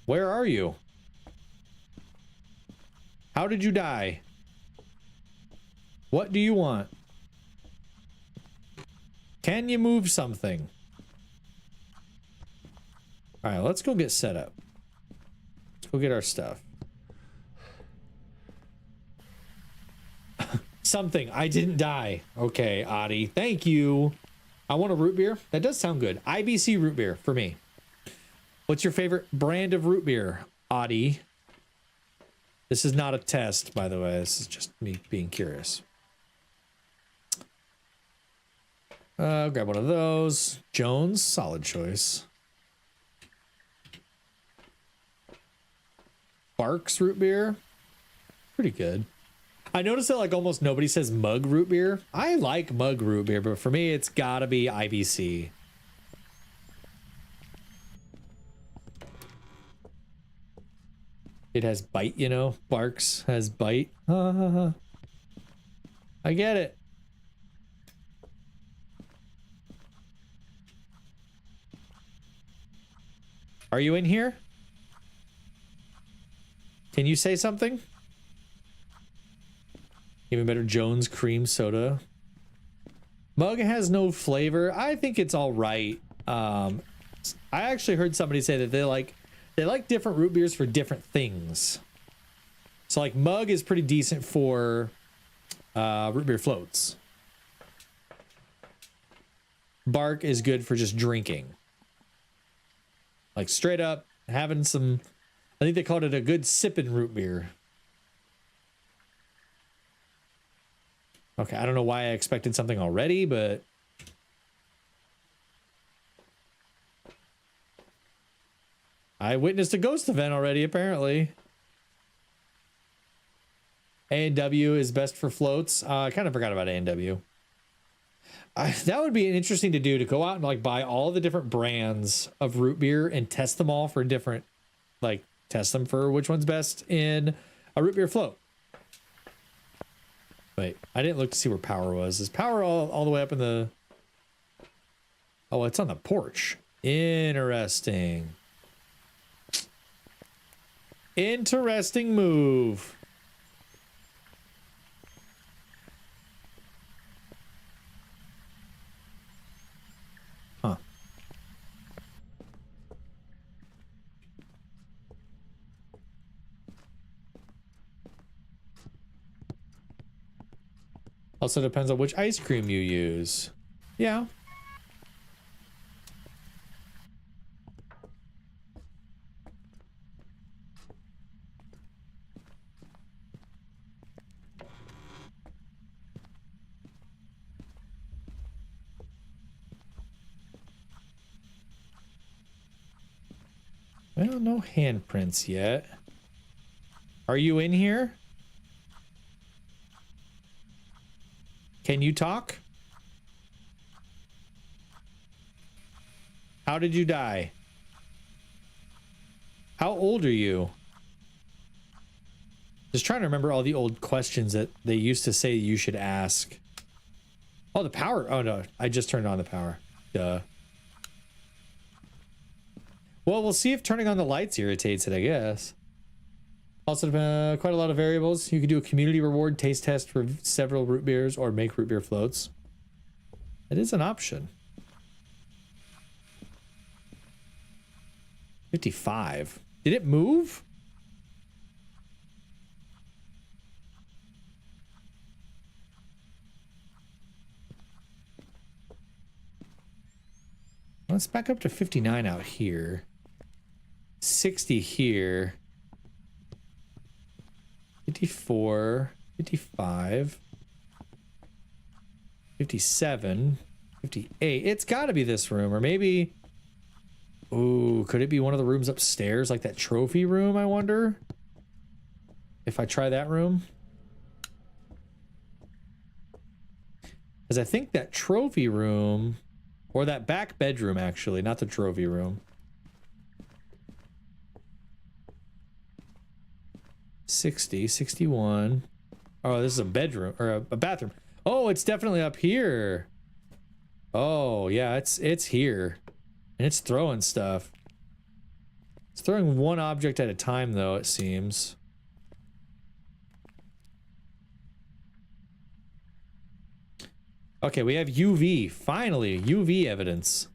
Where are you? How did you die? What do you want? Can you move something? All right, let's go get set up. Let's go get our stuff. Something. I didn't die. Okay, Adi. Thank you. I want a root beer. That does sound good. IBC root beer for me. What's your favorite brand of root beer, Audie? This is not a test, by the way. This is just me being curious. Grab one of those. Jones, solid choice. Barks root beer, pretty good. I noticed that like almost nobody says mug root beer. I like mug root beer, but for me, it's gotta be IBC. It has bite, you know. Barks has bite. I get it. Are you in here? Can you say something? Even better, Jones cream soda. Mug has no flavor. I think it's all right. I actually heard somebody say that they like different root beers for different things. So like Mug is pretty decent for root beer floats. Bark is good for just drinking. Like straight up having some, I think they called it a good sipping root beer. Okay, I don't know why I expected something already, but I witnessed a ghost event already, apparently. A&W is best for floats. I kind of forgot about A&W. That would be interesting to do, to go out and like buy all the different brands of root beer and test them all for different, like test them for which one's best in a root beer float. Wait, I didn't look to see where power was. Is power all the way up in the... Oh, it's on the porch. Interesting. Interesting move. Huh. Also depends on which ice cream you use. Yeah. Well, no handprints yet. Are you in here? Can you talk? How did you die? How old are you? Just trying to remember all the old questions that they used to say you should ask. Oh, the power. Oh, no. I just turned on the power. Duh. Well, we'll see if turning on the lights irritates it, I guess. Also, quite a lot of variables. You could do a community reward taste test for several root beers or make root beer floats. It is an option. 55. Did it move? Let's back up to 59 out here. 60 here. 54, 55, 57, 58. It's got to be this room, or maybe... Ooh, could it be one of the rooms upstairs, like that trophy room, I wonder? If I try that room? Because I think that trophy room, or that back bedroom, actually, not the trophy room. 60, 61. Oh, this is a bedroom or a bathroom. Oh, it's definitely up here. Oh, yeah, it's here. And it's throwing stuff. It's throwing one object at a time, though, it seems. Okay, we have UV. Finally, UV evidence.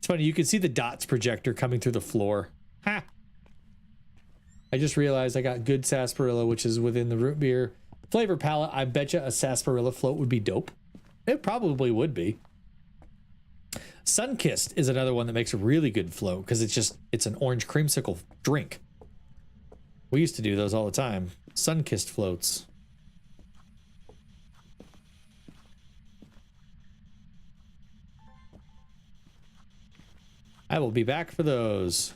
Funny, you can see the dots projector coming through the floor. Ha! I just realized I got good sarsaparilla, which is within the root beer flavor palette. I bet you a sarsaparilla float would be dope. It probably would be. Sunkissed is another one that makes a really good float because it's an orange creamsicle drink. We used to do those all the time. Sunkissed floats. I will be back for those.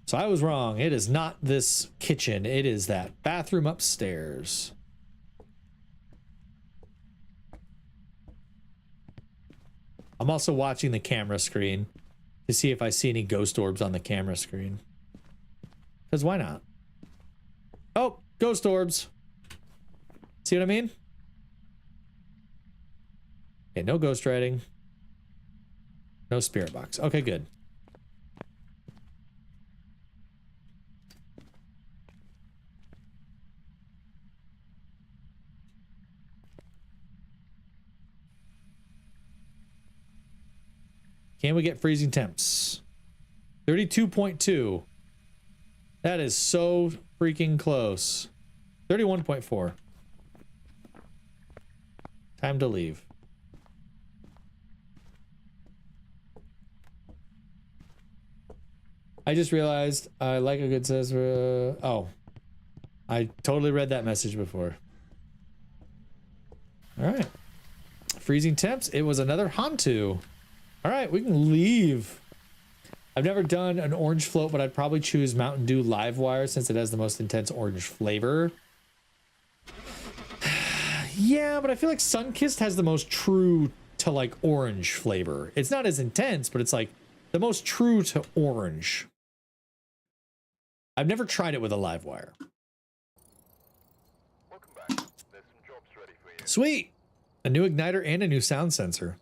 So I was wrong. It is not this kitchen. It is that bathroom upstairs. I'm also watching the camera screen to see if I see any ghost orbs on the camera screen. Because why not? Oh, ghost orbs. See what I mean? Okay, no ghost writing. No spirit box. Okay, good. Can we get freezing temps? 32.2. That is so freaking close. 31.4. Time to leave. I just realized I like a good says. Oh, I totally read that message before. All right. Freezing temps. It was another Hantu. All right, we can leave. I've never done an orange float, but I'd probably choose Mountain Dew Livewire since it has the most intense orange flavor. Yeah, but I feel like Sunkissed has the most true to like orange flavor. It's not as intense, but it's like the most true to orange. I've never tried it with a Livewire. Welcome back. There's some jobs ready for you. Sweet. A new igniter and a new sound sensor.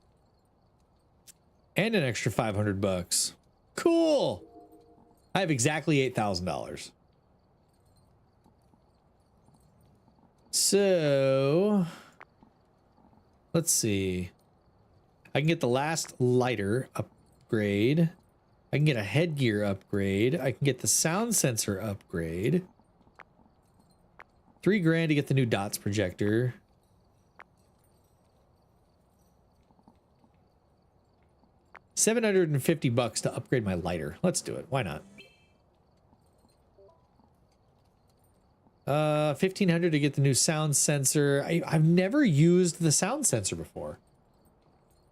And an extra 500 bucks. Cool. I have exactly $8,000. So, let's see. I can get the last lighter upgrade. I can get a headgear upgrade. I can get the sound sensor upgrade. $3,000 to get the new dots projector. $750 to upgrade my lighter. Let's do it. Why not? 1,500 to get the new sound sensor. I've never used the sound sensor before.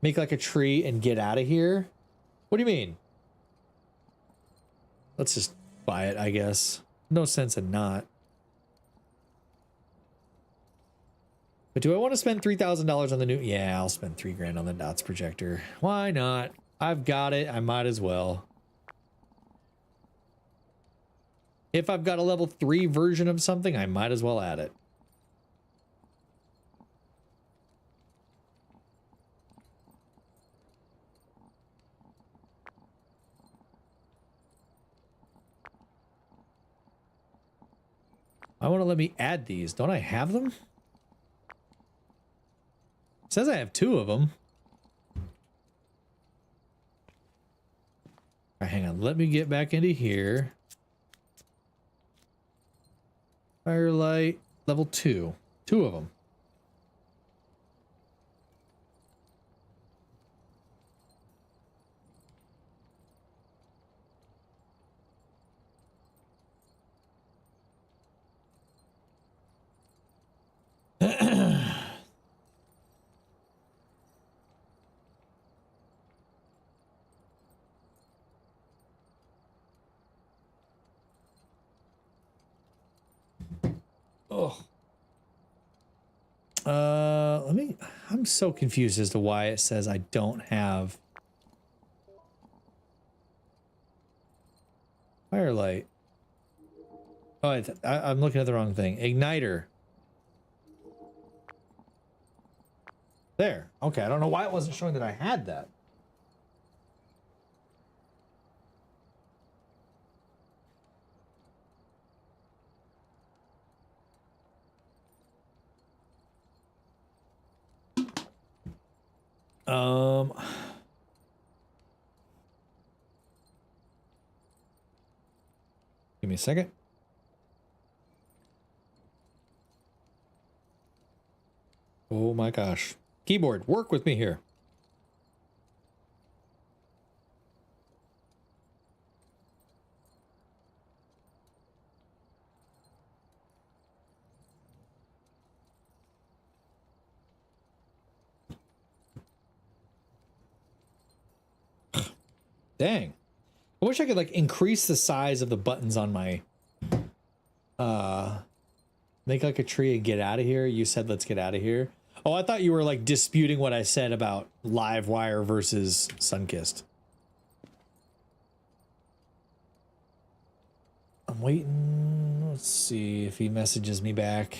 Make like a tree and get out of here. What do you mean? Let's just buy it, I guess. No sense in not. But do I want to spend $3,000 on the new? Yeah, I'll spend $3,000 on the dots projector. Why not? I've got it. I might as well. If I've got a level 3 version of something, I might as well add it. I want to let me add these. Don't I have them? It says I have 2 of them. All right, hang on. Let me get back into here. Firelight level 2. 2 of them. Oh. I'm so confused as to why it says I don't have Firelight. Oh, I'm looking at the wrong thing. Igniter. There. Okay, I don't know why it wasn't showing that I had that. Give me a second. Oh my gosh. Keyboard, work with me here. Dang. I wish I could like increase the size of the buttons on my make like a tree and get out of here. You said let's get out of here. Oh, I thought you were like disputing what I said about Livewire versus Sunkissed. I'm waiting. Let's see if he messages me back.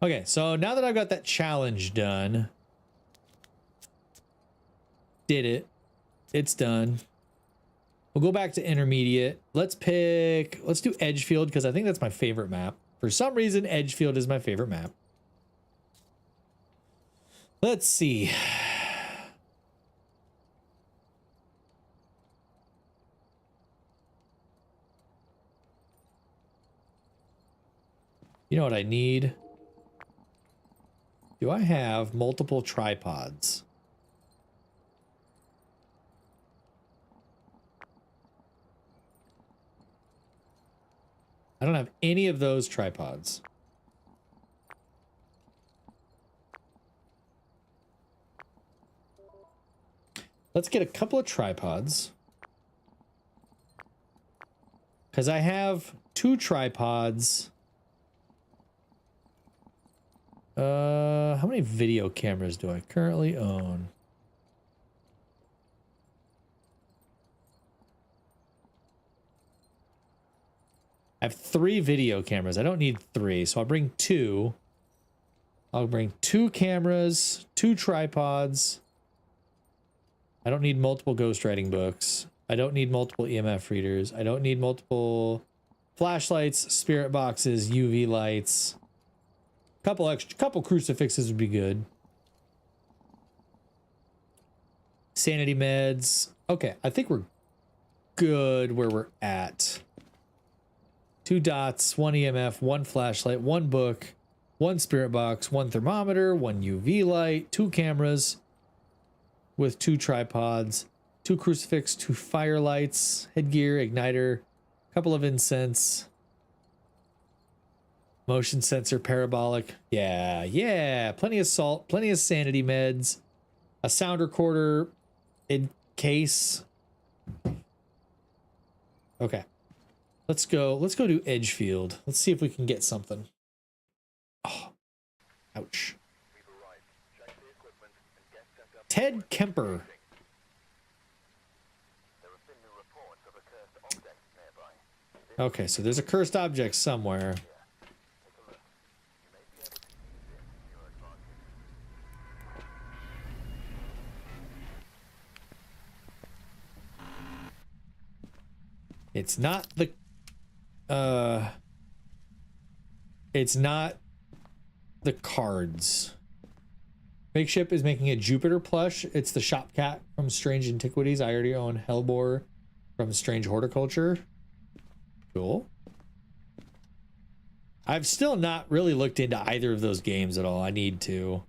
Okay, so now that I've got that challenge done, did it. It's done. We'll go back to intermediate. Let's do Edgefield because I think that's my favorite map. For some reason, Edgefield is my favorite map. Let's see. You know what I need? Do I have multiple tripods? I don't have any of those tripods. Let's get a couple of tripods. Because I have 2 tripods. How many video cameras do I currently own? I have 3 video cameras. I don't need 3, so I'll bring 2. I'll bring 2 cameras, 2 tripods. I don't need multiple ghostwriting books. I don't need multiple EMF readers. I don't need multiple flashlights, spirit boxes, UV lights. Couple crucifixes would be good. Sanity meds. Okay, I think we're good where we're at. 2 dots, 1 EMF, 1 flashlight, 1 book, 1 spirit box, 1 thermometer, 1 UV light, 2 cameras with 2 tripods, 2 crucifix, 2 firelights, headgear, igniter, couple of incense, motion sensor, parabolic. Yeah. Plenty of salt, plenty of sanity meds, a sound recorder in case. Okay. Let's go do Edgefield. Let's see if we can get something. Oh, ouch. Ted Kemper. Okay, so there's a cursed object somewhere. It's not the cards. Makeship is making a Jupiter plush. It's the shop cat from Strange Antiquities. I already own Hellbore from Strange Horticulture. Cool. I've still not really looked into either of those games at all. I need to.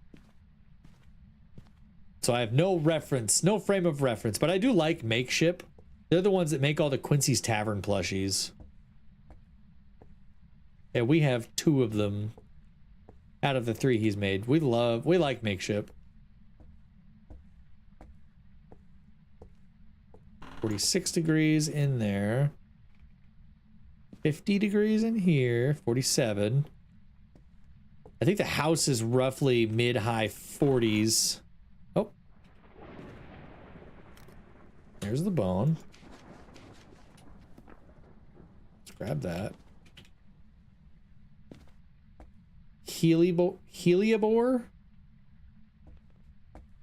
So I have no reference, no frame of reference, but I do like Makeship. They're the ones that make all the Quincy's Tavern plushies. And we have 2 of them out of the 3 he's made. We like Makeship. 46 degrees in there. 50 degrees in here. 47. I think the house is roughly mid-high 40s. Oh. There's the bone. Let's grab that. Heliobore?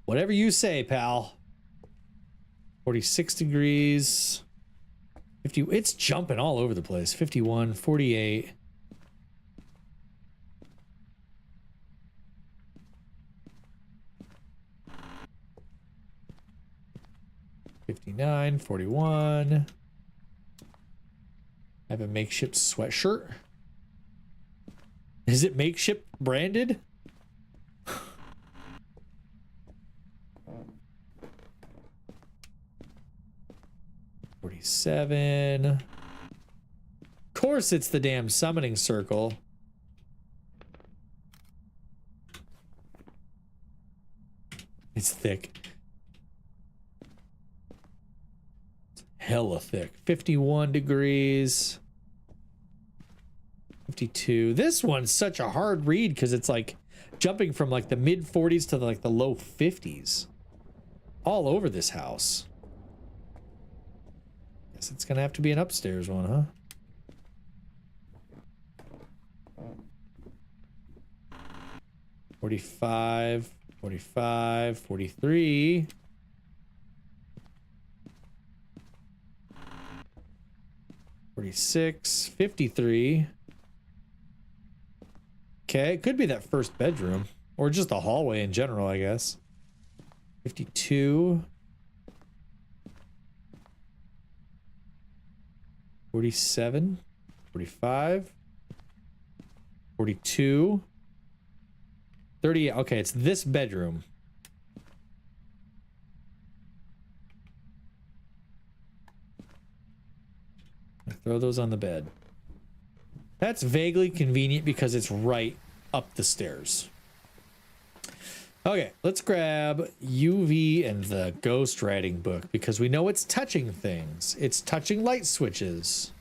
Whatever you say, pal. 46 degrees. 50. It's jumping all over the place. 51, 48. 59, 41. I have a makeshift sweatshirt. Is it makeshift branded? $47. Of course it's the damn summoning circle. It's thick. It's hella thick. 51 degrees. 52. This one's such a hard read because it's like jumping from like the mid 40s to like the low 50s. All over this house. Guess it's gonna have to be an upstairs one, huh? $45, $45, $43. $46, $53. Okay, it could be that first bedroom. Or just the hallway in general, I guess. 52. 47. 45. 42. 38. Okay, it's this bedroom. Throw those on the bed. That's vaguely convenient because it's right up the stairs. Okay, let's grab UV and the ghost writing book because we know it's touching things. It's touching light switches.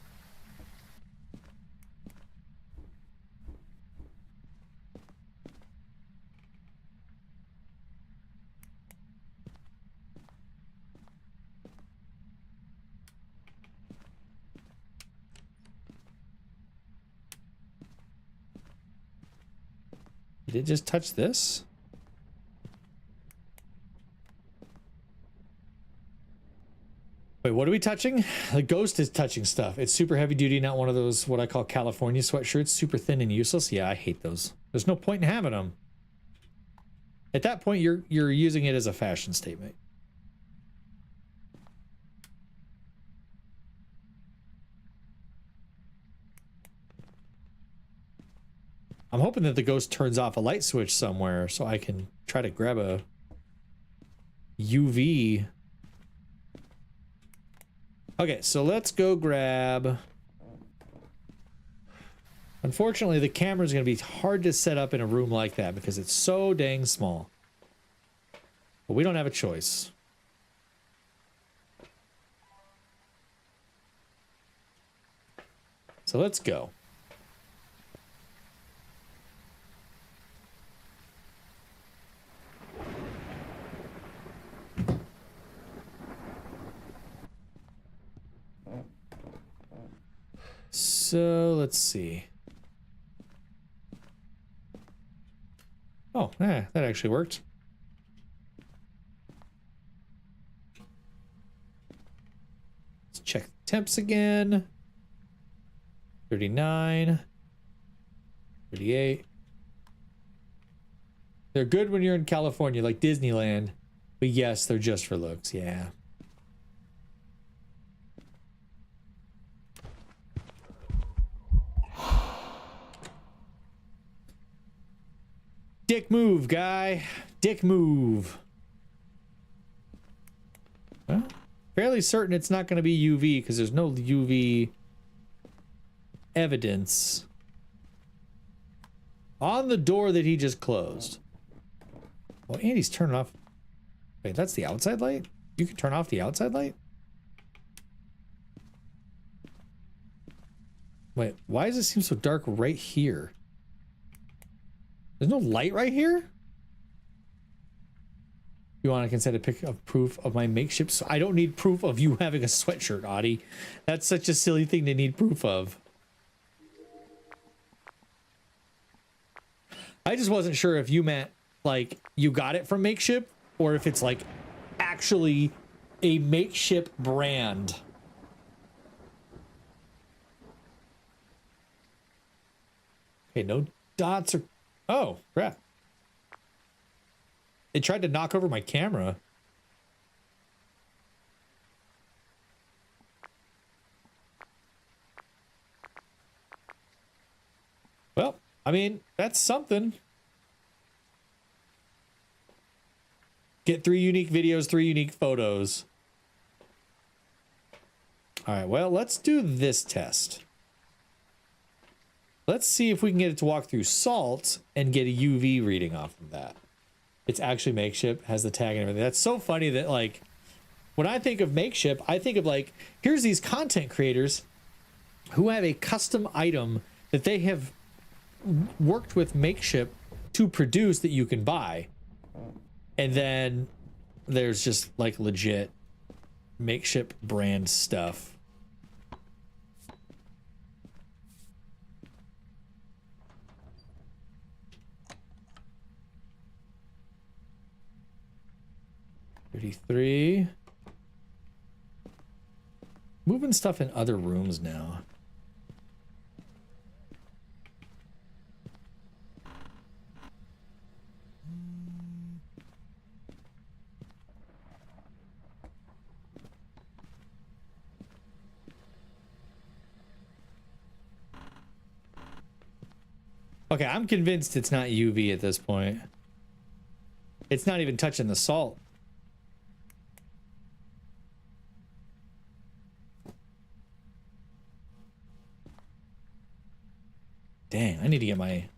Did it just touch this? Wait, what are we touching? The ghost is touching stuff. It's super heavy duty, not one of those what I call California sweatshirts. Super thin and useless. Yeah, I hate those. There's no point in having them. At that point, you're using it as a fashion statement. I'm hoping that the ghost turns off a light switch somewhere so I can try to grab a UV. Okay, so let's go grab... Unfortunately, the camera is going to be hard to set up in a room like that because it's so dang small. But we don't have a choice. So let's go. So let's see. Oh, that actually worked. Let's check the temps again. 39. 38. They're good when you're in California, like Disneyland. But yes, they're just for looks, yeah. Dick move, guy. Dick move. Well, fairly certain it's not going to be UV because there's no UV evidence on the door that he just closed. Well, Andy's turning off. Wait, that's the outside light? You can turn off the outside light? Wait, why does it seem so dark right here? There's no light right here? You want to consider a pic of proof of my makeshift? So I don't need proof of you having a sweatshirt, Audie. That's such a silly thing to need proof of. I just wasn't sure if you meant like you got it from makeshift or if it's like actually a makeshift brand. Okay, no dots or... Oh, crap. It tried to knock over my camera. I mean, that's something. Get 3 unique videos, 3 unique photos. All right, well, let's do this test. Let's see if we can get it to walk through salt and get a UV reading off of that. It's actually makeshift, has the tag and everything. That's so funny that, like, when I think of makeshift, I think of, like, here's these content creators who have a custom item that they have worked with makeshift to produce that you can buy. And then there's just, like, legit makeshift brand stuff. $33. Moving stuff in other rooms now. Okay, I'm convinced it's not UV at this point. It's not even touching the salt. Dang, I need to get my...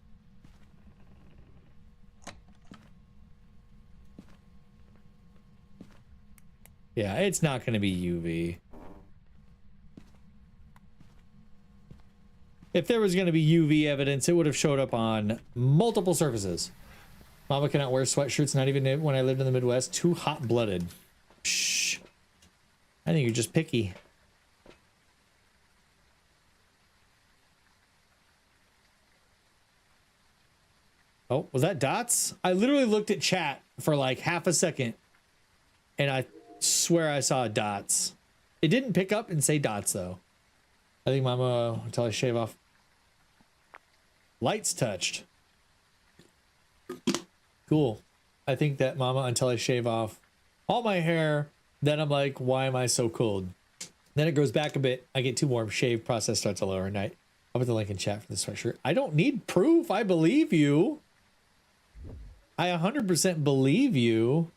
Yeah, it's not going to be UV. If there was going to be UV evidence, it would have showed up on multiple surfaces. Mama cannot wear sweatshirts, not even when I lived in the Midwest. Too hot-blooded. Shh. I think you're just picky. Oh, was that dots? I literally looked at chat for like half a second and I swear I saw dots. It didn't pick up and say dots though. I think Mama, until I shave off. Lights touched. Cool. I think that Mama, until I shave off all my hair, then I'm like, why am I so cold? Then it goes back a bit. I get 2 more. Shave process starts at lower night. I'll put the link in chat for the sweatshirt. I don't need proof. I believe you. I 100% believe you.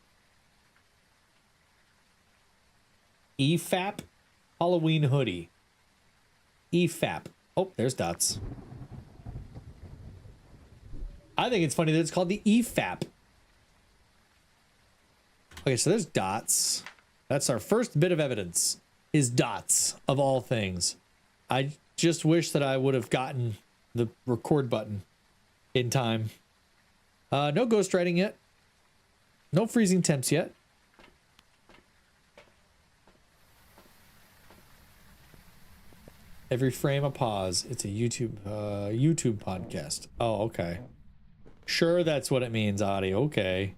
EFAP Halloween hoodie. EFAP. Oh, there's dots. I think it's funny that it's called the EFAP. Okay, so there's dots. That's our first bit of evidence, is dots of all things. I just wish that I would have gotten the record button in time. No ghostwriting yet. No freezing temps yet. Every frame a pause. It's a YouTube podcast. Oh, okay. Sure, that's what it means, Audie. Okay.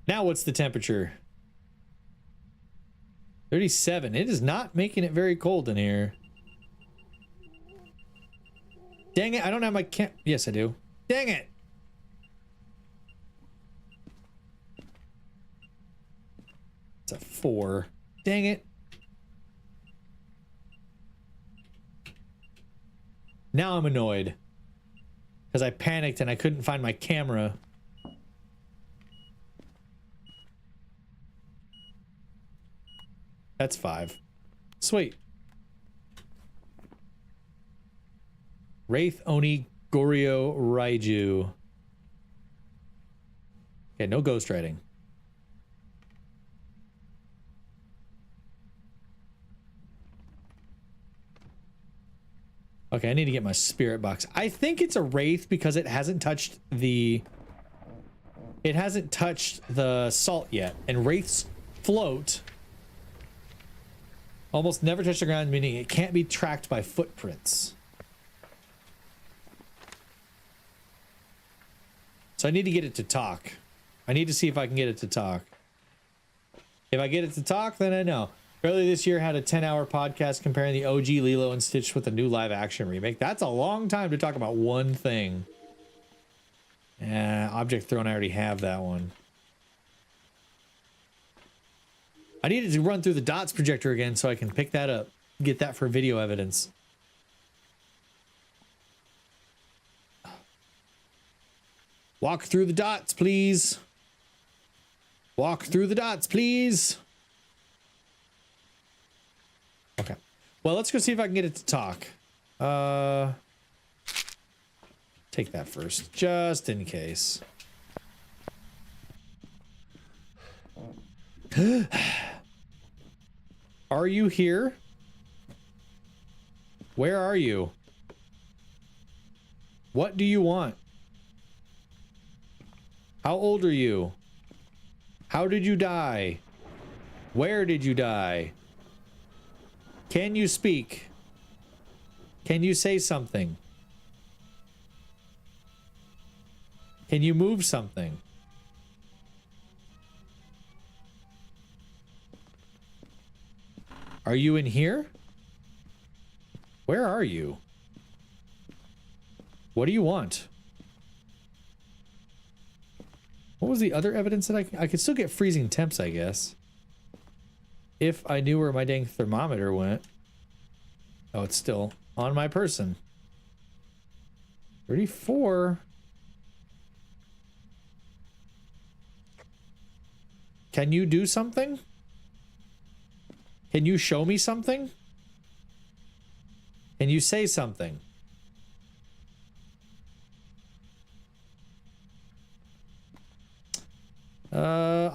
Now what's the temperature? 37. It is not making it very cold in here. Dang it, I don't have my cam. Yes, I do. Dang it. It's a 4. Dang it. Now I'm annoyed. Because I panicked and I couldn't find my camera. That's 5. Sweet. Wraith Oni Goryo Raiju. Okay, no ghostwriting. Okay, I need to get my spirit box. I think it's a wraith because it hasn't touched the... It hasn't touched the salt yet. And wraiths float. Almost never touch the ground, meaning it can't be tracked by footprints. So I need to get it to talk. I need to see if I can get it to talk. If I get it to talk, then I know. Earlier this year, had a 10-hour podcast comparing the OG Lilo and Stitch with the new live-action remake. That's a long time to talk about one thing. Object Throne, I already have that one. I needed to run through the dots projector again so I can pick that up. get that for video evidence. Walk through the dots, please. Walk through the dots, please. Okay. Well, let's go see if I can get it to talk. Take that first, just in case. Are you here? Where are you? What do you want? How old are you? How did you die? Where did you die? Can you speak? Can you say something? Can you move something? Are you in here? Where are you? What do you want? What was the other evidence that I could still get freezing temps, I guess. If I knew where my dang thermometer went. Oh, it's still on my person. 34. Can you do something? Can you show me something? Can you say something?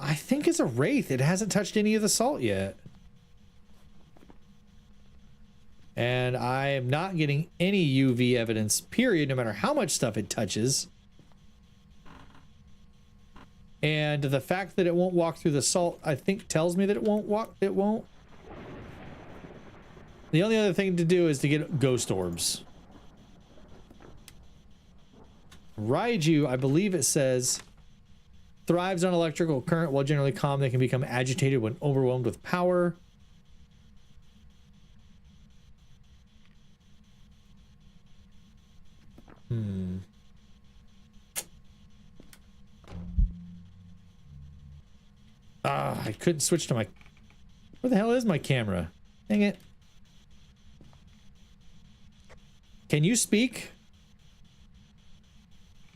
I think it's a wraith. It hasn't touched any of the salt yet. And I am not getting any UV evidence, period, no matter how much stuff it touches. And the fact that it won't walk through the salt, I think tells me that it won't walk. It won't. The only other thing to do is to get ghost orbs. Raiju, I believe it says, thrives on electrical current. While generally calm, they can become agitated when overwhelmed with power. I couldn't switch to my... Where the hell is my camera? Dang it. Can you speak?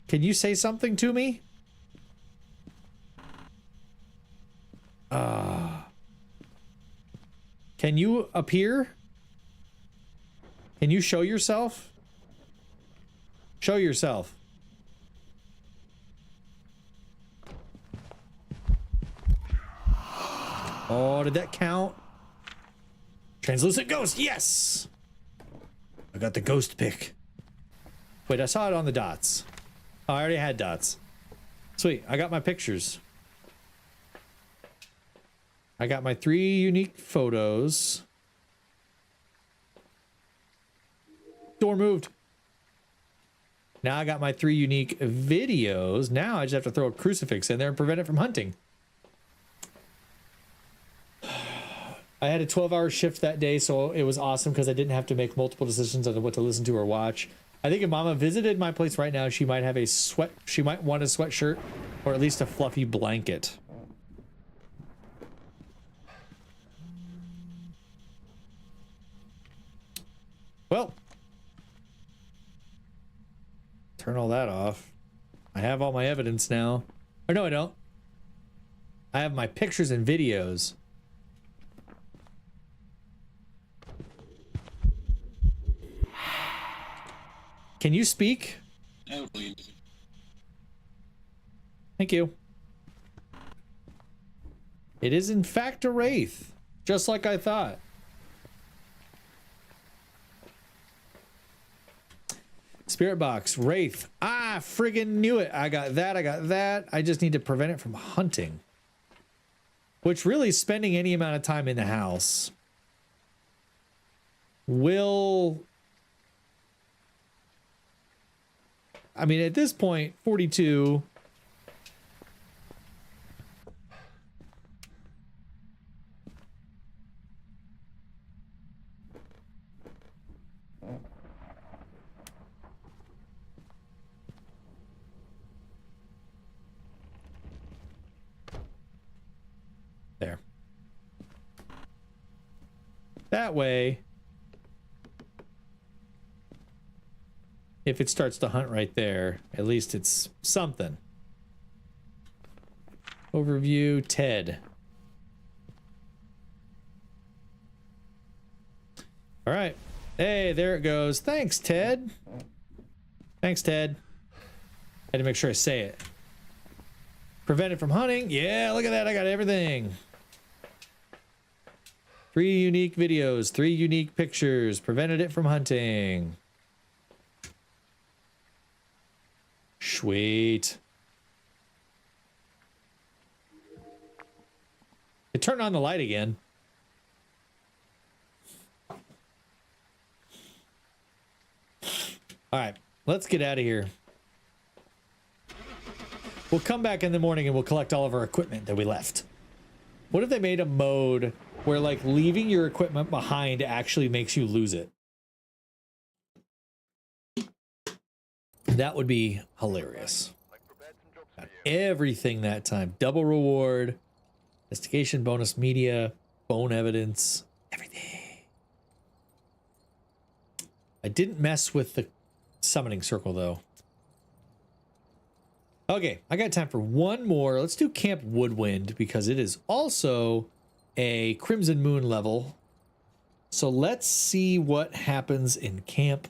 Can you say something to me? Can you appear? Can you show yourself? Show yourself. Oh, did that count? Translucent ghost, yes! I got the ghost pick. Wait, I saw it on the dots. Oh, I already had dots. Sweet, I got my pictures. I got my 3 unique photos. Door moved. Now I got my 3 unique videos. Now I just have to throw a crucifix in there and prevent it from hunting. I had a 12-hour shift that day, so it was awesome because I didn't have to make multiple decisions on what to listen to or watch. I think if Mama visited my place right now, she might have a she might want a sweatshirt or at least a fluffy blanket. Well, turn all that off. I have all my evidence now. Or no, I don't. I have my pictures and videos. Can you speak? No, please. Thank you. It is in fact a wraith, just like I thought. Spirit box, wraith. Ah, friggin' knew it. I got that, I got that. I just need to prevent it from hunting. Which really, spending any amount of time in the house will... I mean, at this point, 42... There. That way, If it starts to hunt right there, at least it's something. Overview, Ted. All right. Hey, there it goes. Thanks, Ted. Thanks, Ted. Had to make sure I say it. Prevent it from hunting. Yeah, look at that. I got everything. 3 unique videos, 3 unique pictures. Prevented it from hunting. Sweet. It turned on the light again. All right, let's get out of here. We'll come back in the morning and we'll collect all of our equipment that we left. What if they made a mode where like leaving your equipment behind actually makes you lose it? That would be hilarious. Got everything that time. Double reward, investigation bonus, media, bone evidence, everything. I didn't mess with the summoning circle though. Okay, I got time for one more. Let's do Camp Woodwind because it is also a Crimson Moon level. So let's see what happens in Camp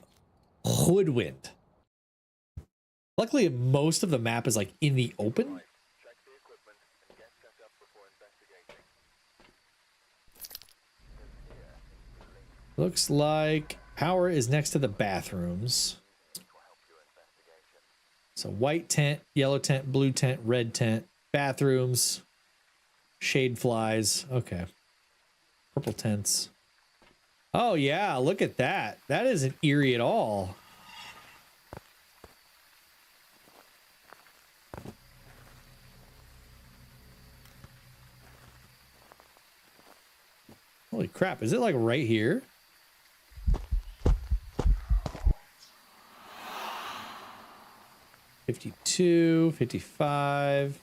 Woodwind. Luckily, most of the map is like in the open. Check the equipment and get set up before investigating. Looks like power is next to the bathrooms. So white tent, yellow tent, blue tent, red tent, bathrooms, shade flies. Okay. Purple tents. Oh yeah, look at that. That isn't eerie at all. Holy crap, is it like right here? $52, $55.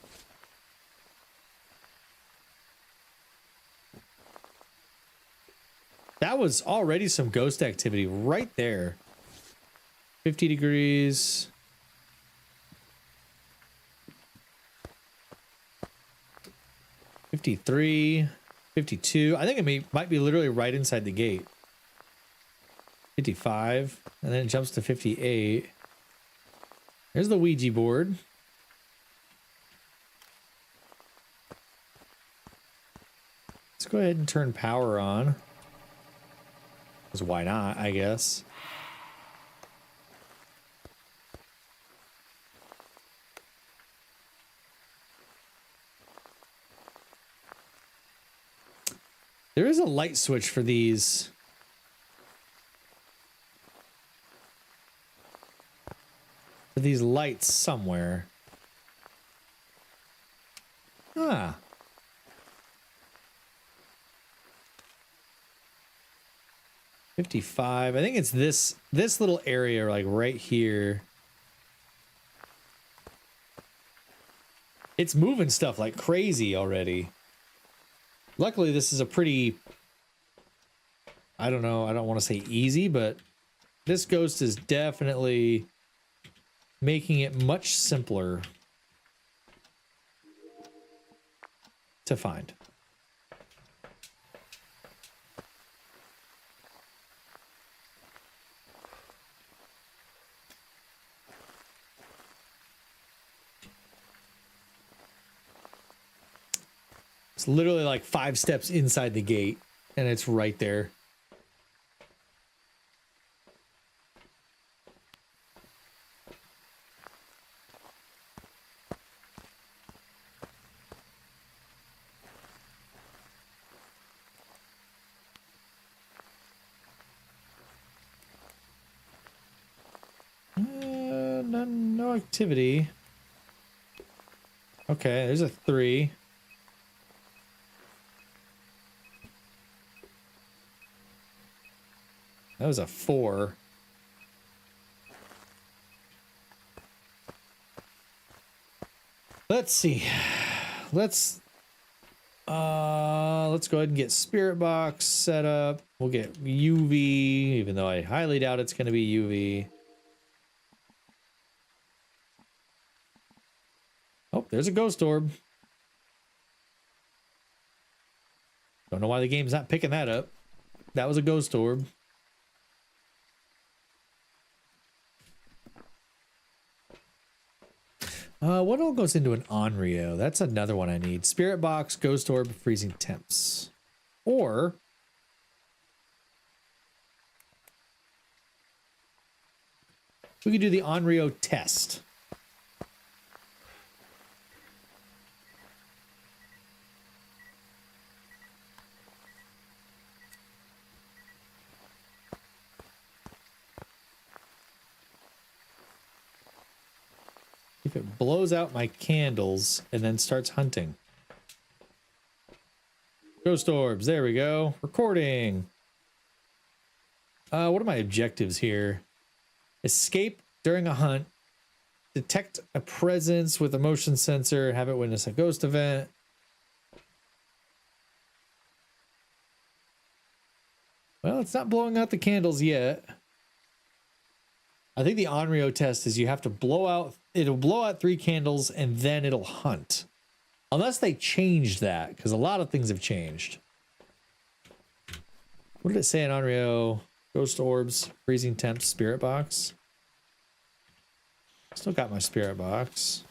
That was already some ghost activity right there. 50 degrees. $53, $52. I think it might be literally right inside the gate. $55, and then it jumps to $58. There's the Ouija board. Let's go ahead and turn power on. Because why not, I guess. There is a light switch for these. For these lights somewhere. Ah. $55. I think it's this little area like right here. It's moving stuff like crazy already. Luckily, this is a pretty, I don't know, I don't want to say easy, but this ghost is definitely making it much simpler to find. It's literally like 5 steps inside the gate, and it's right there. No activity. Okay, there's a 3. That was a 4. Let's see. Let's go ahead and get spirit box set up. We'll get UV, even though I highly doubt it's going to be UV. Oh, there's a ghost orb. Don't know why the game's not picking that up. That was a ghost orb. What all goes into an Onryo? That's another one I need. Spirit box, ghost orb, freezing temps. Or we could do the Onryo test. If it blows out my candles and then starts hunting. Ghost orbs, there we go. Recording. What are my objectives here? Escape during a hunt. Detect a presence with a motion sensor. Have it witness a ghost event. Well, it's not blowing out the candles yet. I think the Onryo test is you have to blow out, it'll blow out 3 candles and then it'll hunt. Unless they changed that, because a lot of things have changed. What did it say in Onryo? Ghost orbs, freezing temps, spirit box. Still got my spirit box.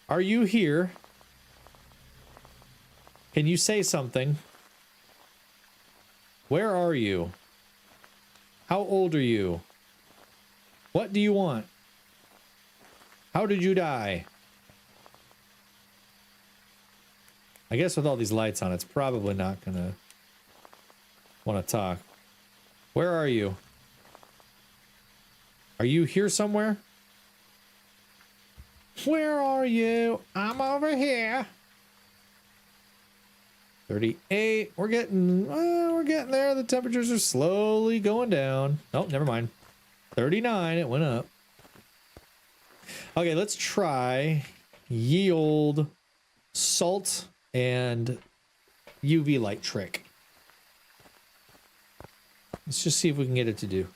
Are you here? Can you say something? Where are you? How old are you? What do you want? How did you die? I guess with all these lights on, it's probably not gonna want to talk. Where are you? Are you here somewhere? Where are you? I'm over here. 38. We're getting there. The temperatures are slowly going down. Oh, never mind. 39. It went up. Okay, let's try ye old salt and UV light trick. Let's just see if we can get it to do.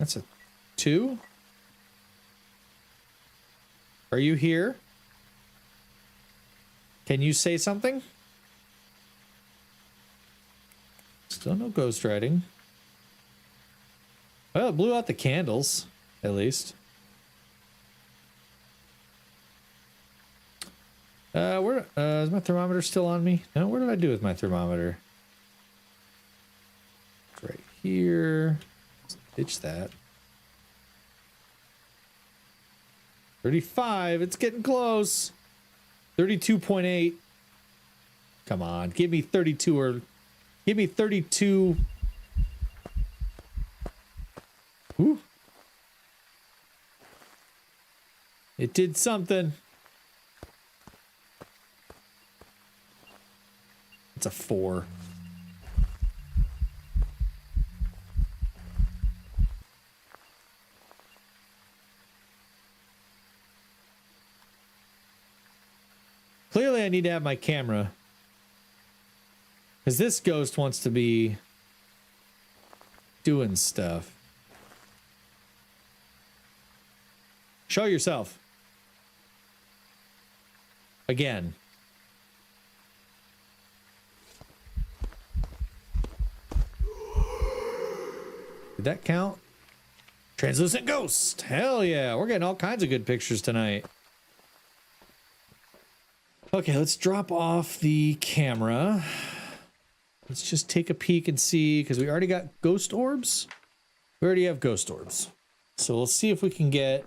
That's a 2. Are you here? Can you say something? Still no ghost writing. Well, it blew out the candles, at least. Where is my thermometer still on me? No, where did I do with my thermometer? It's right here. Let's ditch that. 35, it's getting close. 32.8. Come on, give me 32 or give me 32. Ooh. It did something. It's a 4. Clearly, I need to have my camera. Because this ghost wants to be doing stuff. Show yourself. Again. Did that count? Translucent ghost. Hell yeah. We're getting all kinds of good pictures tonight. Okay, let's drop off the camera. Let's just take a peek and see, because we already got ghost orbs. We already have ghost orbs. So we'll see if we can get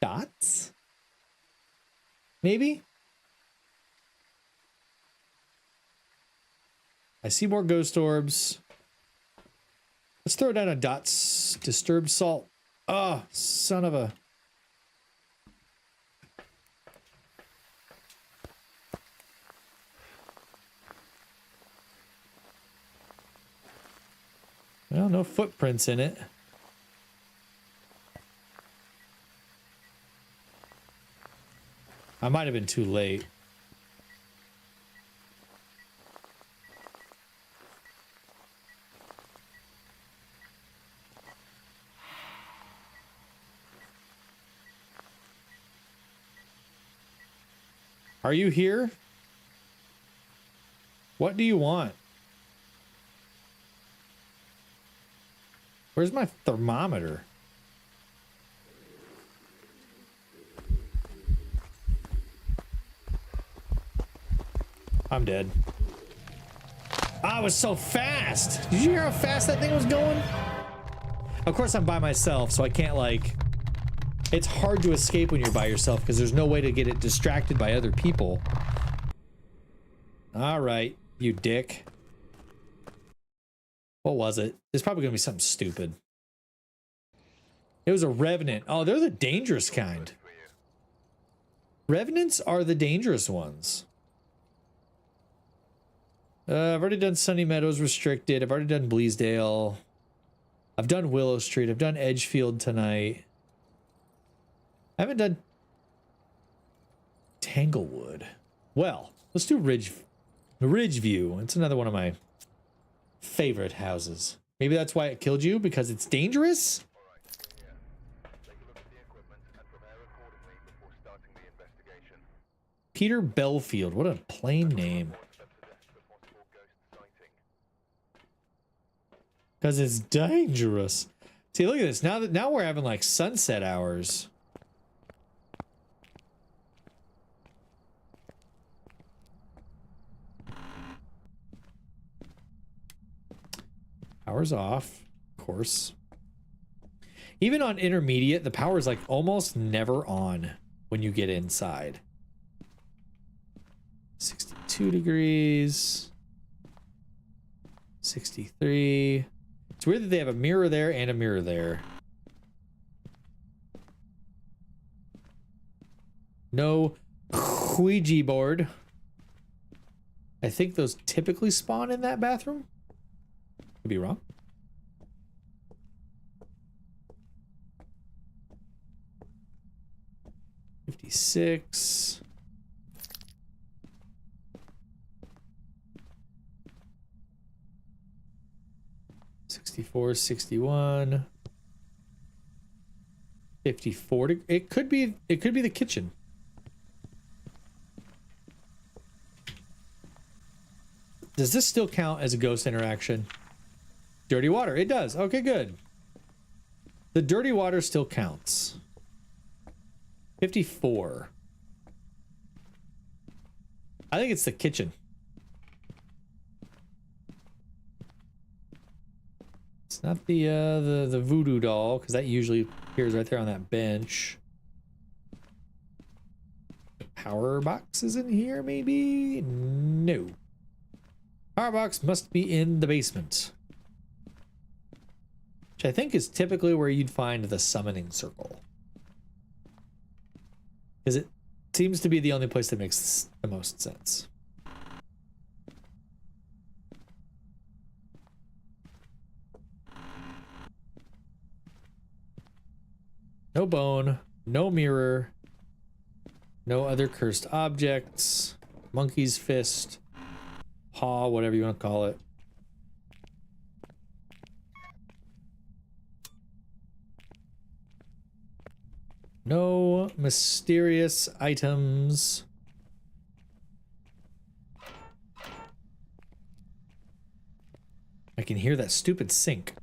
dots. Maybe? I see more ghost orbs. Let's throw down a dots. Disturbed salt. Oh, son of a... Well, no footprints in it. I might have been too late. Are you here? What do you want? Where's my thermometer? I'm dead. Ah, it was so fast. Did you hear how fast that thing was going? Of course, I'm by myself, so I can't, like... It's hard to escape when you're by yourself because there's no way to get it distracted by other people. All right, you dick. What was it? It's probably gonna be something stupid. It was a revenant. Oh, they're the dangerous kind. Revenants are the dangerous ones. I've already done Sunny Meadows Restricted. I've already done Bleasdale. I've done Willow Street. I've done Edgefield tonight. I haven't done Tanglewood. Well, let's do Ridgeview. It's another one of my favorite houses. Maybe that's why it killed you, because it's dangerous? Peter Belfield. What a plain name. Because it's dangerous. See, look at this. Now we're having like sunset hours. Power's off, of course. Even on intermediate, the power's like almost never on when you get inside. 62 degrees. 63. It's weird that they have a mirror there and a mirror there. No Ouija board. I think those typically spawn in that bathroom. Could be wrong. $56. $64, $61. $54. It could be the kitchen. Does this still count as a ghost interaction? Dirty water. It does. Okay, good. The dirty water still counts. 54. I think it's the kitchen. It's not the voodoo doll, because that usually appears right there on that bench. The power box is in here, maybe? No. Power box must be in the basement. Which I think is typically where you'd find the summoning circle. Because it seems to be the only place that makes the most sense. No bone, no mirror, no other cursed objects, monkey's fist, paw, whatever you want to call it. No mysterious items. I can hear that stupid sink.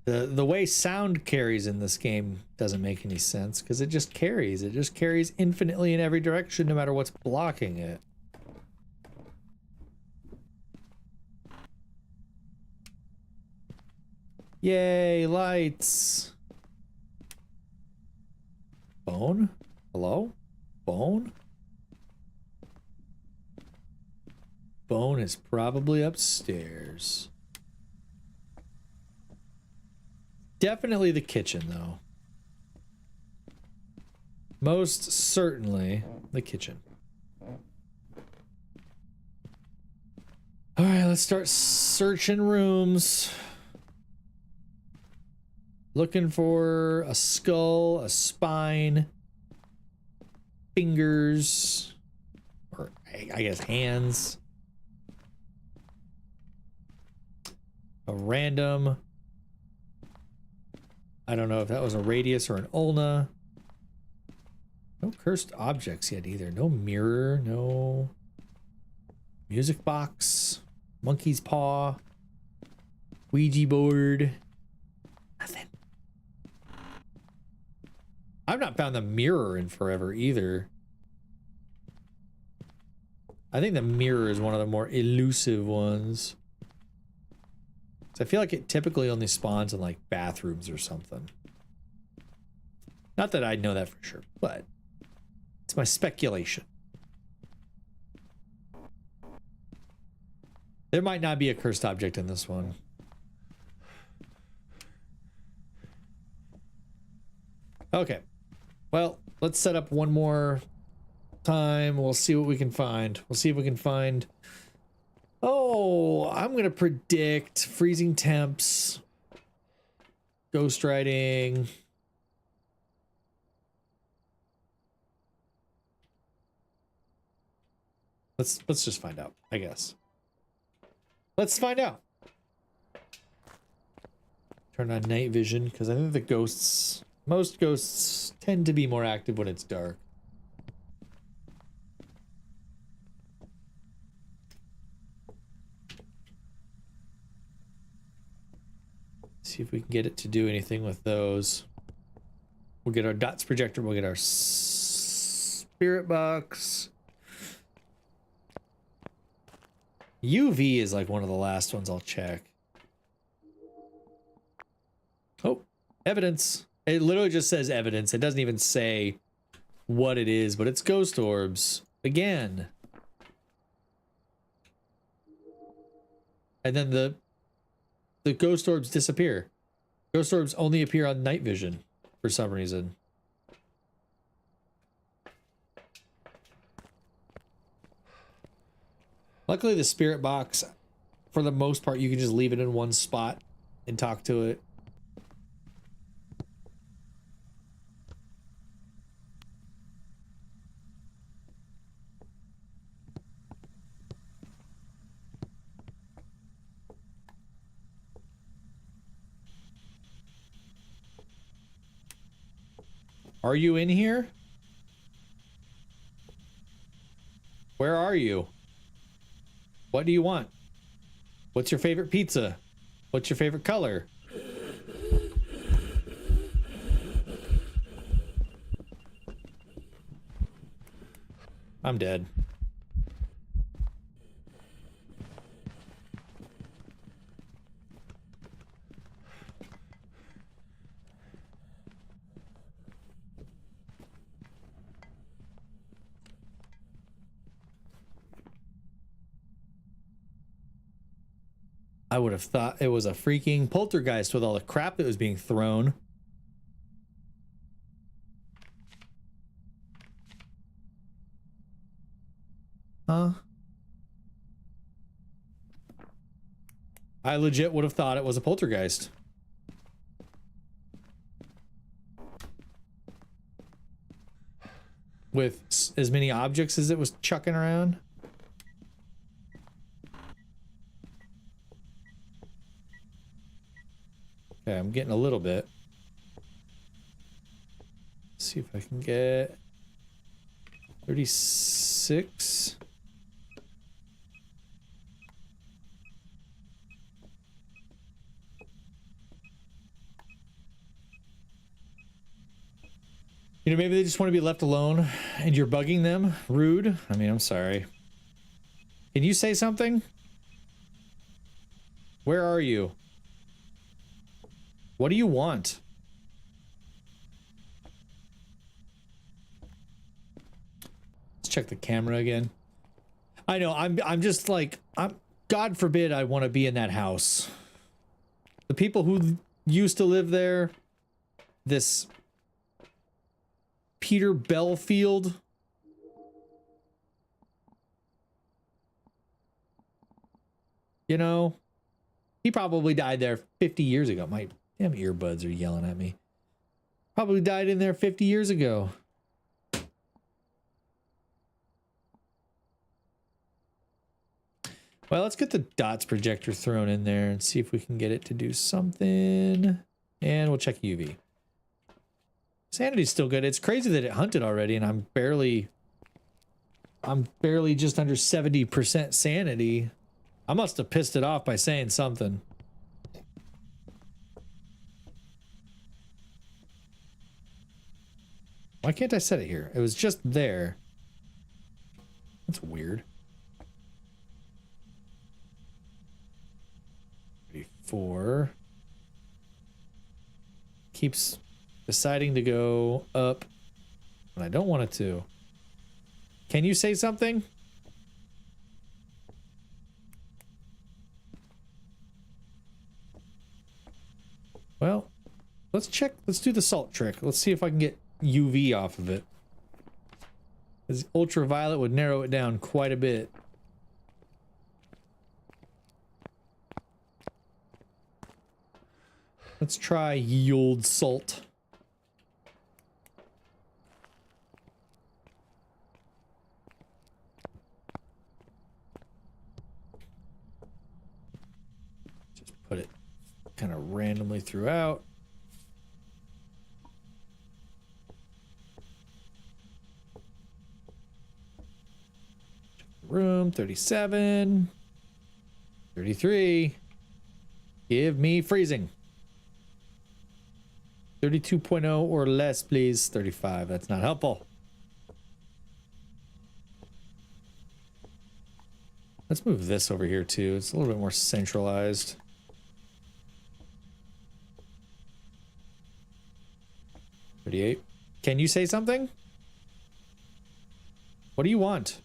The way sound carries in this game doesn't make any sense because it just carries. It just carries infinitely in every direction no matter what's blocking it. Yay, lights. Bone? Hello? Bone? Bone is probably upstairs. Definitely the kitchen, though. Most certainly the kitchen. All right, let's start searching rooms. Looking for a skull, a spine, fingers, or I guess hands. A random. I don't know if that was a radius or an ulna. No cursed objects yet either. No mirror, no music box, monkey's paw, Ouija board. Nothing. I've not found the mirror in forever either. I think the mirror is one of the more elusive ones. So I feel like it typically only spawns in like bathrooms or something. Not that I know that for sure, but it's my speculation. There might not be a cursed object in this one. Okay. Well, let's set up one more time. We'll see what we can find. We'll see if we can find... Oh, I'm going to predict freezing temps, ghost writing. Let's just find out, I guess. Let's find out. Turn on night vision because I think the ghosts, most ghosts tend to be more active when it's dark. See if we can get it to do anything with those. We'll get our dots projector. We'll get our spirit box. UV is like one of the last ones I'll check. Oh, evidence. It literally just says evidence. It doesn't even say what it is, but it's ghost orbs. Again. And then the ghost orbs disappear. Ghost orbs only appear on night vision for some reason. Luckily, the spirit box, for the most part, you can just leave it in one spot and talk to it. Are you in here? Where are you? What do you want? What's your favorite pizza? What's your favorite color? I'm dead. I would have thought it was a freaking poltergeist with all the crap that was being thrown. Huh? I legit would have thought it was a poltergeist. With as many objects as it was chucking around. Okay, I'm getting a little bit. Let's see if I can get 36. You know, maybe they just want to be left alone and you're bugging them. Rude. I mean, I'm sorry. Can you say something? Where are you? What do you want? Let's check the camera again. I know, I'm just like, God forbid I want to be in that house. The people who used to live there, this Peter Belfield. You know, he probably died there 50 years ago. My damn earbuds are yelling at me. Probably died in there 50 years ago. Well, let's get the dots projector thrown in there and see if we can get it to do something. And we'll check UV. Sanity's still good. It's crazy that it hunted already and I'm barely just under 70% sanity. I must have pissed it off by saying something. Why can't I set it here? It was just there. That's weird. 34. Keeps deciding to go up when I don't want it to. Can you say something? Well, let's check. Let's do the salt trick. Let's see if I can get UV off of it. Because ultraviolet would narrow it down quite a bit. Let's try yield salt. Just put it kind of randomly throughout. Room 37, 33. Give me freezing. 32.0 or less, please. 35. That's not helpful. Let's move this over here too. It's a little bit more centralized. $38. Can you say something? What do you want?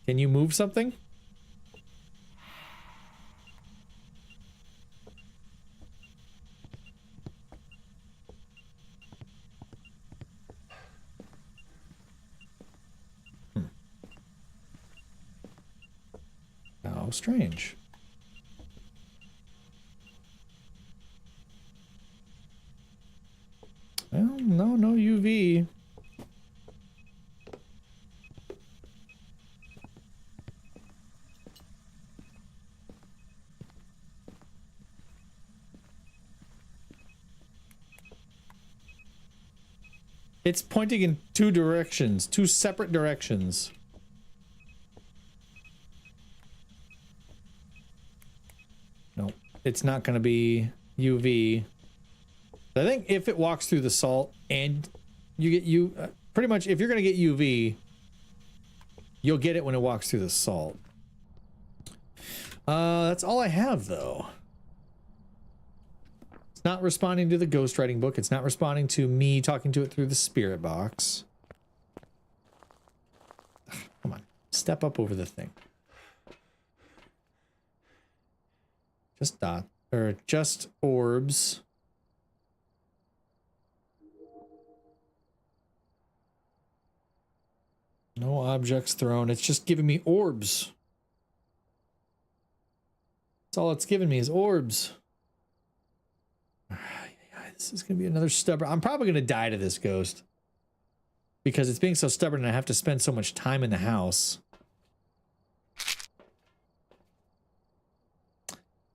Can you move something? How strange. Well, no UV. It's pointing in two directions, two separate directions. No, it's not going to be UV. I think if it walks through the salt and you get pretty much if you're going to get UV, you'll get it when it walks through the salt. That's all I have though. It's not responding to the ghostwriting book. It's not responding to me talking to it through the spirit box. Come on, step up over the thing. Just dot, or just orbs. No objects thrown. It's just giving me orbs. That's all it's giving me is orbs. This is going to be another stubborn. I'm probably going to die to this ghost. Because it's being so stubborn and I have to spend so much time in the house.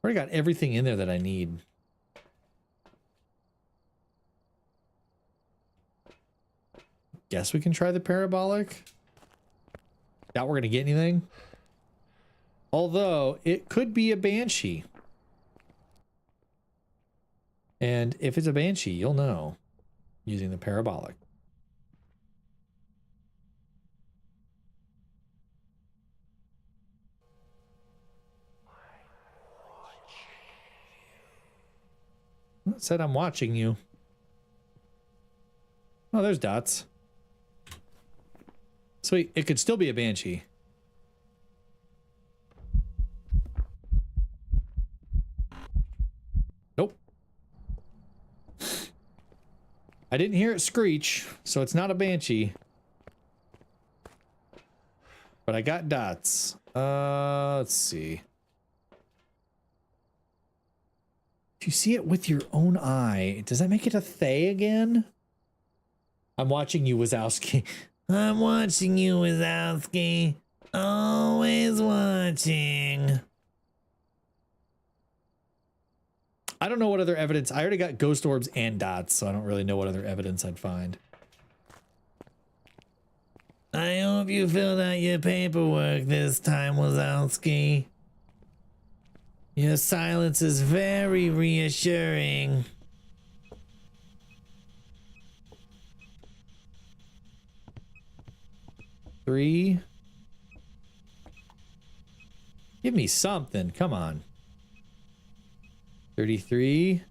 Already got everything in there that I need. Guess we can try the parabolic. Doubt we're going to get anything. Although, it could be a banshee. And if it's a banshee, you'll know using the parabolic. It said I'm watching you. Oh, there's dots. Sweet. It could still be a banshee. Nope. I didn't hear it screech, so it's not a banshee. But I got dots. Let's see. If you see it with your own eye, does that make it a Thay again? I'm watching you, Wazowski. I'm watching you, Wazowski. Always watching. I don't know what other evidence. I already got ghost orbs and dots, so I don't really know what other evidence I'd find. I hope you filled out your paperwork this time, Wazowski. Your silence is very reassuring. Three. Give me something. Come on. 33.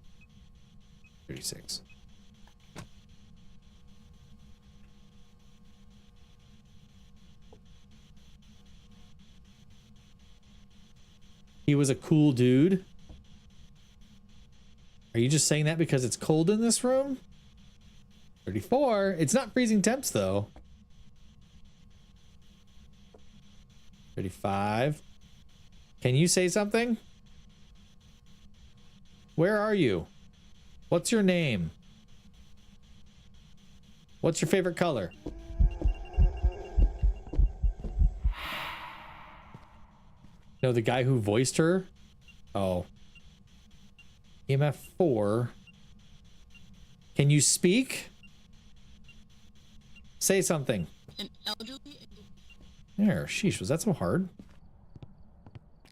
36. He was a cool dude. Are you just saying that because it's cold in this room? 34. It's not freezing temps though. 35. Can you say something? Where are you? What's your name? What's your favorite color? No, the guy who voiced her? Oh. EMF 4. Can you speak? Say something. An elderly. There, sheesh, was that so hard?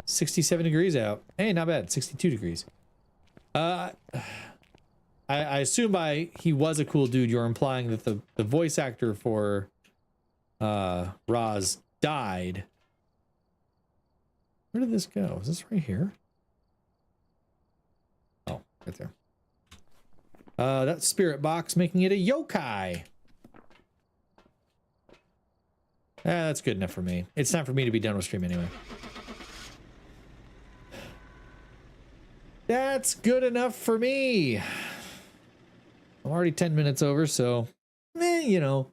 67 degrees out. Hey, not bad. 62 degrees. I assume by he was a cool dude, you're implying that the voice actor for Roz died. Where did this go? Is this right here? Oh, right there. That spirit box making it a yokai. That's good enough for me. It's time for me to be done with stream anyway. That's good enough for me. I'm already 10 minutes over, so, you know,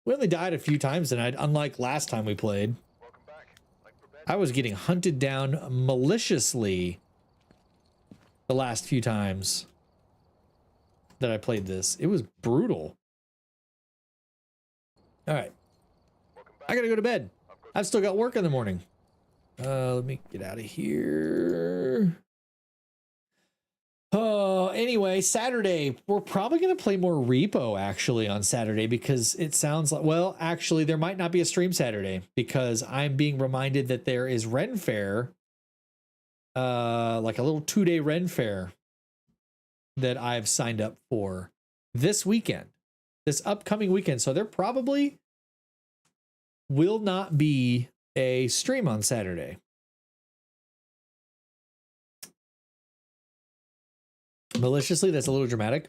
we only died a few times tonight, unlike last time we played. Welcome back. Like for bed. I was getting hunted down maliciously the last few times that I played this. It was brutal. All right. I gotta go to bed. I've still got work in the morning. Let me get out of here. Anyway, Saturday, we're probably going to play more Repo actually on Saturday because it sounds like, well, actually there might not be a stream Saturday because I'm being reminded that there is Ren Fair, like a little 2-day Ren Fair that I've signed up for this weekend, this upcoming weekend. So there probably will not be a stream on Saturday. Maliciously, that's a little dramatic.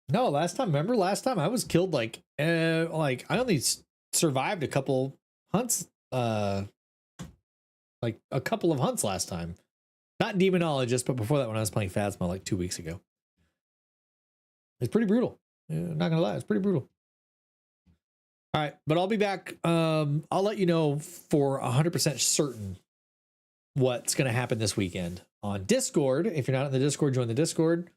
No, last time, remember last time I was killed like I only survived a couple hunts, like a couple of hunts last time. Not demonologist, but before that when I was playing Phasma like 2 weeks ago. It's pretty brutal. Not gonna lie, it's pretty brutal. All right, but I'll be back. I'll let you know for 100% certain what's going to happen this weekend on Discord. If you're not in the Discord, join the Discord.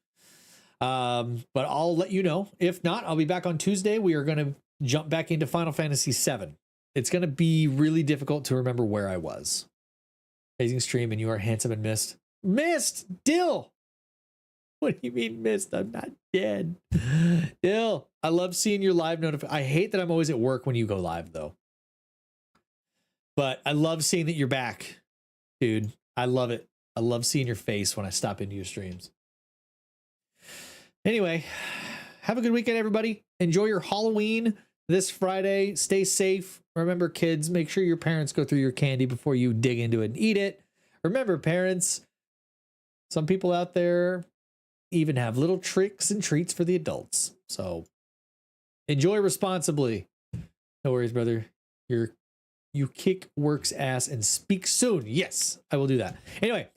But I'll let you know. If not, I'll be back on Tuesday. We are going to jump back into Final Fantasy VII. It's going to be really difficult to remember where I was. Amazing stream, and you are handsome and missed. Missed! Dill! What do you mean missed? I'm not dead. Dill, I love seeing your live notification. I hate that I'm always at work when you go live, though. But I love seeing that you're back, dude. I love it. I love seeing your face when I stop into your streams. Anyway, have a good weekend, everybody. Enjoy your Halloween this Friday. Stay safe. Remember, kids, make sure your parents go through your candy before you dig into it and eat it. Remember, parents, some people out there even have little tricks and treats for the adults. So enjoy responsibly. No worries, brother. You kick work's ass and speak soon. Yes, I will do that. Anyway,